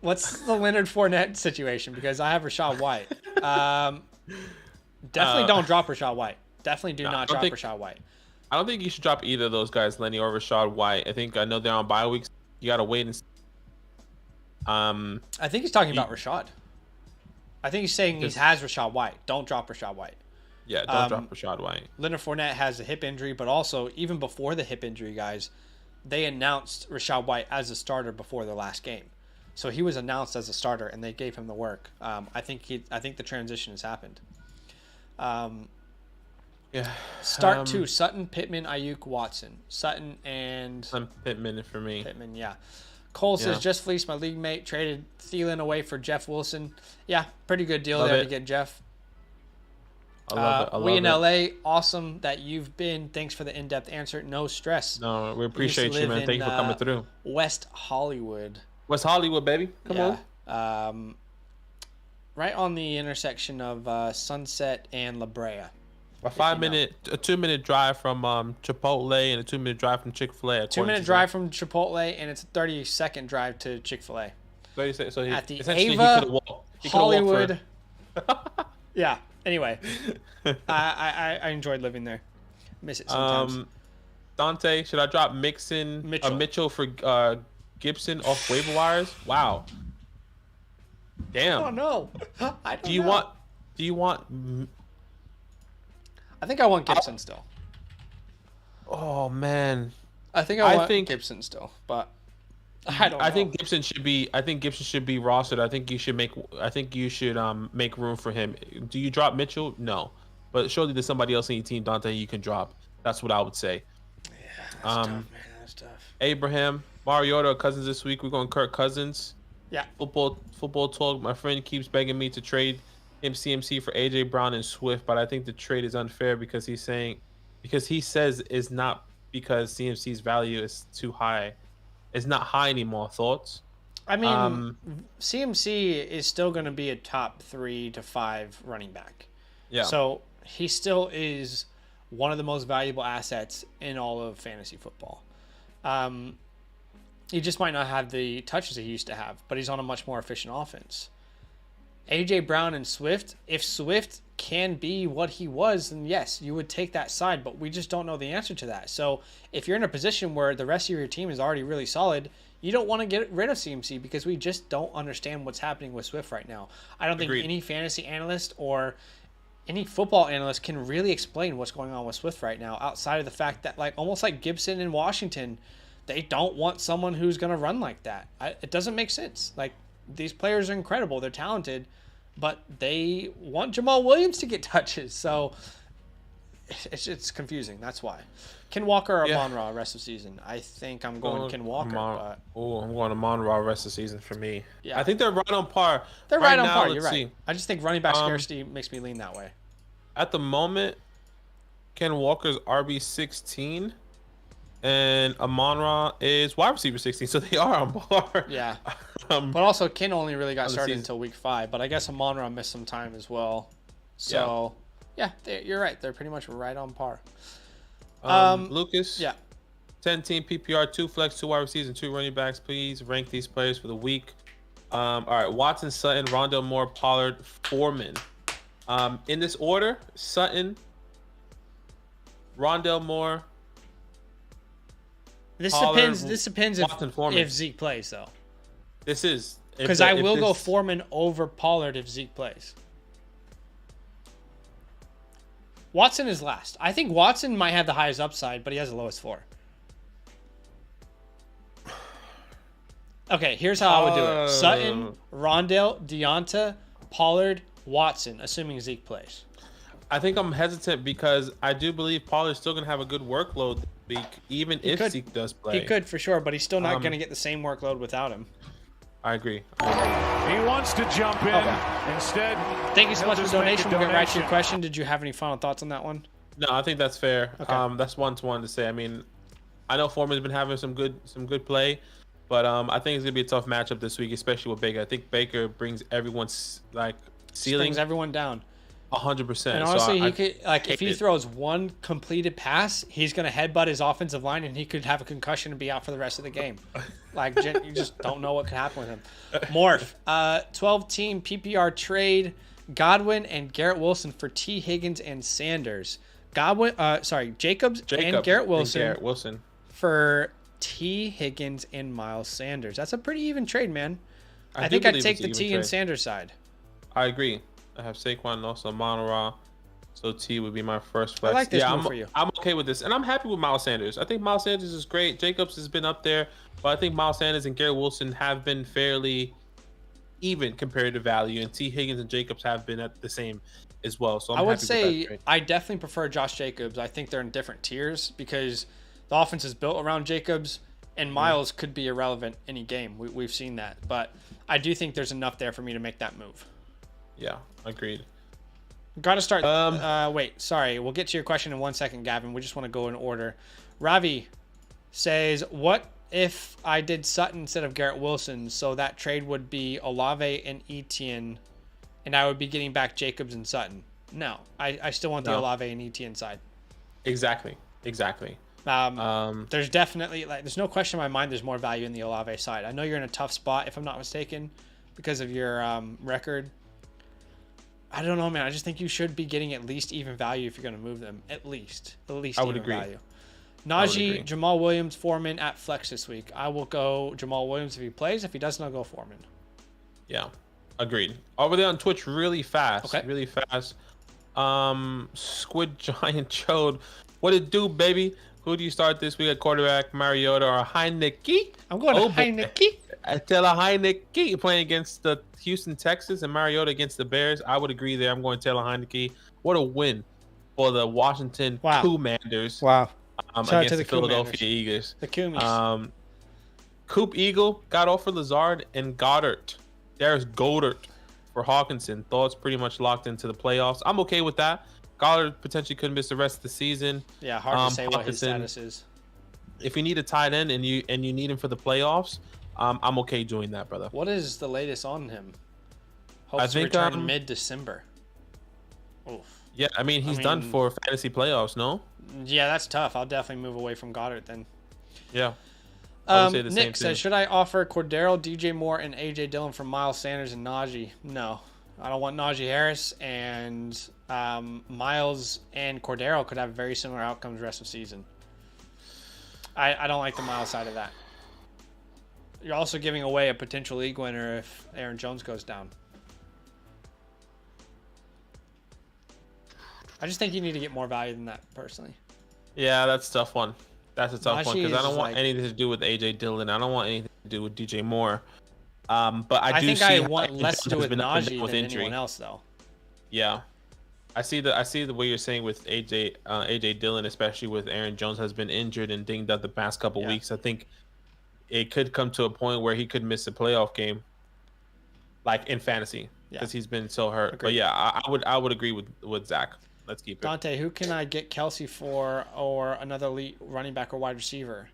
What's the Leonard Fournette situation? Because I have Rachaad White. Definitely don't drop Rachaad White. Definitely do not drop Rachaad White. I don't think you should drop either of those guys, Lenny or Rachaad White. I know they're on bye weeks. You got to wait and see. I think he's talking about Rachaad. I think he's saying he has Rachaad White. Don't drop Rachaad White. Yeah, don't drop Rachaad White. Leonard Fournette has a hip injury, but also even before the hip injury, guys, they announced Rachaad White as a starter before their last game. So he was announced as a starter, and they gave him the work. I think the transition has happened. Yeah. Start two: Sutton, Pittman, Ayuk, Watson. Sutton and Pittman for me. Pittman, yeah. Cole says, just fleeced my league mate, traded Thielen away for Jeff Wilson. Yeah, pretty good deal there to get Jeff. I love it. We in LA, awesome that you've been. Thanks for the in-depth answer. No stress. No, we appreciate you, man. Thank you for coming through. West Hollywood. West Hollywood, baby. Come on. Right on the intersection of Sunset and La Brea. A 2-minute drive from Chipotle and a 2-minute drive from Chick-fil-A. 2-minute drive from Chipotle and it's a 30-second drive to Chick-fil-A. 30 so at the Ava Hollywood. Yeah. Anyway, I enjoyed living there. Miss it sometimes. Dante, should I drop Mitchell for Gibson off waiver wires? Wow. Damn. Oh no. I don't do you know. want I think I want Gibson still. Oh man. I think I want Gibson still, but I don't know. I think Gibson should be rostered. I think you should make room for him. Do you drop Mitchell? No. But surely there's somebody else in your team, Dante, you can drop. That's what I would say. Yeah, that's tough, man. That's tough. Abraham, Mariota, Cousins this week. We're going Kirk Cousins. Yeah. Football talk. My friend keeps begging me to trade him CMC for AJ Brown and Swift, but I think the trade is unfair because he says it's not because CMC's value is too high. It's not high anymore. Thoughts? I mean, CMC is still going to be a top 3 to 5 running back. Yeah. So he still is one of the most valuable assets in all of fantasy football. He just might not have the touches he used to have, but he's on a much more efficient offense. AJ Brown and Swift, if Swift can be what he was, then yes, you would take that side, but we just don't know the answer to that. So if you're in a position where the rest of your team is already really solid, you don't want to get rid of CMC because we just don't understand what's happening with Swift right now. I don't think any fantasy analyst or any football analyst can really explain what's going on with Swift right now outside of the fact that almost like Gibson in Washington, they don't want someone who's going to run like that. It doesn't make sense. These players are incredible. They're talented, but they want Jamal Williams to get touches. So it's confusing. That's why. Ken Walker or Amon-Ra rest of season? I think I'm going Ken Walker. I'm going Amon-Ra rest of season for me. Yeah. I think they're right on par. They're right on par. You're right. I just think running back scarcity makes me lean that way. At the moment, Ken Walker's RB16. And Amon-Ra is wide receiver 16, so they are on par. Yeah. But also, Ken only really got started until week 5. But I guess Amon-Ra missed some time as well. So, yeah you're right. They're pretty much right on par. Lucas? Yeah. 10-team PPR, 2 flex, 2 wide receivers, and 2 running backs. Please rank these players for the week. All right. Watson, Sutton, Rondale Moore, Pollard, Foreman. In this order, Sutton, Rondale Moore, This Pollard, depends if Zeke plays, though. This is because I will go Foreman over Pollard if Zeke plays. Watson is last. I think Watson might have the highest upside, but he has the lowest floor. Okay, here's how I would do it. Sutton, Rondale, Deonta, Pollard, Watson, assuming Zeke plays. I think I'm hesitant because I do believe Pollard's still going to have a good workload this week, even if Zeke does play. He could for sure, but he's still not going to get the same workload without him. I agree. He wants to jump in. Instead, thank you so much for the donation. We'll get right to your question. Did you have any final thoughts on that one? No, I think that's fair. Okay. That's one to say. I mean, I know Foreman's been having some good play, but I think it's gonna be a tough matchup this week, especially with Baker. I think Baker brings everyone's ceiling. Brings everyone down. 100%. And honestly, he could if he throws one completed pass, he's gonna headbutt his offensive line, and he could have a concussion and be out for the rest of the game. You just don't know what could happen with him. Morph, 12-team PPR trade: Godwin and Garrett Wilson for T. Higgins and Sanders. Jacobs and Garrett Wilson for T. Higgins and Miles Sanders. That's a pretty even trade, man. I think I'd take the T and Sanders side. I agree. I have Saquon and also Monora, so T would be my first flex. I like this move for you. I'm okay with this, and I'm happy with Miles Sanders. I think Miles Sanders is great. Jacobs has been up there, but I think Miles Sanders and Garrett Wilson have been fairly even compared to value, and T. Higgins and Jacobs have been at the same as well. So I would say I definitely prefer Josh Jacobs. I think they're in different tiers because the offense is built around Jacobs, and Miles could be irrelevant any game. We've seen that, but I do think there's enough there for me to make that move. Yeah, agreed. Got to start. Wait, sorry. We'll get to your question in 1 second, Gavin. We just want to go in order. Ravi says, what if I did Sutton instead of Garrett Wilson? So that trade would be Olave and Etienne, and I would be getting back Jacobs and Sutton. No, I still want the Olave and Etienne side. Exactly. There's definitely, there's no question in my mind there's more value in the Olave side. I know you're in a tough spot, if I'm not mistaken, because of your record. I don't know, man. I just think you should be getting at least even value if you're going to move them. At least I would even agree. value. Najee, Jamal Williams, Foreman at flex this week. I will go Jamal Williams if he plays. If he doesn't, I'll go Foreman. Yeah, agreed. Over there on Twitch, really fast. Okay. Really fast. Squid Giant Chode. What it do, baby? Who do you start this week at quarterback, Mariota or Heineke? I'm going to Heineke. I tell a Heineke playing against the Houston Texans and Mariota against the Bears. I would agree there. I'm going Taylor Heineke. What a win for the Washington Commanders. Wow. Against the Philadelphia Eagles. The Coomies. Coop Eagle got off for Lazard and Goddard. There's Goddard for Hawkinson. Thoughts pretty much locked into the playoffs. I'm okay with that. Goddard potentially could miss the rest of the season. Yeah, hard to say what his status is. If you need a tight end and you need him for the playoffs, I'm okay doing that, brother. What is the latest on him? Hopes to return mid-December. Oof. Yeah, I mean he's done for fantasy playoffs, no? Yeah, that's tough. I'll definitely move away from Goddard then. Yeah. Nick says, should I offer Cordero, DJ Moore, and AJ Dillon for Miles Sanders and Najee? No. I don't want Najee Harris, and Miles and Cordero could have very similar outcomes the rest of the season. I don't like the Miles side of that. You're also giving away a potential league winner if Aaron Jones goes down. I just think you need to get more value than that, personally. Yeah, that's a tough one. That's a tough one because I don't want anything to do with AJ Dillon. I don't want anything to do with DJ Moore. But I think I want less to do with Najee than anyone else, though. Yeah, I see the way you're saying with AJ Dillon, especially with Aaron Jones has been injured and dinged up the past couple weeks. I think it could come to a point where he could miss a playoff game, like in fantasy, because he's been so hurt. Agreed. But yeah, I would agree with Zach. Let's keep it. Dante, who can I get Kelsey for, or another elite running back or wide receiver?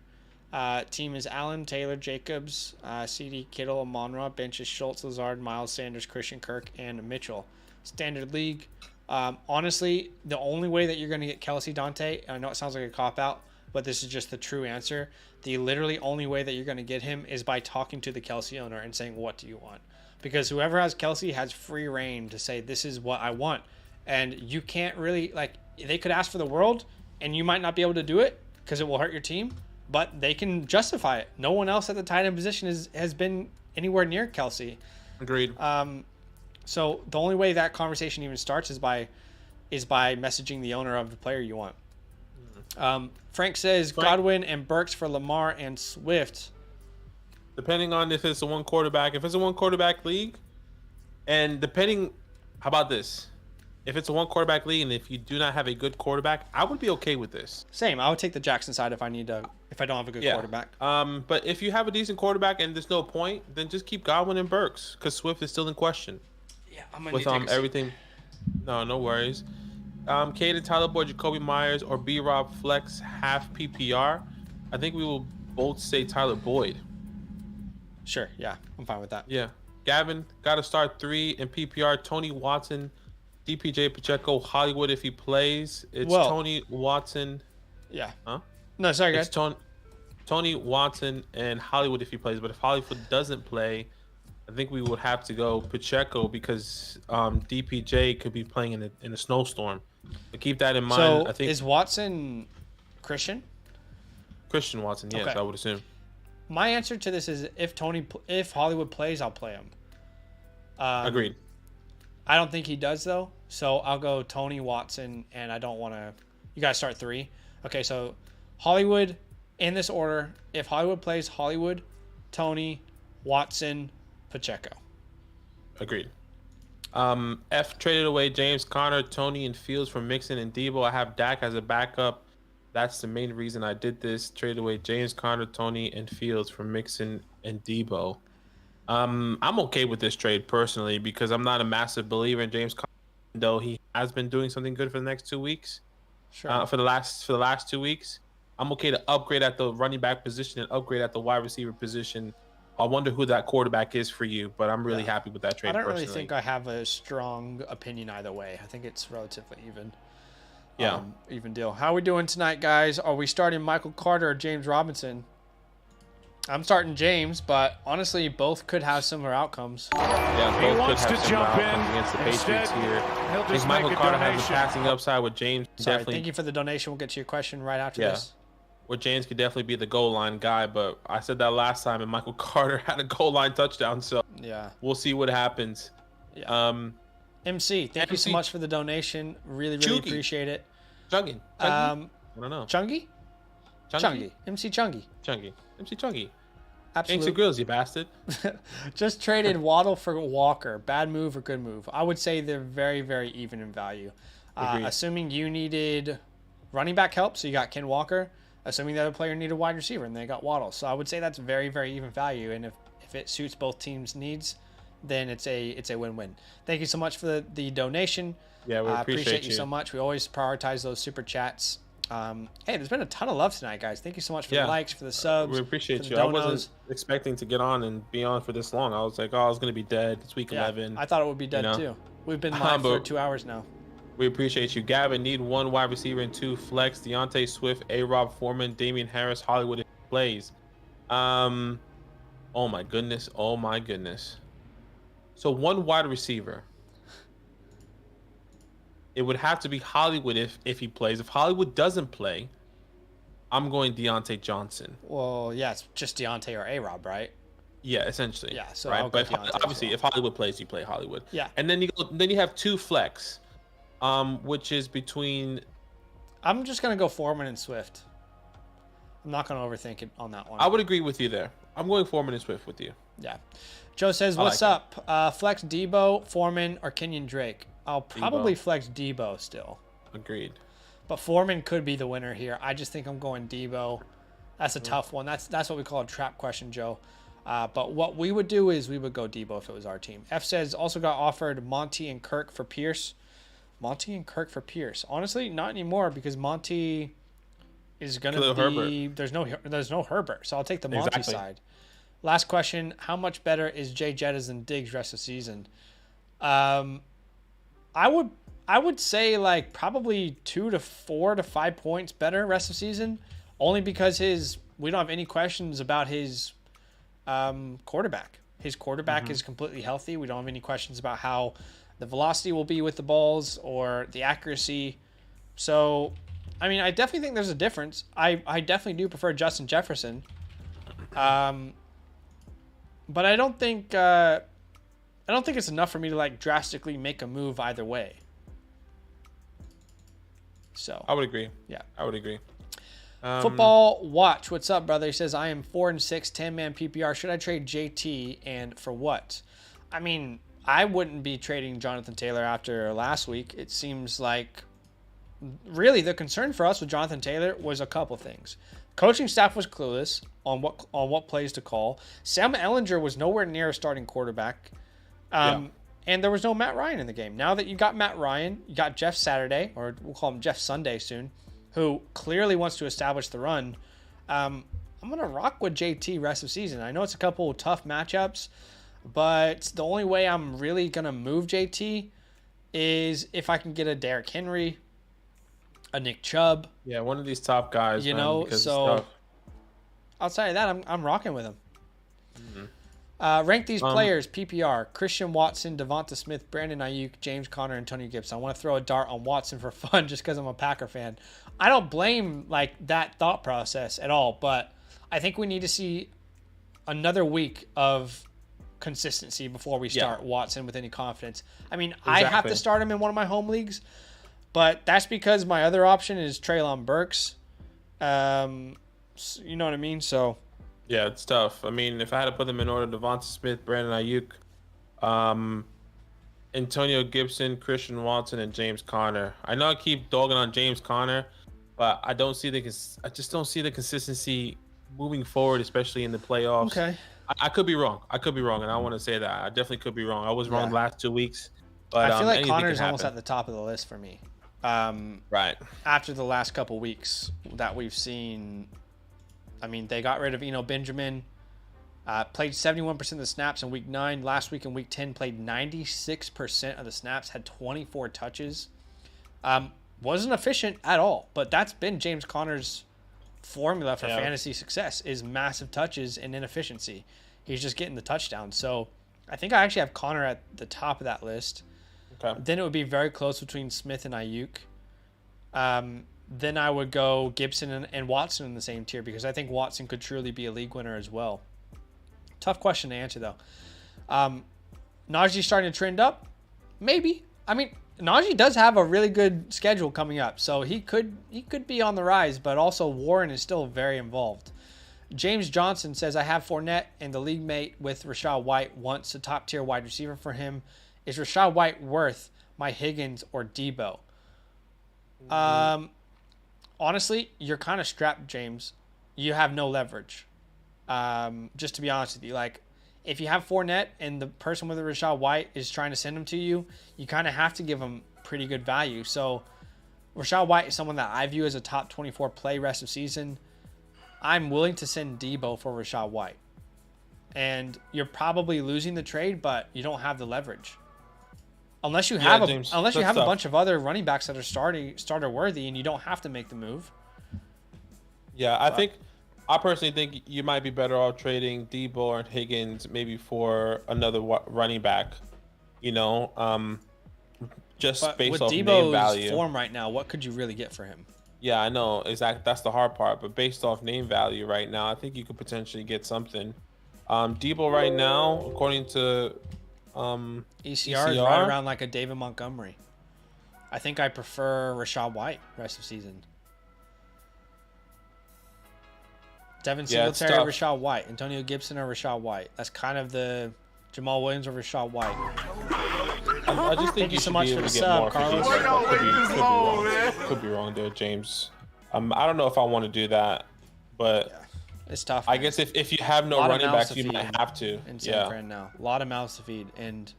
Team is Allen, Taylor, Jacobs, CD, Kittle, Monra. Bench is Schultz, Lazard, Miles Sanders, Christian Kirk, and Mitchell. Standard league. Honestly, the only way that you're going to get Kelsey, Dante, I know it sounds like a cop-out, but this is just the true answer. The literally only way that you're going to get him is by talking to the Kelsey owner and saying, what do you want? Because whoever has Kelsey has free reign to say, this is what I want. And you can't really, they could ask for the world, and you might not be able to do it because it will hurt your team, but they can justify it. No one else at the tight end position has been anywhere near Kelsey. Agreed. So the only way that conversation even starts is by messaging the owner of the player you want. Frank says Godwin and Burks for Lamar and Swift. depending on if it's a one quarterback. If it's a one quarterback league, and depending, how about this? If it's a one quarterback league and if you do not have a good quarterback, I would be okay with this. Same. I would take the Jackson side if I don't have a good quarterback. But if you have a decent quarterback and there's no point, then just keep Godwin and Burks because Swift is still in question. Yeah, I'm gonna with everything. No worries. Caden, Tyler Boyd, Jacoby Myers, or B-Rob flex half PPR. I think we will both say Tyler Boyd. Sure. Yeah, I'm fine with that. Yeah. Gavin got to start 3 in PPR. Tony Watson, DPJ Pacheco, Hollywood if he plays. It's Tony Watson. Yeah. Huh? No, sorry, guys. It's Tony Watson and Hollywood if he plays. But if Hollywood doesn't play, I think we would have to go Pacheco because DPJ could be playing in a snowstorm. But keep that in mind. So I think is Watson Christian Watson? Yes, okay. I would assume. My answer to this is if Hollywood plays, I'll play him. Agreed. I don't think he does though, so I'll go Tony Watson, and I don't want to. You guys start 3. Okay, so Hollywood in this order. If Hollywood plays, Hollywood, Tony, Watson, Pacheco. Agreed. F traded away James Conner, Tony, and Fields for Mixon and Debo. I have Dak as a backup. That's the main reason I did this. Traded away James Conner, Tony, and Fields for Mixon and Debo. I'm okay with this trade personally because I'm not a massive believer in James Conner, though he has been doing something good for the next 2 weeks. Sure. For the last 2 weeks, I'm okay to upgrade at the running back position and upgrade at the wide receiver position. I wonder who that quarterback is for you, but I'm really happy with that trade. I don't personally. really think I have a strong opinion either way. I think it's relatively even. Yeah. Even deal. How are we doing tonight, guys? Are we starting Michael Carter or James Robinson? I'm starting James, but honestly, both could have similar outcomes. Yeah, he both wants could to have jump similar in. outcomes against the Instead, Patriots here. he'll I just think Michael make a Carter has the donation. passing upside with James. Sorry, Definitely, thank you for the donation. We'll get to your question right after Yeah. this. where James could definitely be the goal line guy, but I said that last time, and Michael Carter had a goal line touchdown, so Yeah. we'll see what happens. Yeah. MC, thank you so much for the donation. Really Chunky. appreciate it. Chungy. I don't know. Chungy? Chungy. MC Chungy. Chungy. MC Chungy. Absolutely. Gangsta Grills, you bastard. Just traded Waddle for Walker. Bad move or good move? I would say they're very, very even in value. Assuming you needed running back help, so you got Ken Walker. Assuming the other player needed wide receiver, and they got Waddle. So I would say that's very, very even value. And if it suits both teams' needs, then it's a win-win. Thank you so much for the donation. Yeah, we appreciate you so much. We always prioritize those super chats. Hey, there's been a ton of love tonight, guys. Thank you so much for the likes, for the subs. We appreciate you. I wasn't expecting to get on and be on for this long. I was like, I was going to be dead. It's week 11. I thought it would be dead too. We've been live for 2 hours now. We appreciate you. Gavin, need 1 wide receiver and 2 flex. Deontay Swift, A-Rob Foreman, Damian Harris, Hollywood if he plays. Oh my goodness. Oh my goodness. So 1 wide receiver. It would have to be Hollywood if he plays. If Hollywood doesn't play, I'm going Deontay Johnson. Well, yeah, it's just Deontay or A-Rob, right? Yeah, essentially. Yeah, so right. I'll go But Deontay if Hollywood plays, you play Hollywood. Yeah. And then you have 2 flex, which is between. I'm just gonna go Foreman and Swift. I'm not gonna overthink it on that one. I would agree with you there. I'm going Foreman and Swift with you. Yeah. Joe says, "What's up? Flex Debo, Foreman, or Kenyon Drake?" I'll probably flex Debo still. Agreed. But Foreman could be the winner here. I just think I'm going Debo. That's a tough one. That's what we call a trap question, Joe. But what we would do is we would go Debo if it was our team. F says also got offered Monty and Kirk for Pierce. Monty and Kirk for Pierce. Honestly, not anymore because Monty is gonna be Herbert. There's no Herbert, so I'll take the Monty side. Last question: how much better is Jay Jettas than Diggs rest of the season? I would say like probably 2 to 4 to 5 points better rest of the season, only because we don't have any questions about his quarterback. His quarterback is completely healthy. We don't have any questions about how the velocity will be with the balls or the accuracy. So, I mean, I definitely think there's a difference. I definitely do prefer Justin Jefferson. But I don't think it's enough for me to like drastically make a move either way. So I would agree. Yeah, I would agree. Football Watch, what's up, brother? He says, I am 4-6, 10-man PPR. Should I trade JT and for what? I mean, I wouldn't be trading Jonathan Taylor after last week. It seems like really the concern for us with Jonathan Taylor was a couple things. Coaching staff was clueless on what plays to call. Sam Ehlinger was nowhere near a starting quarterback. And there was no Matt Ryan in the game. Now that you got Matt Ryan, you got Jeff Saturday, or we'll call him Jeff Sunday soon, who clearly wants to establish the run. I'm going to rock with JT rest of season. I know it's a couple of tough matchups, but the only way I'm really going to move JT is if I can get a Derrick Henry, a Nick Chubb. Yeah, one of these top guys, so outside of that, I'm rocking with him. Rank these players, PPR: Christian Watson, Devonta Smith, Brandon Ayuk, James Conner, Antonio Gibson. I want to throw a dart on Watson for fun just because I'm a Packer fan. I don't blame that thought process at all, but I think we need to see another week of consistency before we start Watson with any confidence. I mean, I have to start him in one of my home leagues, but that's because my other option is Treylon Burks. You know what I mean? So yeah, it's tough. I mean, if I had to put them in order, Devonta Smith, Brandon Ayuk, Antonio Gibson, Christian Watson, and James Conner. I know I keep dogging on James Conner, but I just don't see the consistency moving forward, especially in the playoffs. Okay. I could be wrong. And I want to say that I definitely could be wrong. I was wrong the last 2 weeks, but I feel like anything Conner's can almost happen. at the top of the list for me. Right. After the last couple weeks that we've seen, I mean, they got rid of Benjamin, played 71% of the snaps in week 9. Last week in week 10, played 96% of the snaps, had 24 touches. Wasn't efficient at all, but that's been James Conner's formula for fantasy success is massive touches and inefficiency. He's just getting the touchdown. So I think I actually have Conner at the top of that list. Okay. Then it would be very close between Smith and Ayuk. Then I would go Gibson and Watson in the same tier because I think Watson could truly be a league winner as well. Tough question to answer, though. Najee starting to trend up? Maybe. I mean, Najee does have a really good schedule coming up, so he could be on the rise, but also Warren is still very involved. James Johnson says, I have Fournette and the league mate with Rachaad White wants a top-tier wide receiver for him. Is Rachaad White worth my Higgins or Debo? Honestly, you're kind of strapped, James. You have no leverage. Just to be honest with you, if you have Fournette and the person with the Rachaad White is trying to send him to you, you kind of have to give him pretty good value. So Rachaad White is someone that I view as a top 24 play rest of season. I'm willing to send Debo for Rachaad White. And you're probably losing the trade, but you don't have the leverage. Unless you have a bunch of other running backs that are starter worthy and you don't have to make the move. Yeah, I personally think you might be better off trading Debo or Higgins maybe for another running back, just but based with off Debo's name value. Form right now, what could you really get for him? Yeah, I know. Exactly. That's the hard part. But based off name value right now, I think you could potentially get something. Debo right now, according to ECR is right around like a David Montgomery. I think I prefer Rachaad White rest of season. Devin Singletary, Rachaad White. Antonio Gibson or Rachaad White. That's kind of the Jamal Williams or Rachaad White. I just think Thank you so much for the sub, Carlos. Could be wrong there, James. I don't know if I want to do that, but it's tough. I guess if you have no running backs, you might have to. In San Fran now, a lot of mouths to feed, and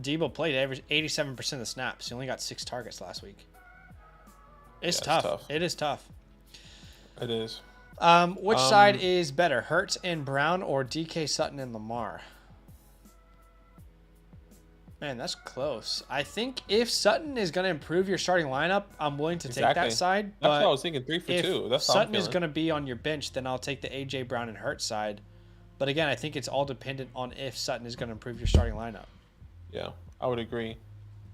Debo played 87% of the snaps. He only got 6 targets last week. It's tough. It is tough. It is. Which side is better, Hurts and Brown or DK Sutton and Lamar? Man, that's close. I think if Sutton is going to improve your starting lineup, I'm willing to take that side. That's what I was thinking, 3 for 2. That's if Sutton is going to be on your bench, then I'll take the AJ Brown and Hurts side. But again, I think it's all dependent on if Sutton is going to improve your starting lineup. Yeah, I would agree.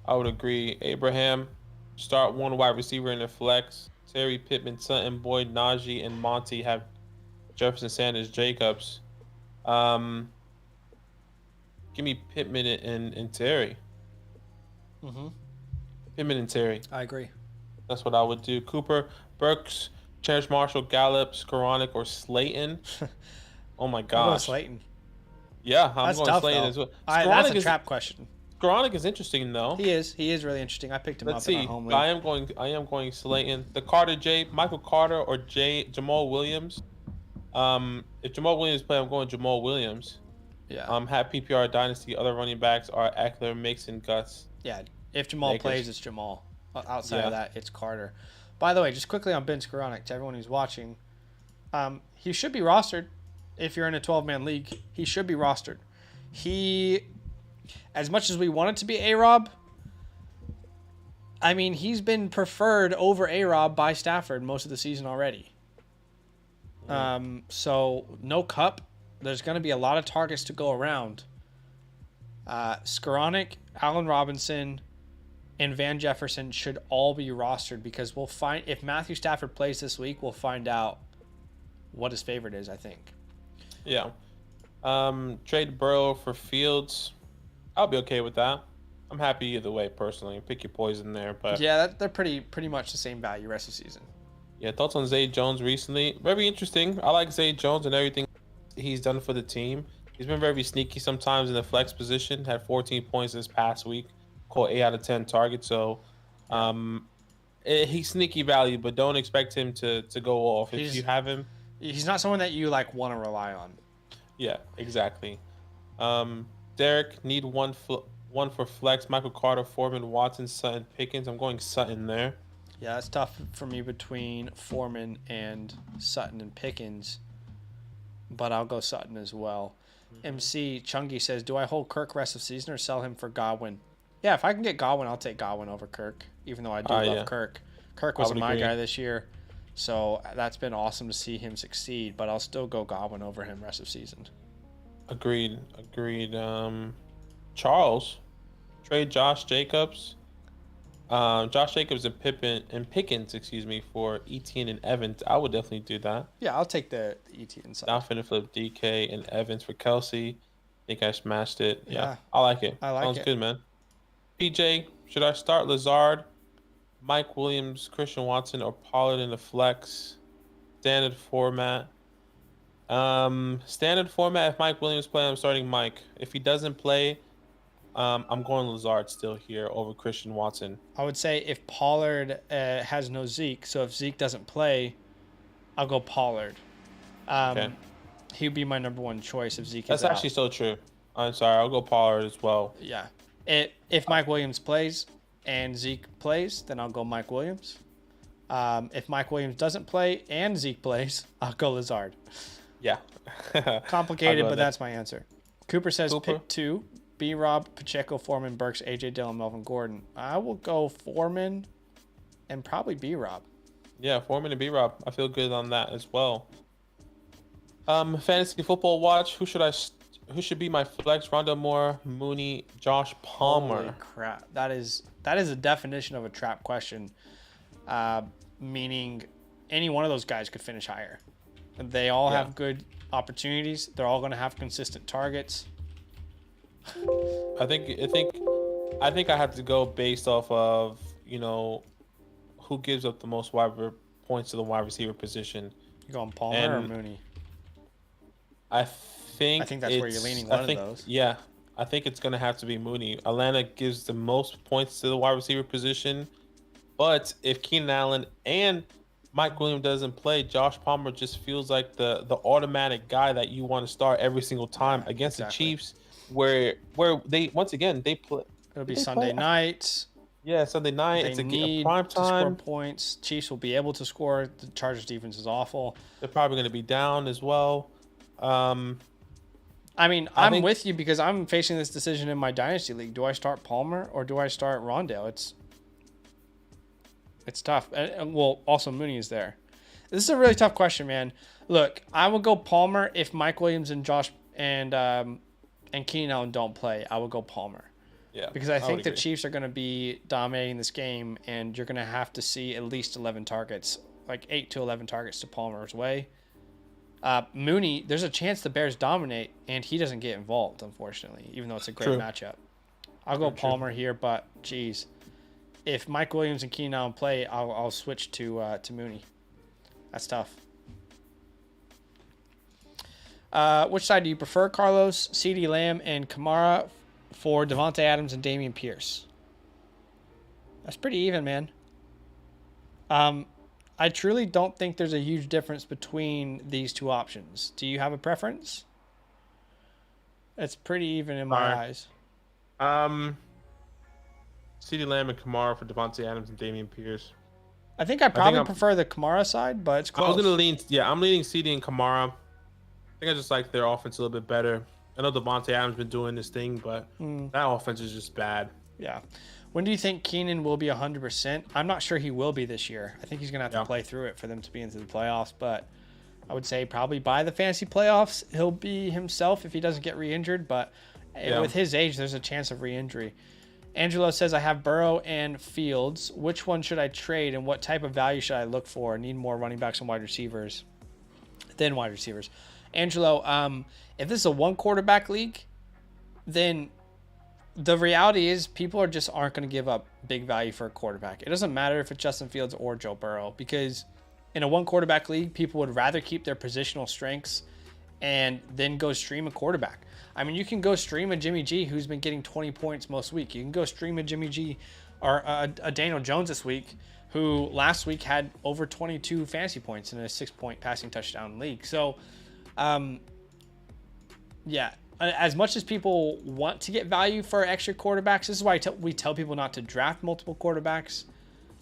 Abraham, start one wide receiver in the flex. Terry, Pittman, Sutton, Boyd, Najee, and Monty have Jefferson, Sanders, Jacobs. Give me Pittman and Terry. Pittman and Terry. I agree. That's what I would do. Cooper, Burks, Terrence Marshall, Gallup, Skoranek, or Slayton. Oh my I'll go gosh. Slayton. Yeah, I'm That's going tough, Slayton though. as well. That's a trap question. Skoranek is interesting though. He is really interesting. I picked him Let's up in see. our home league. I am going Slayton. The Carter J, Michael Carter or Jamal Williams. If Jamal Williams play, I'm going Jamal Williams. Yeah. Have PPR Dynasty. Other running backs are Eckler, Mixon, Gus. Yeah. If Jamal Lakers. plays, it's Jamal. Outside of that, it's Carter. By the way, just quickly on Ben Skoranek, to everyone who's watching, he should be rostered. If you're in a 12-man league, he should be rostered. He, as much as we want it to be A-Rob, I mean, he's been preferred over A-Rob by Stafford most of the season already. So no Cup. There's going to be a lot of targets to go around. Skoranek, Allen Robinson, and Van Jefferson should all be rostered because we'll find if Matthew Stafford plays this week, we'll find out what his favorite is, I think. Yeah. Trade Burrow for Fields. I'll be okay with that. I'm happy either way, personally. Pick your poison there, but yeah, they're pretty much the same value rest of the season. Yeah, thoughts on Zay Jones recently? Very interesting. I like Zay Jones and everything he's done for the team. He's been very sneaky sometimes in the flex position. Had 14 points this past week. Caught 8 out of 10 targets. So, he's sneaky value, but don't expect him to go off. If you have him, he's not someone that you like want to rely on. Yeah, exactly. Derek, need one for flex. Michael Carter, Foreman, Watson, Sutton, Pickens. I'm going Sutton there. Yeah, it's tough for me between Foreman and Sutton and Pickens, but I'll go Sutton as well. MC Chungy says, do I hold Kirk rest of season or sell him for Godwin? Yeah, if I can get Godwin, I'll take Godwin over Kirk, even though I do love Kirk. Kirk was my guy this year, so that's been awesome to see him succeed, but I'll still go Godwin over him rest of season. Agreed. Charles, trade Josh Jacobs. Josh Jacobs and Pickens, for Etienne and Evans. I would definitely do that. Yeah, I'll take the Etienne side. Now finna flip DK and Evans for Kelsey. I think I smashed it. Yeah, I like it. Sounds good, man. PJ, should I start Lazard, Mike Williams, Christian Watson, or Pollard in the flex? Standard format. Standard format. If Mike Williams play, I'm starting Mike. If he doesn't play, I'm going Lazard still here over Christian Watson. I would say if Pollard has no Zeke, so if Zeke doesn't play, I'll go Pollard. Okay. He would be my number one choice if Zeke is That's out. actually so true. I'm sorry. I'll go Pollard as well. Yeah. If Mike Williams plays and Zeke plays, then I'll go Mike Williams. If Mike Williams doesn't play and Zeke plays, I'll go Lazard. Yeah. Complicated, but that's my answer. Cooper says pick 2. B-Rob, Pacheco, Foreman, Burks, A.J. Dillon, Melvin Gordon. I will go Foreman and probably B-Rob. Yeah, Foreman and B-Rob. I feel good on that as well. Fantasy football watch. Who should be my flex? Rondell Moore, Mooney, Josh Palmer. Holy crap. That is a definition of a trap question. Meaning any one of those guys could finish higher. They all have good opportunities. They're all going to have consistent targets. I think I have to go based off of, who gives up the most points to the wide receiver position. You going Palmer or Mooney? I think that's where you're leaning one of those. Yeah, I think it's going to have to be Mooney. Atlanta gives the most points to the wide receiver position, but if Keenan Allen and Mike Williams doesn't play, Josh Palmer just feels like the automatic guy that you want to start every single time against the Chiefs. Where they play. It'll be Sunday night. Yeah, Sunday night. It's a prime time. To score points. Chiefs will be able to score. The Chargers defense is awful. They're probably going to be down as well. I'm with you because I'm facing this decision in my Dynasty league. Do I start Palmer or do I start Rondale? It's tough. Well, also Mooney is there. This is a really tough question, man. Look, I will go Palmer if Mike Williams and Josh and Keenan Allen don't play. I will go Palmer. Yeah, because I think the Chiefs are going to be dominating this game, and you're going to have to see at least 11 targets, like 8 to 11 targets to Palmer's way. Mooney, there's a chance the Bears dominate, and he doesn't get involved, unfortunately, even though it's a great matchup. I'll go Palmer here, but, geez, if Mike Williams and Keenan Allen play, I'll switch to Mooney. That's tough. Which side do you prefer, Carlos? CeeDee Lamb and Kamara for Devontae Adams and Dameon Pierce. That's pretty even, man. I truly don't think there's a huge difference between these two options. Do you have a preference? It's pretty even in my eyes. CeeDee Lamb and Kamara for Devontae Adams and Dameon Pierce. I think I probably prefer the Kamara side, but it's close. I was gonna lean. Yeah, I'm leaning CeeDee and Kamara. I think I just like their offense a little bit better. I know Devontae Adams been doing this thing, but that offense is just bad. Yeah. When do you think Keenan will be 100%? I'm not sure he will be this year. I think he's going to have to play through it for them to be into the playoffs. But I would say probably by the fantasy playoffs, he'll be himself if he doesn't get re-injured. But with his age, there's a chance of re-injury. Angelo says, I have Burrow and Fields. Which one should I trade and what type of value should I look for? Need more running backs and wide receivers than wide receivers. Angelo, if this is a one quarterback league, then the reality is people aren't going to give up big value for a quarterback. It doesn't matter if it's Justin Fields or Joe Burrow, because in a one quarterback league, people would rather keep their positional strengths and then go stream a quarterback. I mean, you can go stream a Jimmy G who's been getting 20 points most week. You can go stream a Jimmy G or a Daniel Jones this week, who last week had over 22 fantasy points in a 6-point passing touchdown league. So, as much as people want to get value for extra quarterbacks, this is why we tell people not to draft multiple quarterbacks,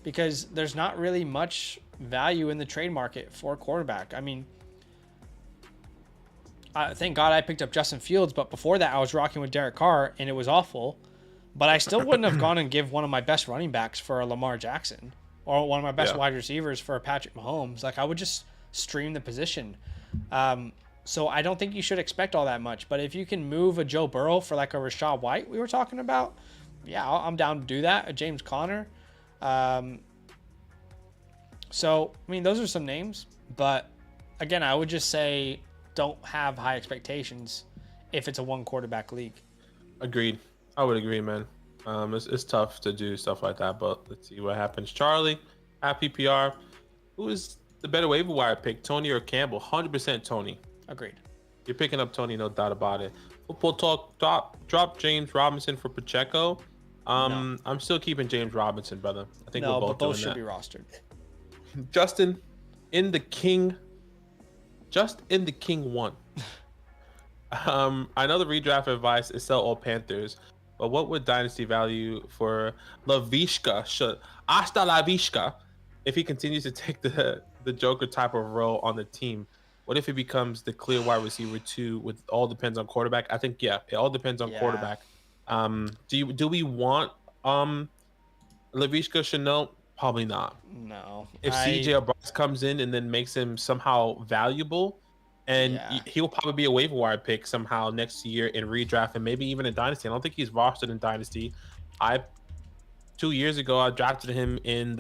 because there's not really much value in the trade market for a quarterback. I mean, thank God I picked up Justin Fields, but before that I was rocking with Derek Carr, and it was awful. But I still wouldn't have gone and give one of my best running backs for a Lamar Jackson or one of my best wide receivers for a Patrick Mahomes. Like, I would just stream the position. So I don't think you should expect all that much. But if you can move a Joe Burrow for like a Rashad White we were talking about, yeah, I'm down to do that. A James Conner. So, I mean, those are some names. But, again, I would just say don't have high expectations if it's a one quarterback league. Agreed. I would agree, man. It's tough to do stuff like that, but let's see what happens. Charlie at PPR. Who is the better waiver wire pick, Tony or Campbell? 100% Tony. Agreed. You're picking up Tony, no doubt about it. Football talk. Drop James Robinson for Pacheco. No. I'm still keeping James Robinson, brother. I think no, we're both but both doing should that. be rostered. Justin in the King. Just in the King 1. I know the redraft advice is sell all Panthers, but what would dynasty value for Lavishka hasta la Vishka if he continues to take the Joker type of role on the team? What if he becomes the clear wide receiver 2 with all depends on quarterback? I think, it all depends on quarterback. Do we want Lavishka Chanel? Probably not. No. If CJ Bryce comes in and then makes him somehow valuable, and he'll probably be a waiver wire pick somehow next year in redraft and maybe even in Dynasty. I don't think he's rostered in Dynasty. 2 years ago, I drafted him in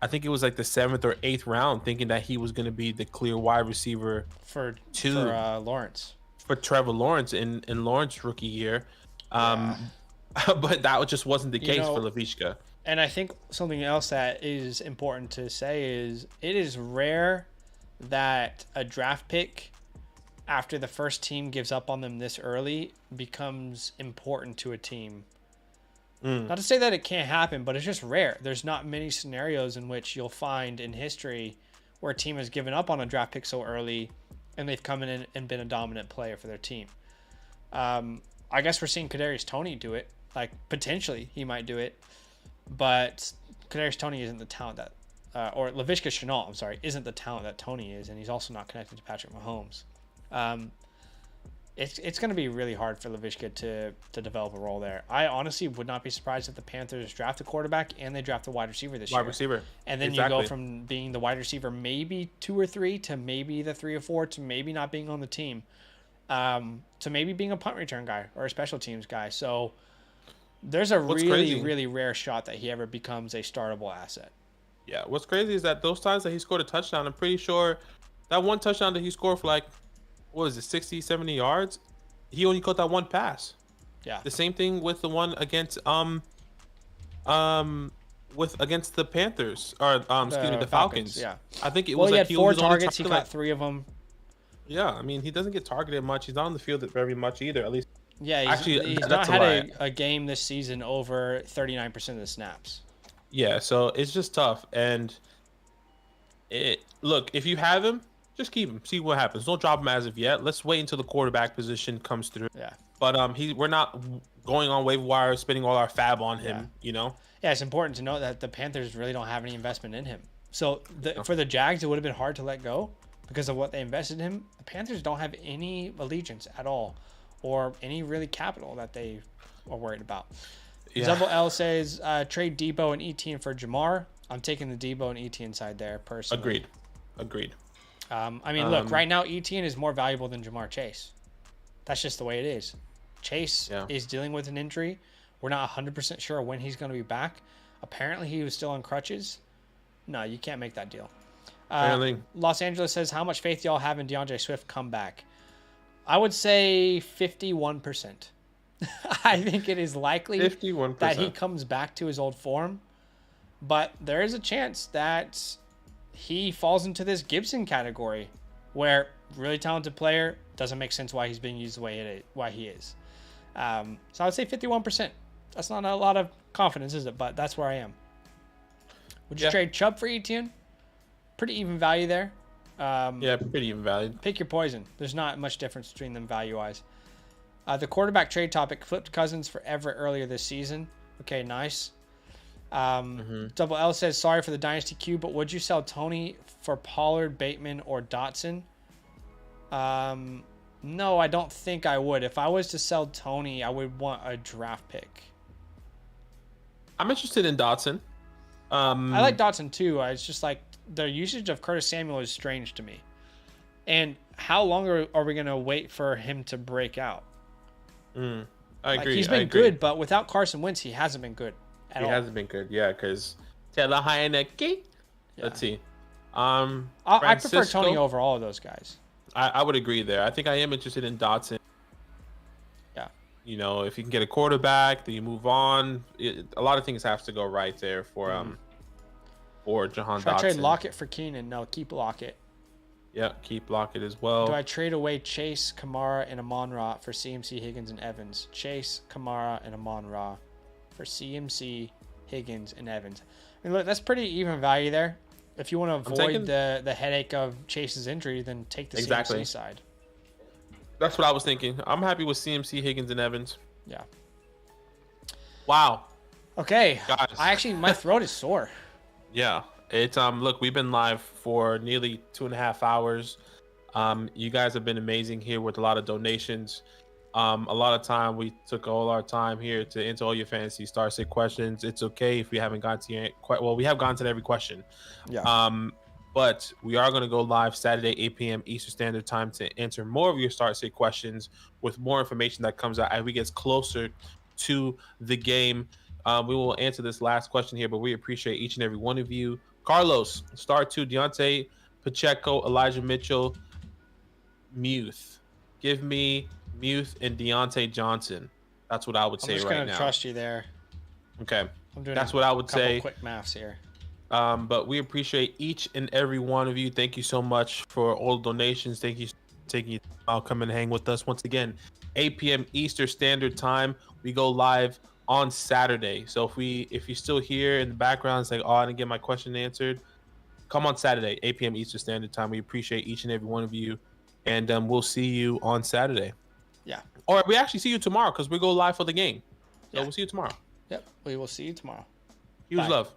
I think it was like the 7th or 8th round, thinking that he was going to be the clear wide receiver for Lawrence. For Trevor Lawrence in Lawrence's rookie year. But that just wasn't the case for Lavishka. And I think something else that is important to say is it is rare that a draft pick, after the first team gives up on them this early, becomes important to a team. Not to say that it can't happen, but it's just rare. There's not many scenarios in which you'll find in history where a team has given up on a draft pick so early and they've come in and been a dominant player for their team. I guess we're seeing Kadarius Toney do it. Like, potentially he might do it, but Kadarius Toney isn't the talent that or Laviska Shenault, I'm sorry, isn't the talent that Tony is, and he's also not connected to Patrick Mahomes. It's going to be really hard for Laviska to develop a role there. I honestly would not be surprised if the Panthers draft a quarterback and they draft a wide receiver this year. Wide receiver. And then you go from being the wide receiver maybe 2 or 3 to maybe the 3 or 4 to maybe not being on the team, to maybe being a punt return guy or a special teams guy. So there's a really rare shot that he ever becomes a startable asset. Yeah, what's crazy is that those times that he scored a touchdown, I'm pretty sure that one touchdown that he scored for like, what was it, 60, 70 yards? He only caught that one pass. Yeah. The same thing with the one against against the Panthers or excuse me, the Falcons. Yeah. I think it Well, was he like had 4 was only targets. He targeted, got 3 of them. Yeah, I mean, he doesn't get targeted much. He's not on the field very much either. At least. Yeah, he's not that's had a game this season over 39% of the snaps. Yeah, so it's just tough. And look, if you have him, just keep him. See what happens. Don't drop him as of yet. Let's wait until the quarterback position comes through. Yeah. But we're not going on waiver wire, spending all our fab on him. You know. Yeah, it's important to note that the Panthers really don't have any investment in him. So for the Jags, it would have been hard to let go because of what they invested in him. The Panthers don't have any allegiance at all, or any really capital that they are worried about. Yeah. Double L says trade Debo and Etienne for Jamar. I'm taking the Debo and Etienne side there personally. Agreed. I mean, look, right now Etienne is more valuable than Jamar Chase. That's just the way it is. Chase is dealing with an injury. We're not 100% sure when he's going to be back. Apparently, he was still on crutches. No, you can't make that deal. Los Angeles says, how much faith y'all have in DeAndre Swift come back? I would say 51%. I think it is likely 51%. That he comes back to his old form. But there is a chance that he falls into this Gibson category where really talented player, doesn't make sense why he's being used the way why he is. So I would say 51%. That's not a lot of confidence, is it? But that's where I am. Would you trade Chubb for Etienne? Pretty even value there. Pretty even value. Pick your poison. There's not much difference between them value-wise. The quarterback trade topic, flipped Cousins for Everett earlier this season. Okay, nice. Double L says, sorry for the Dynasty Q, but would you sell Tony for Pollard, Bateman, or Dotson? No, I don't think I would. If I was to sell Tony, I would want a draft pick. I'm interested in Dotson. I like Dotson too. It's just like the usage of Curtis Samuel is strange to me. And how long are we going to wait for him to break out? I agree. He's been good, but without Carson Wentz, he hasn't been good at all. He hasn't been good, because Taylor Heineke. Let's see. I prefer Tony over all of those guys. I would agree there. I think I am interested in Dotson. Yeah. You know, if you can get a quarterback, then you move on. A lot of things have to go right there for Jahan Dotson. Should I trade Lockett for Keenan? No, keep Lockett. Yeah, keep Lockett as well. Do I trade away Chase, Kamara, and Amon-Ra for CMC, Higgins, and Evans? Chase, Kamara, and Amon-Ra for CMC, Higgins, and Evans. I mean, look, that's pretty even value there. If you want to avoid the headache of Chase's injury, then take the CMC side. That's what I was thinking. I'm happy with CMC, Higgins, and Evans. Yeah. Wow. Okay. Guys. My throat is sore. Yeah. It's look, we've been live for nearly 2.5 hours. You guys have been amazing here with a lot of donations. A lot of time we took all our time here to answer all your fantasy star sit questions. It's okay if we haven't gotten to we have gone to every question. Yeah. But we are going to go live Saturday 8 p.m. Eastern Standard Time to answer more of your start sit questions with more information that comes out as we get closer to the game. We will answer this last question here, but we appreciate each and every one of you. Carlos, star 2, Deontay Pacheco, Elijah Mitchell, Muth. Give me Muth and Deontay Johnson. That's what I would say right now. I'm just going to trust you there. Okay. I'm doing That's what I would say. Quick maths here. But we appreciate each and every one of you. Thank you so much for all the donations. Thank you for taking come and hang with us once again. 8 p.m. Eastern Standard Time. We go live on Saturday. So if you're still here in the background saying, I didn't get my question answered, come on Saturday, 8 p.m. Eastern Standard Time. We appreciate each and every one of you. And we'll see you on Saturday. Yeah. Or we actually see you tomorrow because we go live for the game. So we'll see you tomorrow. Yep. We will see you tomorrow. Huge love.